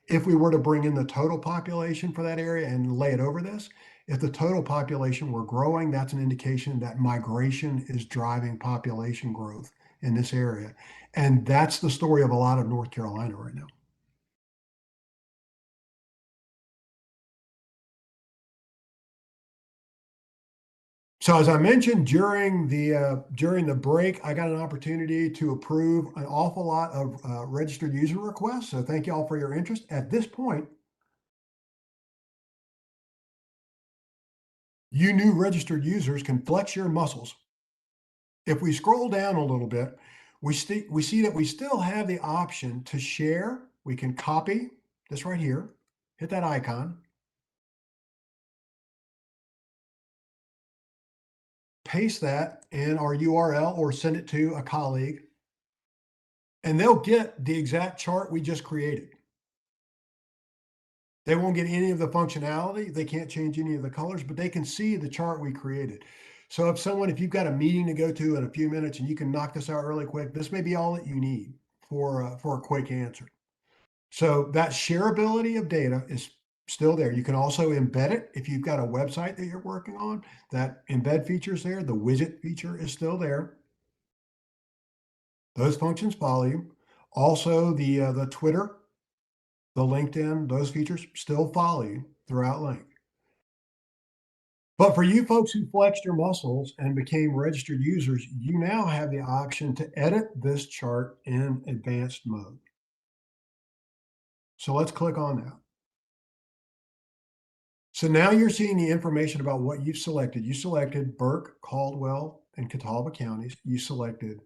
If we were to bring in the total population for that area and lay it over this, if the total population were growing, that's an indication that migration is driving population growth in this area. And that's the story of a lot of North Carolina right now. So as I mentioned during the break, I got an opportunity to approve an awful lot of registered user requests. So thank you all for your interest. At this point, you new registered users can flex your muscles. If we scroll down a little bit, we see that we still have the option to share. We can copy this right here, hit that icon, paste that in our URL or send it to a colleague, and they'll get the exact chart we just created. They won't get any of the functionality. They can't change any of the colors, but they can see the chart we created. So if you've got a meeting to go to in a few minutes and you can knock this out really quick, this may be all that you need for a quick answer. So that shareability of data is still there. You can also embed it if you've got a website that you're working on. That embed feature is there. The widget feature is still there. Those functions follow you. Also, the Twitter, the LinkedIn, those features still follow you throughout LINC. But for you folks who flexed your muscles and became registered users, you now have the option to edit this chart in advanced mode. So let's click on that. So now you're seeing the information about what you've selected. You selected Burke, Caldwell, and Catawba counties. You selected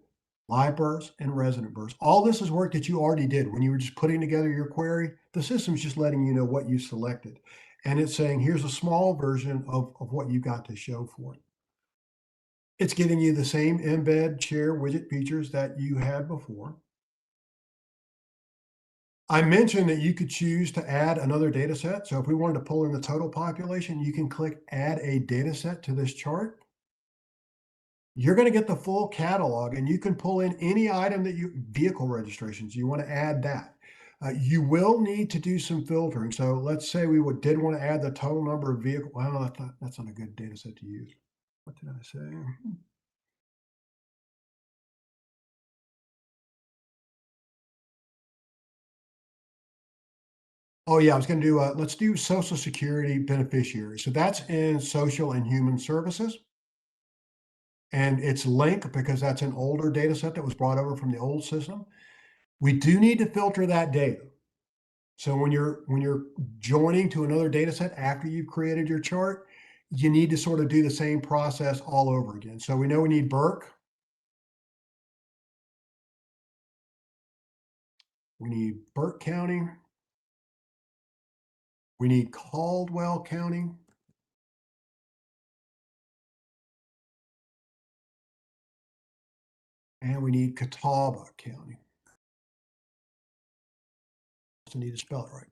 live births and resident births. All this is work that you already did when you were just putting together your query. The system's just letting you know what you selected. And it's saying, here's a small version of what you got to show for it. It's giving you the same embed, share, widget features that you had before. I mentioned that you could choose to add another data set. So if we wanted to pull in the total population, you can click add a data set to this chart. You're going to get the full catalog, and you can pull in any item that vehicle registrations, you want to add that. You will need to do some filtering. So let's say we did want to add the total number of vehicles. Well, that's not a good data set to use. What did I say? Oh yeah, I was going to do, let's do Social Security beneficiaries. So that's in Social and Human Services. And it's LINC because that's an older data set that was brought over from the old system. We do need to filter that data. So when you're joining to another data set after you've created your chart, you need to sort of do the same process all over again. So we know we need Burke. We need Burke County. We need Caldwell County. And we need Catawba County. So I need to spell it right.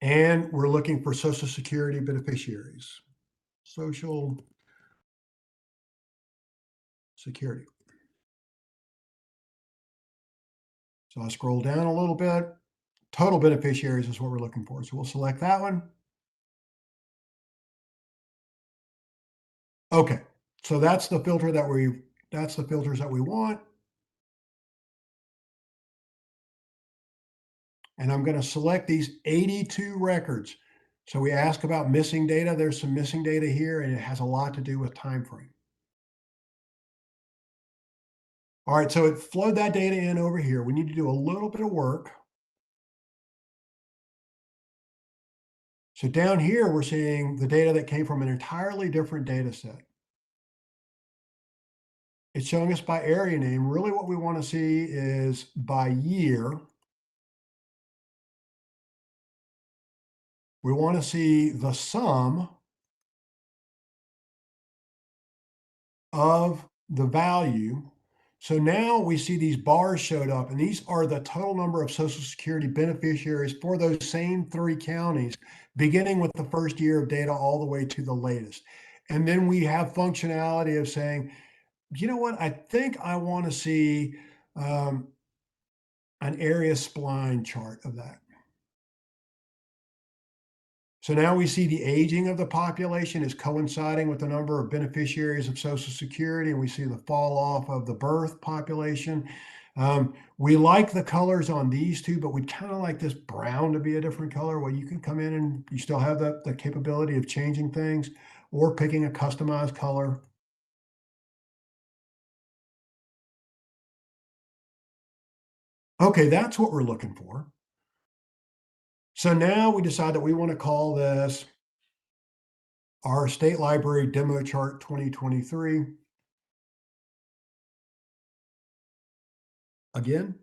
And we're looking for Social Security beneficiaries. Social Security. So I'll scroll down a little bit. Total beneficiaries is what we're looking for. So we'll select that one. Okay, so that's the filter that's the filters that we want. And I'm going to select these 82 records. So we ask about missing data. There's some missing data here, and it has a lot to do with time frame. All right, so it flowed that data in over here. We need to do a little bit of work. So down here, we're seeing the data that came from an entirely different data set. It's showing us by area name. Really what we want to see is by year. We want to see the sum of the value. So now we see these bars showed up, and these are the total number of Social Security beneficiaries for those same 3 counties, beginning with the first year of data all the way to the latest. And then we have functionality of saying, you know what, I think I want to see an area spline chart of that. So now we see the aging of the population is coinciding with the number of beneficiaries of Social Security, and we see the fall off of the birth population. We like the colors on these two, but we'd kind of like this brown to be a different color. Well, you can come in and you still have the capability of changing things or picking a customized color. Okay, that's what we're looking for. So now we decide that we want to call this our State Library Demo Chart 2023. Again.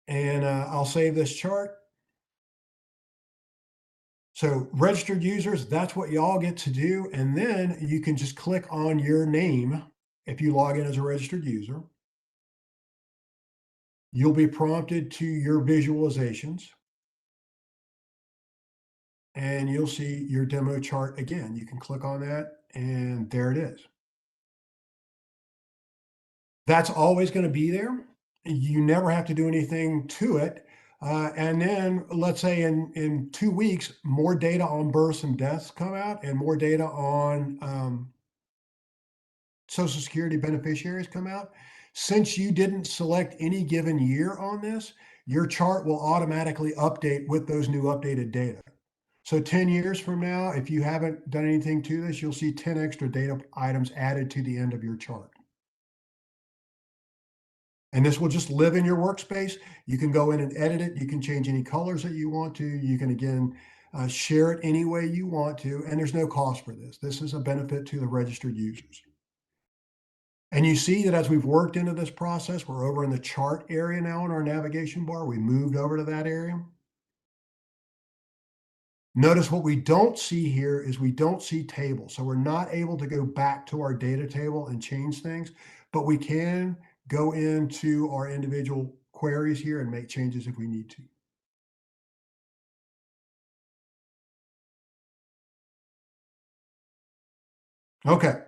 And I'll save this chart. So registered users, that's what y'all get to do. And then you can just click on your name if you log in as a registered user. You'll be prompted to your visualizations. And you'll see your demo chart again. You can click on that and there it is. That's always going to be there. You never have to do anything to it. And then let's say in 2 weeks, more data on births and deaths come out and more data on Social Security beneficiaries come out. Since you didn't select any given year on this, your chart will automatically update with those new updated data. So 10 years from now, if you haven't done anything to this, you'll see 10 extra data items added to the end of your chart. And this will just live in your workspace. You can go in and edit it. You can change any colors that you want to. You can, again, share it any way you want to. And there's no cost for this. This is a benefit to the registered users. And you see that as we've worked into this process, we're over in the chart area now in our navigation bar. We moved over to that area. Notice what we don't see here is we don't see tables. So we're not able to go back to our data table and change things, but we can go into our individual queries here and make changes if we need to. Okay,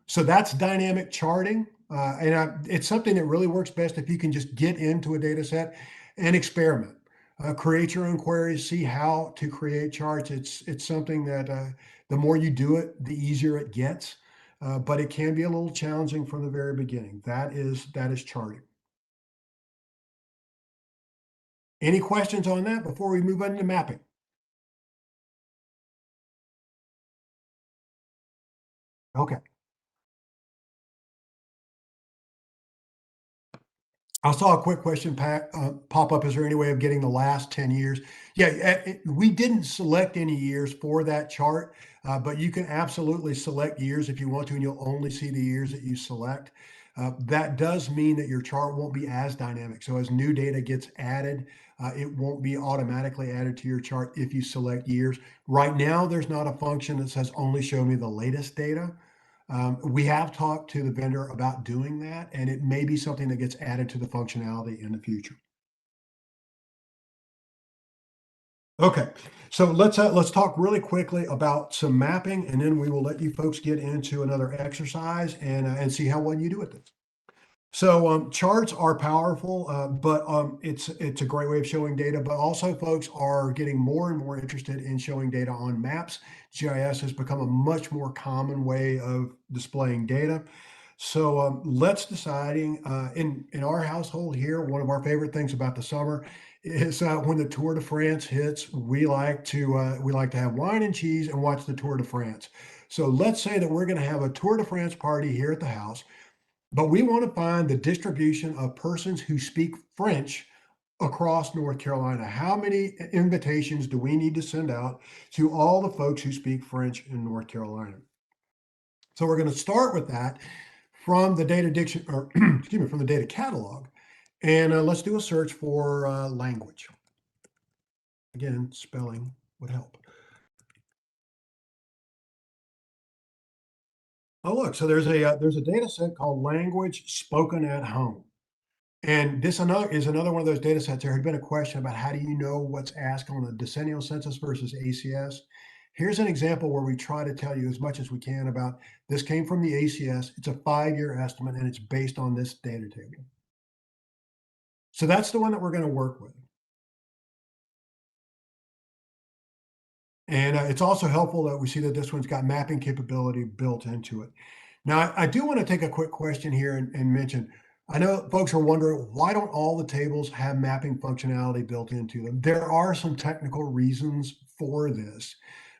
so that's dynamic charting. It's something that really works best if you can just get into a data set and experiment. Create your own queries, see how to create charts. It's something that the more you do it, the easier it gets. But it can be a little challenging from the very beginning. That is charting. Any questions on that before we move on to mapping? Okay. I saw a quick question pop up. Is there any way of getting the last 10 years? Yeah, we didn't select any years for that chart, but you can absolutely select years if you want to, and you'll only see the years that you select. That does mean that your chart won't be as dynamic. So as new data gets added, it won't be automatically added to your chart if you select years. Right now, there's not a function that says only show me the latest data. We have talked to the vendor about doing that, and it may be something that gets added to the functionality in the future. Okay, so let's talk really quickly about some mapping, and then we will let you folks get into another exercise and see how well you do with this. So charts are powerful, but it's a great way of showing data. But also, folks are getting more and more interested in showing data on maps. GIS has become a much more common way of displaying data. So let's deciding in our household here, one of our favorite things about the summer is when the Tour de France hits. We like to have wine and cheese and watch the Tour de France. So let's say that we're going to have a Tour de France party here at the house. But we want to find the distribution of persons who speak French across North Carolina. How many invitations do we need to send out to all the folks who speak French in North Carolina? So we're going to start with that from the data diction, or excuse me, from the data catalog. And let's do a search for language. Again, spelling would help. Oh, look, so there's a data set called Language Spoken at Home. And this is another one of those data sets. There had been a question about how do you know what's asked on a decennial census versus ACS. Here's an example where we try to tell you as much as we can about this came from the ACS. It's a 5-year estimate and it's based on this data table. So that's the one that we're going to work with. And it's also helpful that we see that this one's got mapping capability built into it. Now, I do want to take a quick question here and mention, I know folks are wondering, why don't all the tables have mapping functionality built into them? There are some technical reasons for this.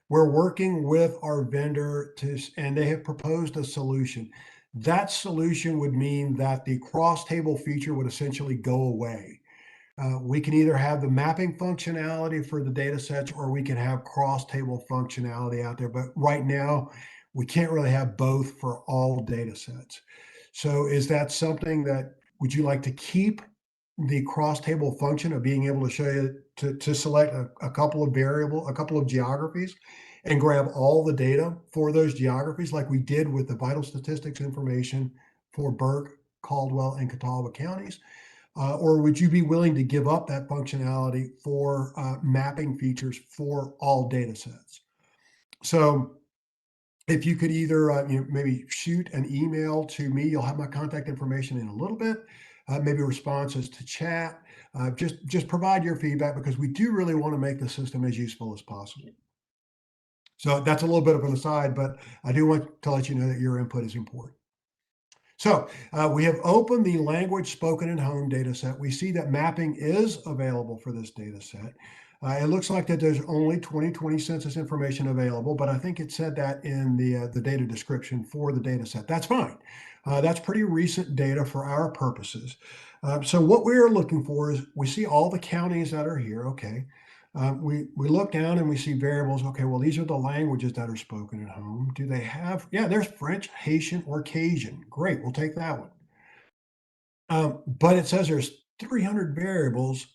We're working with our vendor and they have proposed a solution. That solution would mean that the cross table feature would essentially go away. We can either have the mapping functionality for the data sets or we can have cross table functionality out there. But right now, we can't really have both for all data sets. So is that something that, would you like to keep the cross table function of being able to show you to select a couple of a couple of geographies and grab all the data for those geographies like we did with the vital statistics information for Burke, Caldwell, and Catawba counties? Or would you be willing to give up that functionality for mapping features for all data sets? So if you could either maybe shoot an email to me, you'll have my contact information in a little bit, maybe responses to chat, just provide your feedback because we do really want to make the system as useful as possible. So that's a little bit of an aside, but I do want to let you know that your input is important. So we have opened the language spoken at home data set. We see that mapping is available for this data set. It looks like that there's only 2020 census information available, but I think it said that in the data description for the data set. That's fine. That's pretty recent data for our purposes. So what we're looking for is we see all the counties that are here. Okay. We look down and we see variables. Okay, well, these are the languages that are spoken at home. Do they have, yeah, there's French, Haitian, or Cajun. Great, we'll take that one. But it says there's 300 variables.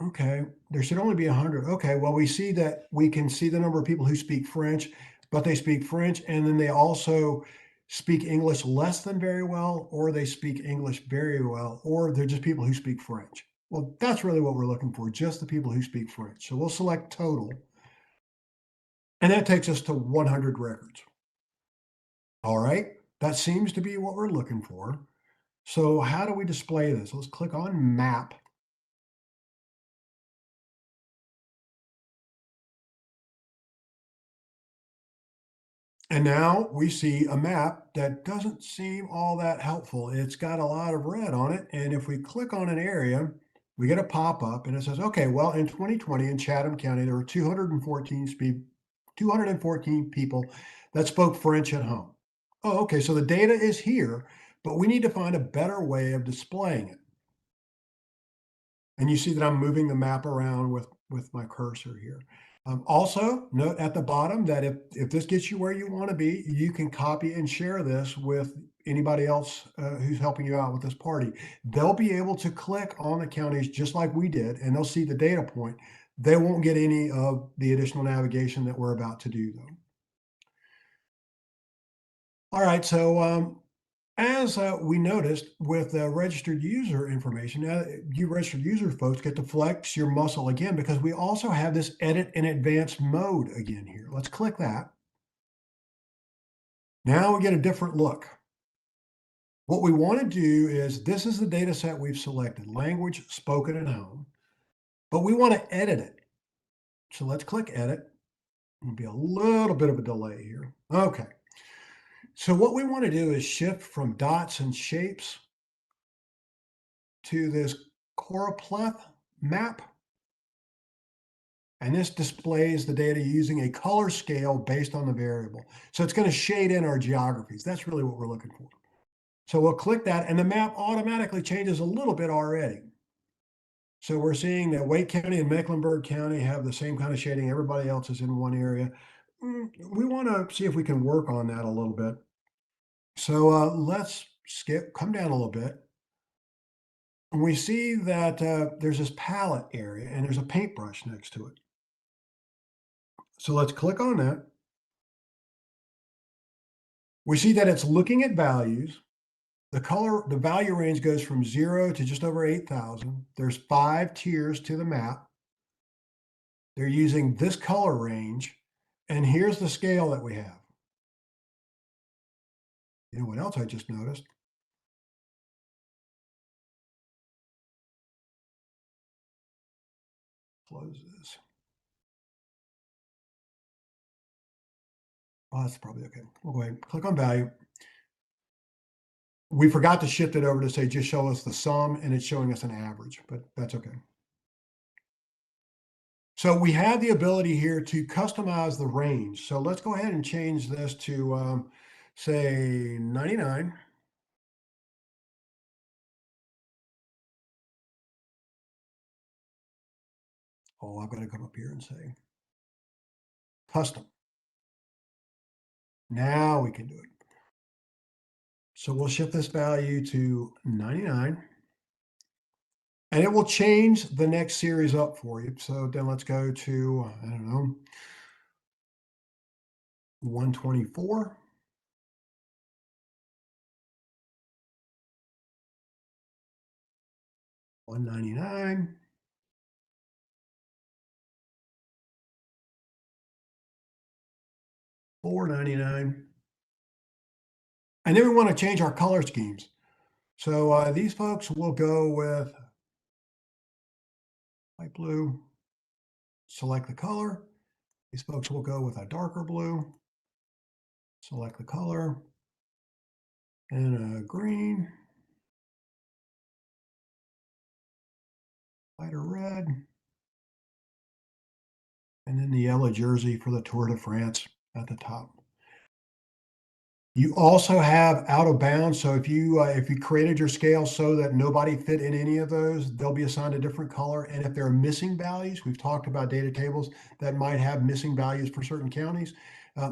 Okay, there should only be 100. Okay, well, we see that we can see the number of people who speak French, but they speak French and then they also speak English less than very well, or they speak English very well, or they're just people who speak French. Well, that's really what we're looking for, just the people who speak French. So we'll select total. And that takes us to 100 records. All right, that seems to be what we're looking for. So how do we display this? Let's click on map. And now we see a map that doesn't seem all that helpful. It's got a lot of red on it. And if we click on an area, we get a pop-up and it says, okay, well, in 2020 in Chatham County, there were 214 people that spoke French at home. Oh, okay, so the data is here, but we need to find a better way of displaying it. And you see that I'm moving the map around with my cursor here. Also, note at the bottom that if this gets you where you want to be, you can copy and share this with anybody else who's helping you out with this party. They'll be able to click on the counties just like we did, and they'll see the data point. They won't get any of the additional navigation that we're about to do, though. All right, so as we noticed with registered user information, you registered user folks get to flex your muscle again because we also have this edit in advanced mode again here. Let's click that. Now we get a different look. What we want to do is, this is the data set we've selected, language spoken at home, but we want to edit it. So let's click edit. There'll be a little bit of a delay here. Okay. So what we want to do is shift from dots and shapes to this choropleth map. And this displays the data using a color scale based on the variable. So it's going to shade in our geographies. That's really what we're looking for. So we'll click that and the map automatically changes a little bit already. So we're seeing that Wake County and Mecklenburg County have the same kind of shading. Everybody else is in one area. We want to see if we can work on that a little bit. So let's come down a little bit. And we see that there's this palette area and there's a paintbrush next to it. So let's click on that. We see that it's looking at values. The value range goes from 0 to just over 8,000. There's 5 tiers to the map. They're using this color range. And here's the scale that we have. You know what else I just noticed? Close this. Oh, that's probably okay. We'll go ahead and click on value. We forgot to shift it over to say, just show us the sum, and it's showing us an average, but that's okay. So we have the ability here to customize the range. So let's go ahead and change this to say 99. Oh, I've got to come up here and say custom. Now we can do it. So we'll shift this value to 99. And it will change the next series up for you. So then let's go to, I don't know, 124. 199. 499. And then we want to change our color schemes. So these folks will go with light blue, select the color. These folks will go with a darker blue, select the color, and a green, lighter red, and then the yellow jersey for the Tour de France at the top. You also have out of bounds. So if you created your scale so that nobody fit in any of those, they'll be assigned a different color. And if there are missing values, we've talked about data tables that might have missing values for certain counties.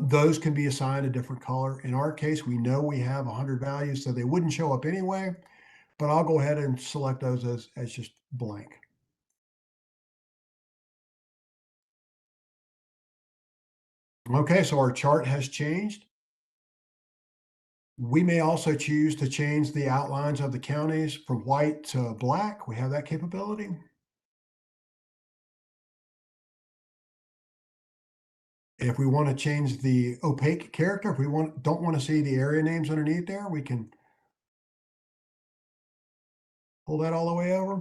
Those can be assigned a different color. In our case, we know we have 100 values, so they wouldn't show up anyway. But I'll go ahead and select those as just blank. Okay, so our chart has changed. We may also choose to change the outlines of the counties from white to black. We have that capability. If we want to change the opaque character, if we don't want to see the area names underneath there, we can pull that all the way over.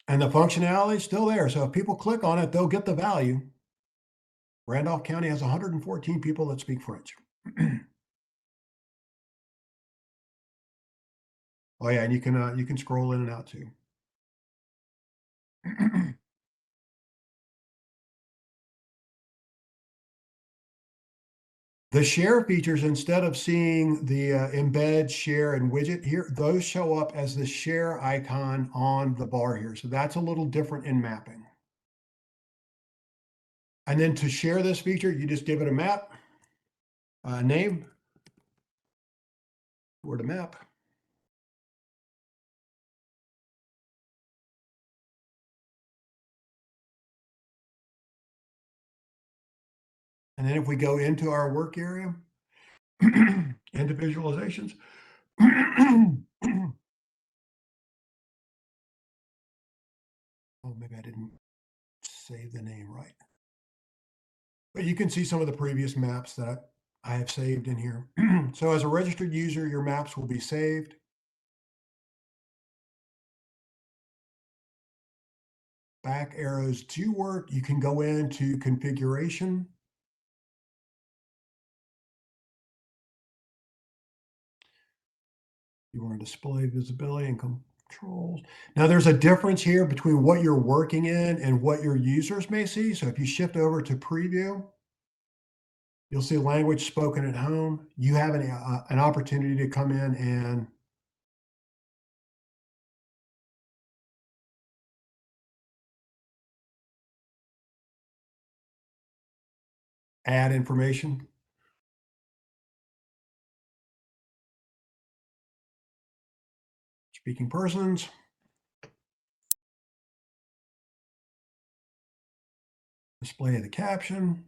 And the functionality is still there. So if people click on it, they'll get the value. Randolph County has 114 people that speak French. Oh yeah, and you can scroll in and out too. The share features, instead of seeing the embed, share, and widget here, those show up as the share icon on the bar here. So that's a little different in mapping. And then to share this feature, you just give it a map, name, word to map. And then if we go into our work area, into visualizations, oh, maybe I didn't save the name right. But you can see some of the previous maps that I have saved in here. So as a registered user, your maps will be saved. Back arrows do work. You can go into configuration. You want to display visibility and controls. Now there's a difference here between what you're working in and what your users may see. So if you shift over to preview, You'll see language spoken at home. You have an opportunity to come in and add information. Speaking persons. Display of the caption.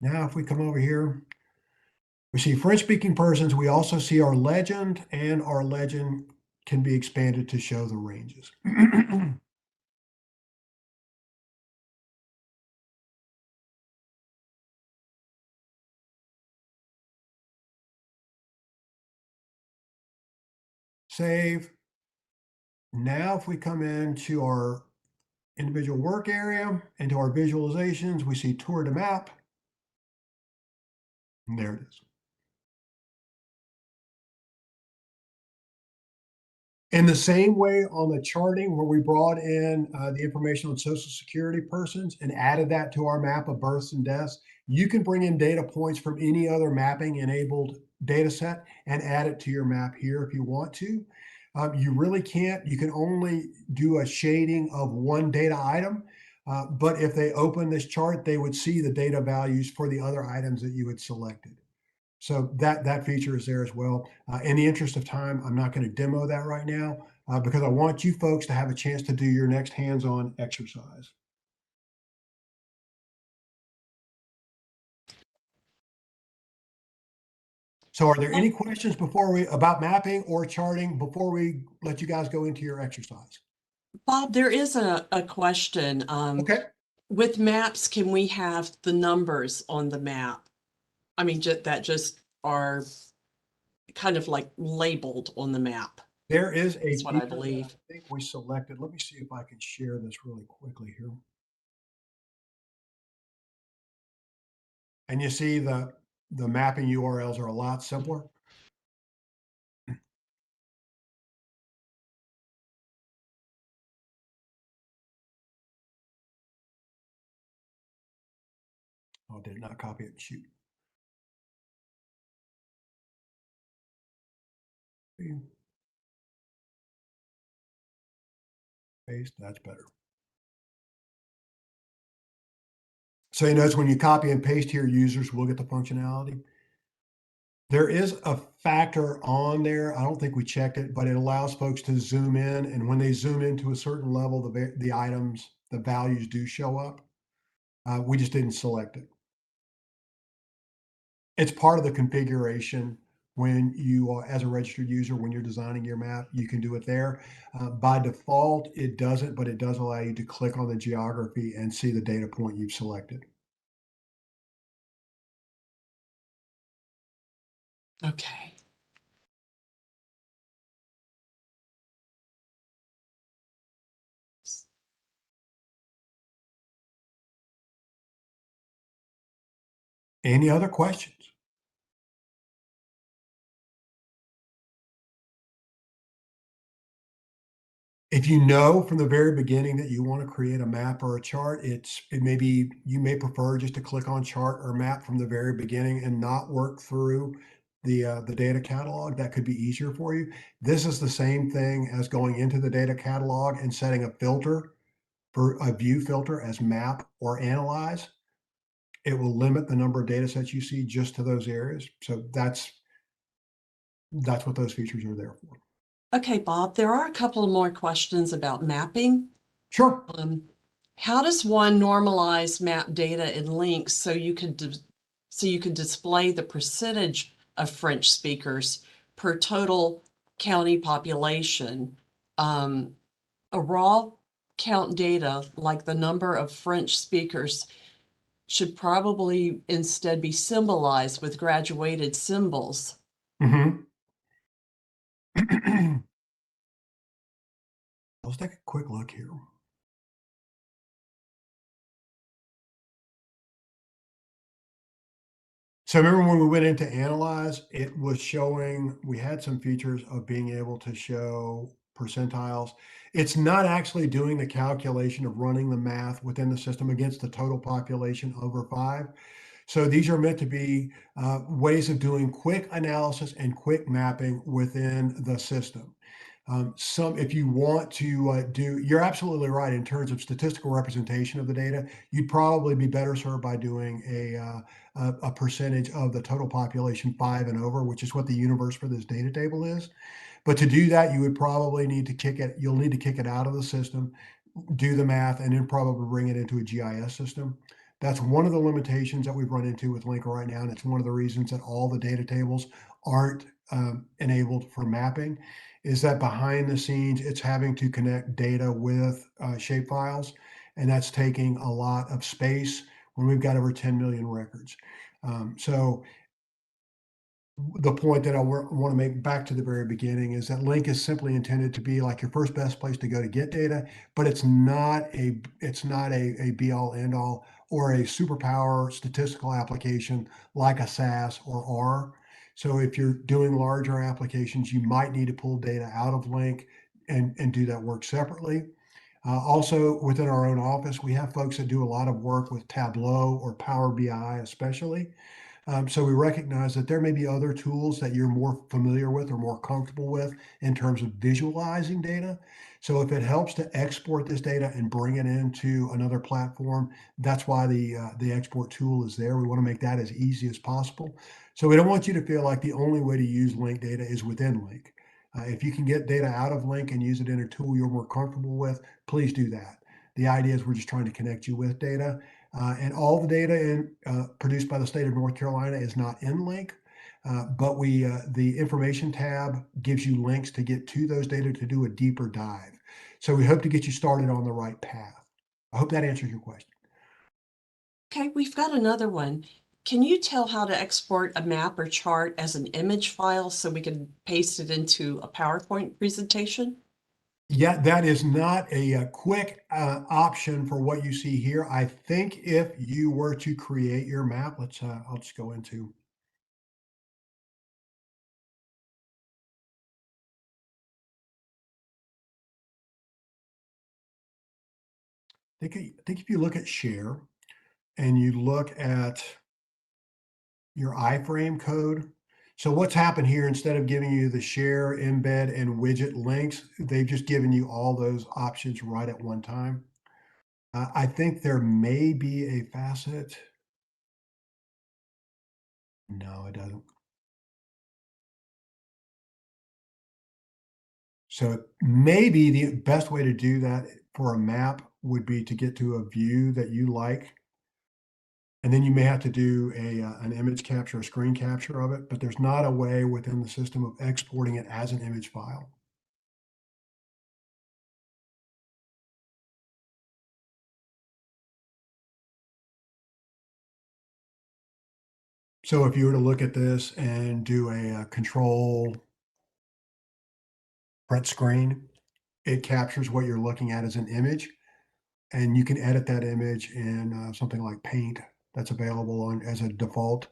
Now, if we come over here, we see French-speaking persons. We also see our legend, and our legend can be expanded to show the ranges. Save. Now, if we come into our individual work area, into our visualizations, we see tour to map. And there it is. In the same way on the charting where we brought in the information on Social Security persons and added that to our map of births and deaths, you can bring in data points from any other mapping enabled data set and add it to your map here if you want to. You really can't. You can only do a shading of one data item. But if they open this chart, they would see the data values for the other items that you had selected. So that feature is there as well. In the interest of time, I'm not going to demo that right now because I want you folks to have a chance to do your next hands-on exercise. So are there any questions about mapping or charting before we let you guys go into your exercise? Bob, there is a question. Okay. With maps, can we have the numbers on the map? I mean, that just are kind of like labeled on the map. There is a That's what I feature that believe. I think we selected. Let me see if I can share this really quickly here. And you see the mapping URLs are a lot simpler. Oh, did not copy it. Shoot. Paste, that's better. So you notice when you copy and paste here, users will get the functionality. There is a factor on there. I don't think we checked it, but it allows folks to zoom in. And when they zoom into a certain level, the items, the values do show up. We just didn't select it. It's part of the configuration when you, as a registered user, when you're designing your map, you can do it there. By default, it doesn't, but it does allow you to click on the geography and see the data point you've selected. Okay. Any other questions? If you know from the very beginning that you want to create a map or a chart, it may be you may prefer just to click on chart or map from the very beginning and not work through the data catalog. That could be easier for you. This is the same thing as going into the data catalog and setting a filter for a view filter as map or analyze. It will limit the number of data sets you see just to those areas. So that's what those features are there for. Okay, Bob, there are a couple more questions about mapping. Sure. How does one normalize map data in LINC so you can display the percentage of French speakers per total county population? A raw count data like the number of French speakers should probably instead be symbolized with graduated symbols. Mm-hmm. Let's take a quick look here. So remember when we went into analyze, it was showing, we had some features of being able to show percentiles. It's not actually doing the calculation of running the math within the system against the total population over 5. So these are meant to be ways of doing quick analysis and quick mapping within the system. If you want to you're absolutely right in terms of statistical representation of the data, you'd probably be better served by doing a percentage of the total population 5 and over, which is what the universe for this data table is. But to do that, you would probably need to you'll need to kick it out of the system, do the math, and then probably bring it into a GIS system. That's one of the limitations that we've run into with LINC right now, and it's one of the reasons that all the data tables aren't enabled for mapping, is that behind the scenes, it's having to connect data with shapefiles, and that's taking a lot of space when we've got over 10 million records. So the point that I want to make back to the very beginning is that LINC is simply intended to be like your first best place to go to get data, but it's not a be all end all or a superpower statistical application like a SAS or R. So if you're doing larger applications, you might need to pull data out of LINC and do that work separately. Also, within our own office, we have folks that do a lot of work with Tableau or Power BI, especially. So we recognize that there may be other tools that you're more familiar with or more comfortable with in terms of visualizing data. So if it helps to export this data and bring it into another platform, that's why the export tool is there. We want to make that as easy as possible. So we don't want you to feel like the only way to use LINC data is within LINC. If you can get data out of LINC and use it in a tool you're more comfortable with, please do that. The idea is we're just trying to connect you with data. And all the data produced by the state of North Carolina is not in LINC, but the information tab gives you links to get to those data to do a deeper dive. So we hope to get you started on the right path. I hope that answers your question. Okay, we've got another one. Can you tell how to export a map or chart as an image file so we can paste it into a PowerPoint presentation? Yeah, that is not a quick option for what you see here. I think if you were to create your map, I'll just go into. I think if you look at share and you look at your iframe code. So what's happened here, instead of giving you the share, embed, and widget links, they've just given you all those options right at one time. I think there may be a facet. No, it doesn't. So maybe the best way to do that for a map would be to get to a view that you like. And then you may have to do an image capture, a screen capture of it, but there's not a way within the system of exporting it as an image file. So if you were to look at this and do a control print screen, it captures what you're looking at as an image, and you can edit that image in something like Paint that's available on as a default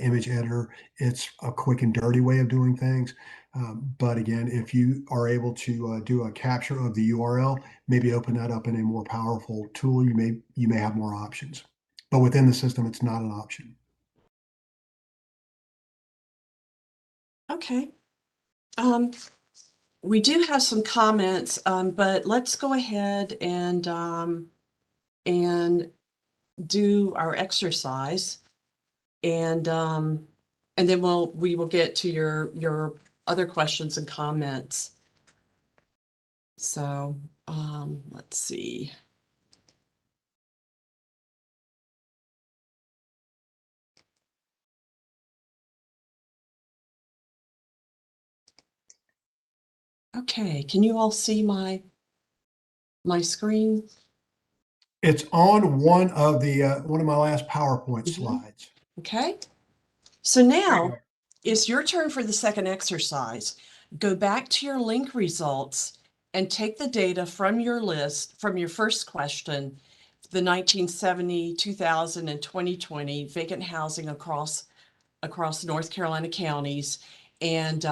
image editor. It's a quick and dirty way of doing things. But again, if you are able to do a capture of the URL, maybe open that up in a more powerful tool, you may have more options. But within the system, it's not an option. Okay. We do have some comments, but let's go ahead and do our exercise, and then we will get to your other questions and comments. So let's see. Okay, can you all see my screen? It's on one of my last PowerPoint slides. Okay. So now it's your turn for the second exercise. Go back to your LINC results and take the data from your list, from your first question, the 1970, 2000, and 2020 vacant housing across North Carolina counties, and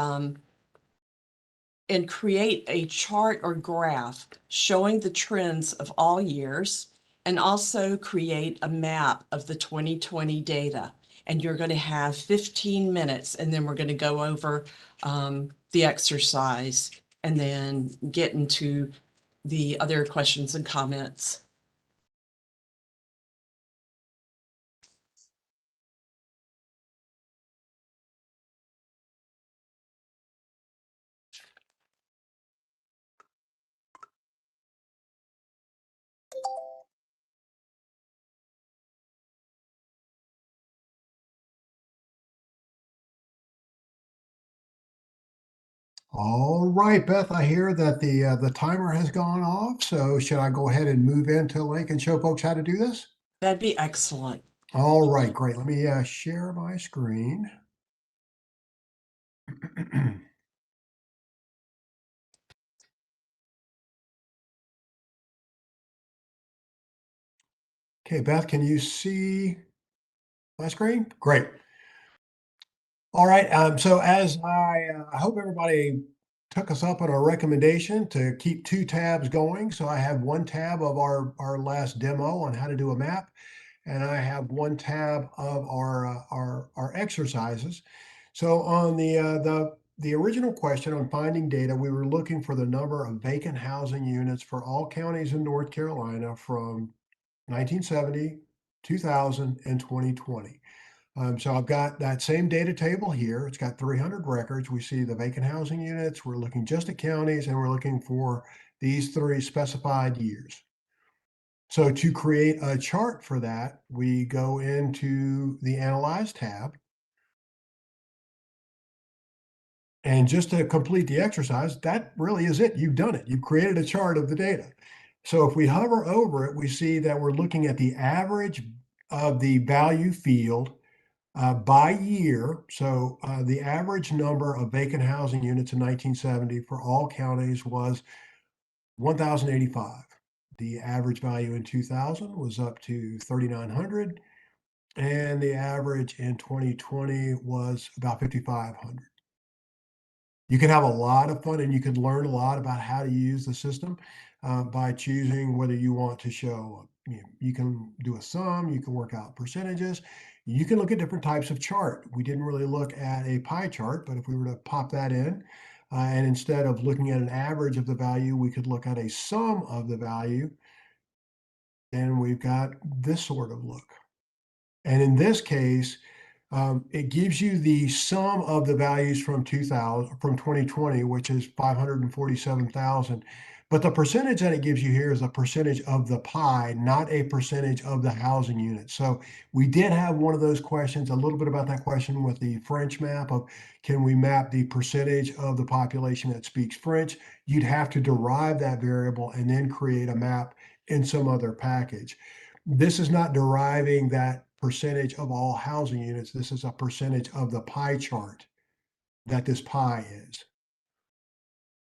create a chart or graph showing the trends of all years and also create a map of the 2020 data. And you're going to have 15 minutes, and then we're going to go over the exercise and then get into the other questions and comments. All right, Beth, I hear that the timer has gone off. So should I go ahead and move into LINC and show folks how to do this? That'd be excellent. All right, great. Let me share my screen. Okay, Beth, can you see my screen? Great. All right. So as I hope everybody took us up on our recommendation to keep 2 tabs going. So I have 1 tab of our last demo on how to do a map, and I have 1 tab of our exercises. So on the original question on finding data, we were looking for the number of vacant housing units for all counties in North Carolina from 1970, 2000, and 2020. So I've got that same data table here. It's got 300 records. We see the vacant housing units. We're looking just at counties, and we're looking for these 3 specified years. So to create a chart for that, we go into the Analyze tab. And just to complete the exercise, that really is it. You've done it. You've created a chart of the data. So if we hover over it, we see that we're looking at the average of the value field by year. So the average number of vacant housing units in 1970 for all counties was 1,085. The average value in 2000 was up to 3,900. And the average in 2020 was about 5,500. You can have a lot of fun, and you can learn a lot about how to use the system by choosing whether you want to show, you can do a sum, you can work out percentages, you can look at different types of chart. We didn't really look at a pie chart, but if we were to pop that in, and instead of looking at an average of the value, we could look at a sum of the value, and we've got this sort of look. And in this case, it gives you the sum of the values from 2020, which is 547,000. But the percentage that it gives you here is a percentage of the pie, not a percentage of the housing unit. So we did have one of those questions, a little bit about that question with the French map of, can we map the percentage of the population that speaks French? You'd have to derive that variable and then create a map in some other package. This is not deriving that percentage of all housing units. This is a percentage of the pie chart that this pie is.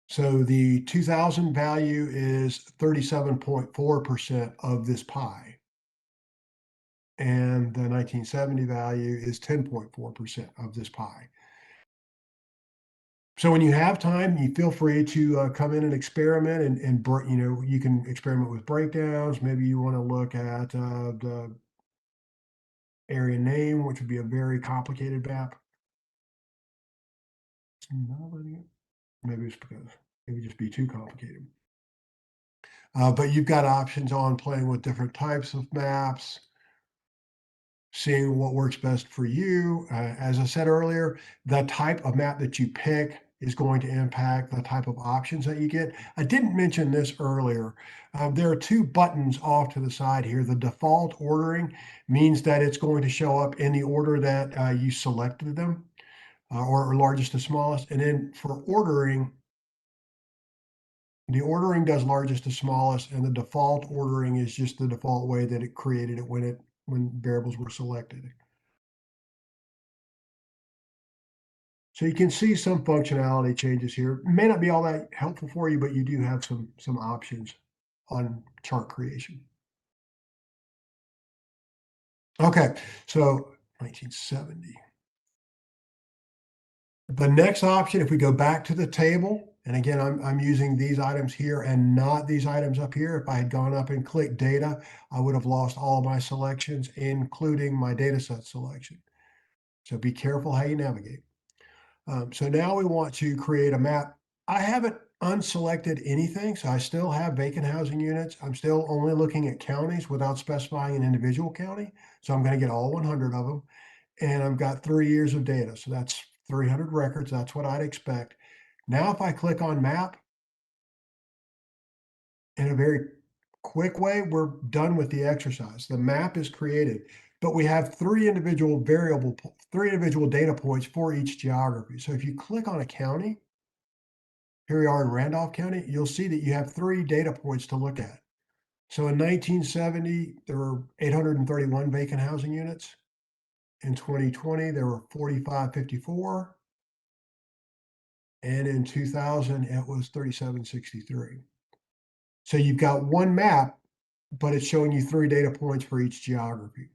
So the 2000 value is 37.4% of this pie. And the 1970 value is 10.4% of this pie. So when you have time, you feel free to come in and experiment, and you can experiment with breakdowns. Maybe you want to look at the area name, which would be a very complicated map. It's not letting it. Maybe it's because it would just be too complicated. But you've got options on playing with different types of maps, seeing what works best for you. As I said earlier, the type of map that you pick is going to impact the type of options that you get. I didn't mention this earlier. There are 2 buttons off to the side here. The default ordering means that it's going to show up in the order that you selected them, or largest to smallest. And then for ordering, the ordering does largest to smallest, and the default ordering is just the default way that it created it when variables were selected. So you can see some functionality changes here. It may not be all that helpful for you, but you do have some options on chart creation. Okay, so 1970. The next option, if we go back to the table, And again, I'm using these items here and not these items up here. If I had gone up and clicked data, I would have lost all my selections, including my data set selection. So be careful how you navigate. So now we want to create a map. I haven't unselected anything, so I still have vacant housing units. I'm still only looking at counties without specifying an individual county. So I'm going to get all 100 of them. And I've got 3 years of data. So that's 300 records. That's what I'd expect. Now, if I click on map, in a very quick way, we're done with the exercise. The map is created, but we have three individual data points for each geography. So if you click on a county, here we are in Randolph County, you'll see that you have 3 data points to look at. So in 1970, there were 831 vacant housing units. In 2020, there were 4554. And in 2000, it was 3763. So you've got one map, but it's showing you 3 data points for each geography.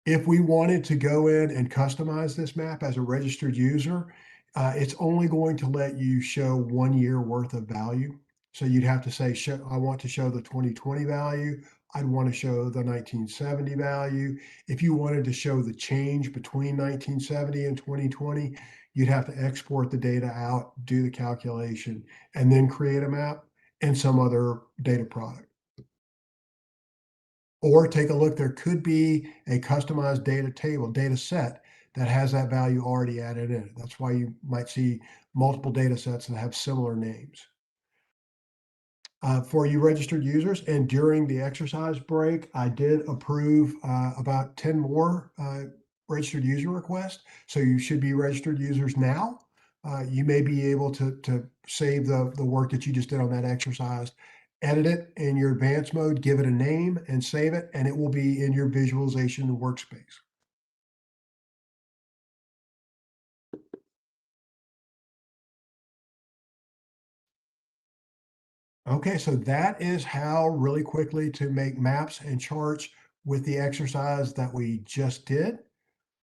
If we wanted to go in and customize this map as a registered user, it's only going to let you show 1 year worth of value. So you'd have to say, I want to show the 2020 value. I'd want to show the 1970 value. If you wanted to show the change between 1970 and 2020, you'd have to export the data out, do the calculation, and then create a map and some other data product. Or take a look, there could be a customized data set that has that value already added in it. That's why you might see multiple data sets that have similar names. For you registered users, and during the exercise break, I did approve about 10 more registered user requests. So you should be registered users now. You may be able to save the work that you just did on that exercise, edit it in your advanced mode, give it a name and save it, and it will be in your visualization workspace. Okay, so that is how really quickly to make maps and charts with the exercise that we just did.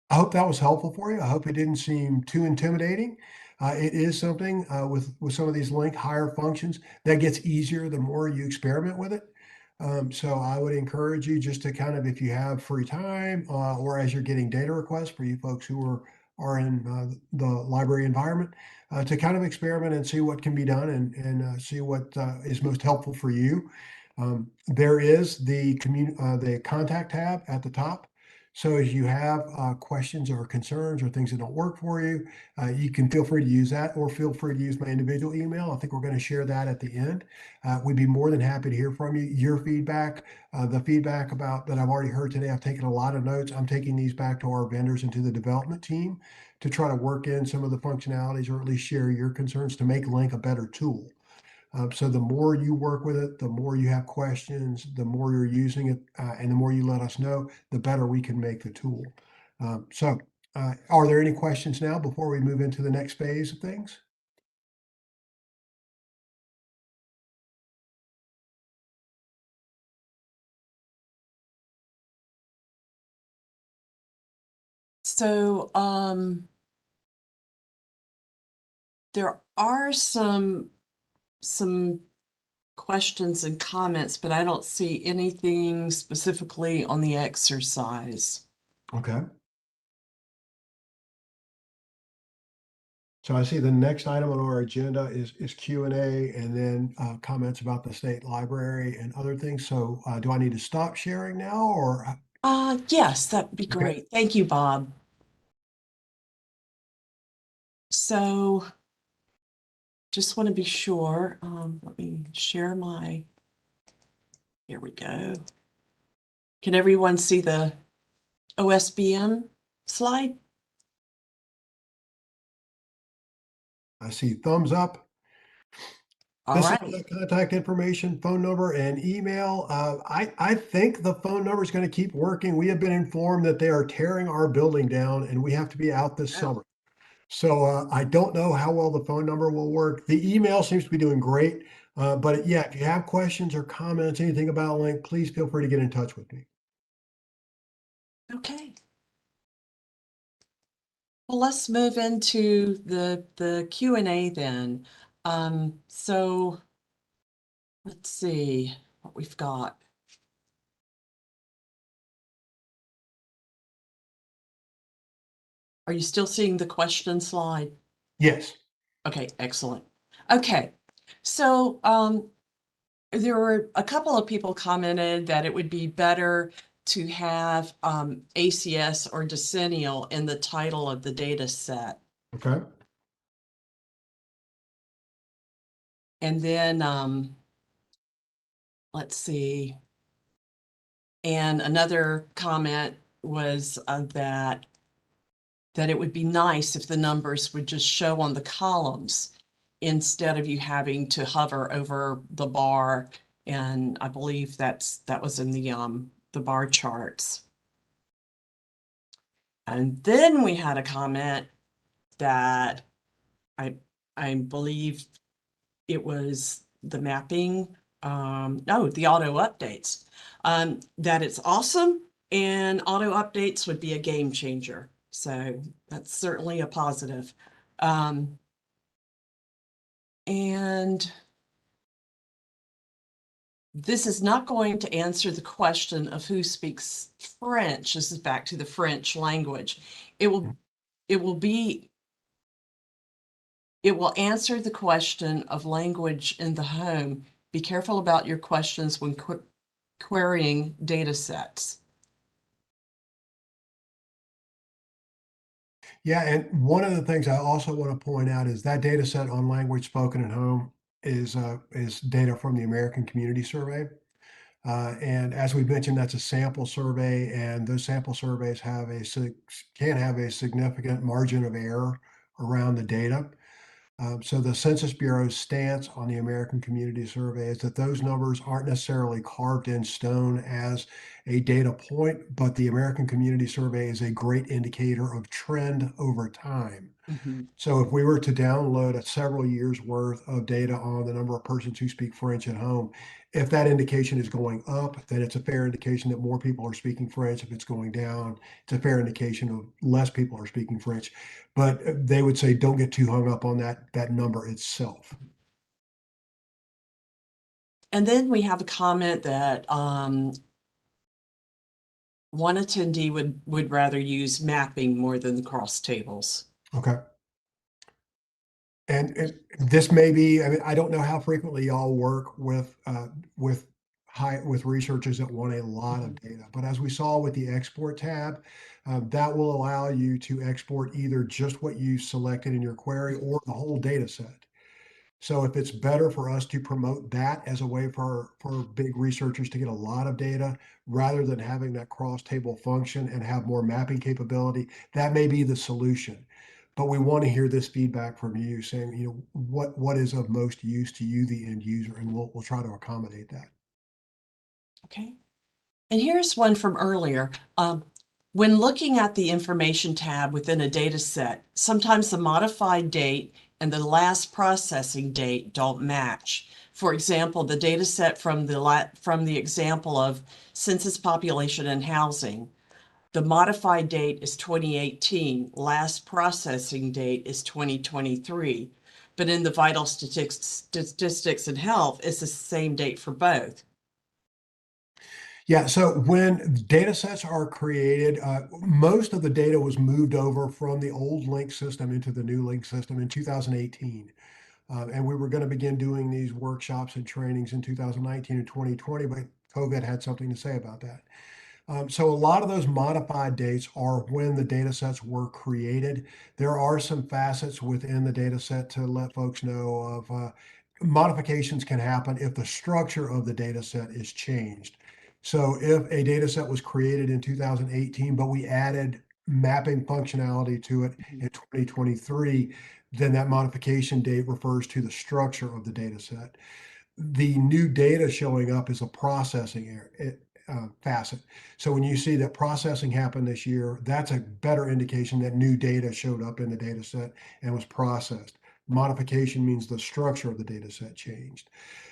I hope that was helpful for you. I hope it didn't seem too intimidating. It is something with some of these LINC higher functions that gets easier the more you experiment with it. So I would encourage you just to kind of, if you have free time or as you're getting data requests for you folks who are in the library environment, to kind of experiment and see what can be done and see what is most helpful for you. There is the contact tab at the top. So as you have questions or concerns or things that don't work for you, you can feel free to use that, or feel free to use my individual email. I think we're going to share that at the end. We'd be more than happy to hear from you. Your feedback, the feedback about that I've already heard today, I've taken a lot of notes. I'm taking these back to our vendors and to the development team to try to work in some of the functionalities, or at least share your concerns to make LINC a better tool. So the more you work with it, the more you have questions, the more you're using it, and the more you let us know, the better we can make the tool. Are there any questions now before we move into the next phase of things? So there are some questions and comments, but I don't see anything specifically on the exercise. Okay. So I see the next item on our agenda is Q&A, and then comments about the state library and other things. So do I need to stop sharing now, or? Yes, that'd be Okay. great. Thank you, Bob. So just want to be sure. Let me share my, here we go. Can everyone see the OSBM slide? I see thumbs up. All This right. is the contact information, phone number, and email. I think the phone number is going to keep working. We have been informed that they are tearing our building down and we have to be out this summer. So I don't know how well the phone number will work. The email seems to be doing great. But yeah, if you have questions or comments, anything about LINC, please feel free to get in touch with me. Okay. Well, let's move into the Q&A then. So let's see what we've got. Are you still seeing the question slide? Yes. Okay, excellent. Okay, so there were a couple of people commented that it would be better to have ACS or decennial in the title of the data set. Okay. And then let's see. And another comment was that it would be nice if the numbers would just show on the columns instead of you having to hover over the bar. And I believe that was in the bar charts. And then we had a comment that I believe it was the mapping, no, the auto updates, that it's awesome and auto updates would be a game changer. So that's certainly a positive. And this is not going to answer the question of who speaks French. This is back to the French language. It will answer the question of language in the home. Be careful about your questions when querying data sets. Yeah, and one of the things I also want to point out is that data set on language spoken at home is data from the American Community Survey. And as we mentioned, that's a sample survey, and those sample surveys can have a significant margin of error around the data. So the Census Bureau's stance on the American Community Survey is that those numbers aren't necessarily carved in stone as a data point, but the American Community Survey is a great indicator of trend over time. So if we were to download a several years worth of data on the number of persons who speak French at home, if that indication is going up, then it's a fair indication that more people are speaking French. If it's going down, it's a fair indication of less people are speaking French. But they would say don't get too hung up on that number itself. And then we have a comment that one attendee would rather use mapping more than the cross tables. Okay. And this may be, I mean, I don't know how frequently y'all work with researchers that want a lot of data, but as we saw with the export tab, that will allow you to export either just what you selected in your query or the whole data set. So if it's better for us to promote that as a way for big researchers to get a lot of data rather than having that cross table function and have more mapping capability, that may be the solution. But we want to hear this feedback from you saying, you know, what is of most use to you, the end user, and we'll try to accommodate that. Okay. And here's one from earlier. When looking at the information tab within a data set, sometimes the modified date and the last processing date don't match. For example, the data set from the example of census population and housing, the modified date is 2018, last processing date is 2023. But in the vital statistics and health, it's the same date for both. Yeah, so when data sets are created, most of the data was moved over from the old LINC system into the new LINC system in 2018. And we were going to begin doing these workshops and trainings in 2019 and 2020, but COVID had something to say about that. So a lot of those modified dates are when the data sets were created. There are some facets within the data set to let folks know of modifications can happen if the structure of the data set is changed. So if a data set was created in 2018, but we added mapping functionality to it in 2023, then that modification date refers to the structure of the data set. The new data showing up is a processing facet. So when you see that processing happened this year, that's a better indication that new data showed up in the data set and was processed. Modification means the structure of the data set changed.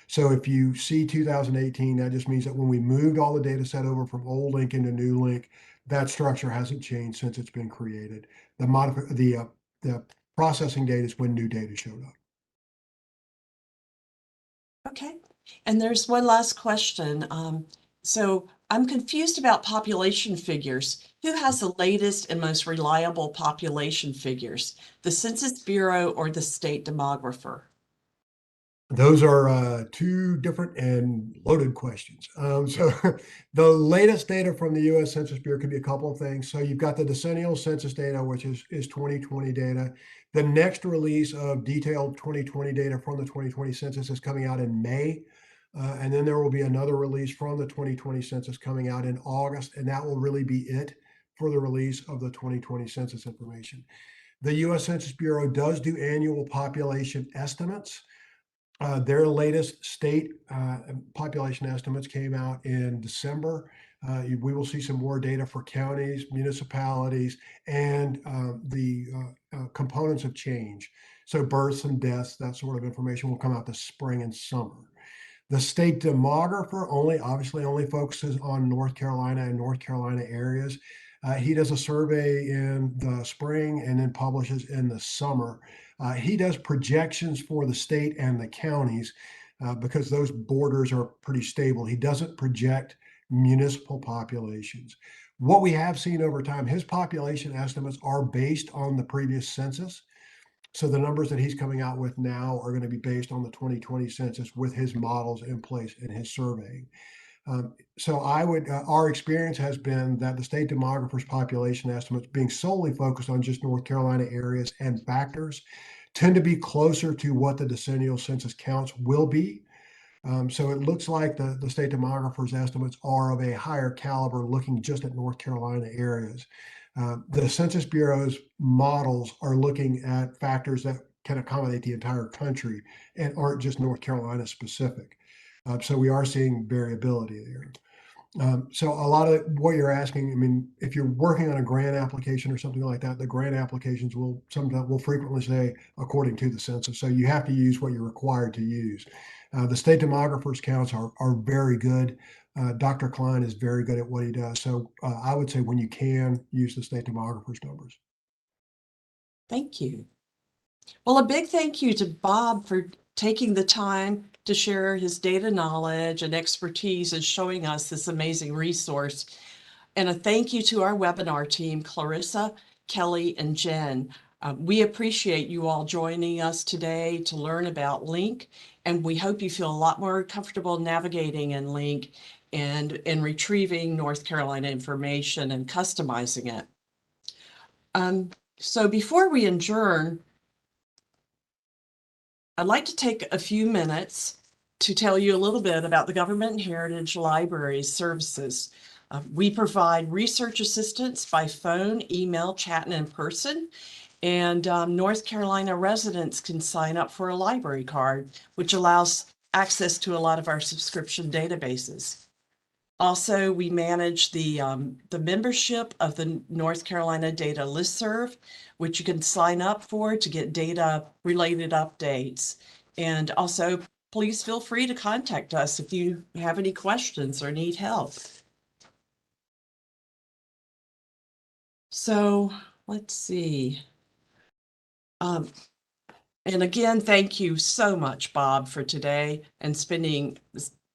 So if you see 2018, that just means that when we moved all the data set over from old LINC into new LINC, That structure hasn't changed since it's been created. The processing date is when new data showed up. Okay. And there's one last question. So I'm confused about population figures. Who has the latest and most reliable population figures, the Census Bureau or the state demographer? Those are two different and loaded questions. So the latest data from the U.S. Census Bureau could be a couple of things. So you've got the decennial census data, which is 2020 data. The next release of detailed 2020 data from the 2020 census is coming out in May. And then there will be another release from the 2020 census coming out in August, and that will really be it for the release of the 2020 census information. The U.S. Census Bureau does do annual population estimates. Their latest state population estimates came out in December. We will see some more data for counties, municipalities, and the components of change. So births and deaths, that sort of information will come out this spring and summer. The state demographer obviously only focuses on North Carolina and North Carolina areas. He does a survey in the spring and then publishes in the summer. He does projections for the state and the counties because those borders are pretty stable. He doesn't project municipal populations. What we have seen over time, his population estimates are based on the previous census. So the numbers that he's coming out with now are going to be based on the 2020 census with his models in place in his surveying. So our experience has been that the state demographer's population estimates, being solely focused on just North Carolina areas and factors, tend to be closer to what the decennial census counts will be. So it looks like the state demographer's estimates are of a higher caliber looking just at North Carolina areas. The Census Bureau's models are looking at factors that can accommodate the entire country and aren't just North Carolina specific. So we are seeing variability there. So a lot of what you're asking, I mean, if you're working on a grant application or something like that, the grant applications will frequently say according to the census. So you have to use what you're required to use. The state demographer's counts are very good. Dr. Klein is very good at what he does. So I would say when you can, use the state demographer's numbers. Thank you. Well, a big thank you to Bob for taking the time to share his data knowledge and expertise and showing us this amazing resource. And a thank you to our webinar team, Clarissa, Kelly, and Jen. We appreciate you all joining us today to learn about LINC, and we hope you feel a lot more comfortable navigating in LINC and retrieving North Carolina information and customizing it. So before we adjourn, I'd like to take a few minutes to tell you a little bit about the Government Heritage Library's services. We provide research assistance by phone, email, chat, and in person. And North Carolina residents can sign up for a library card, which allows access to a lot of our subscription databases. Also, we manage the membership of the North Carolina Data Listserv, which you can sign up for to get data-related updates. And also, please feel free to contact us if you have any questions or need help. So let's see. And again, thank you so much, Bob, for today and spending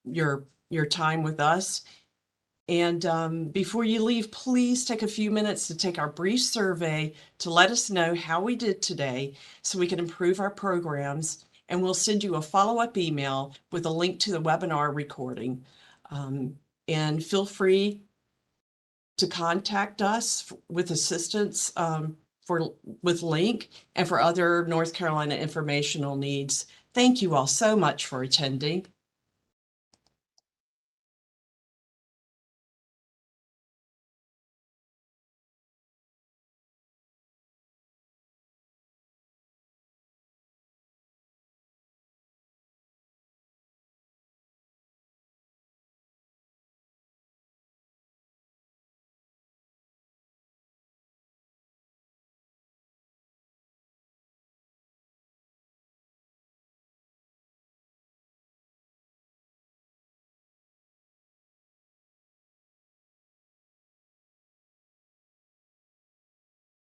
your time with us. And before you leave, please take a few minutes to take our brief survey to let us know how we did today so we can improve our programs. And we'll send you a follow-up email with a link to the webinar recording. And feel free to contact us with assistance with LINC and for other North Carolina informational needs. Thank you all so much for attending.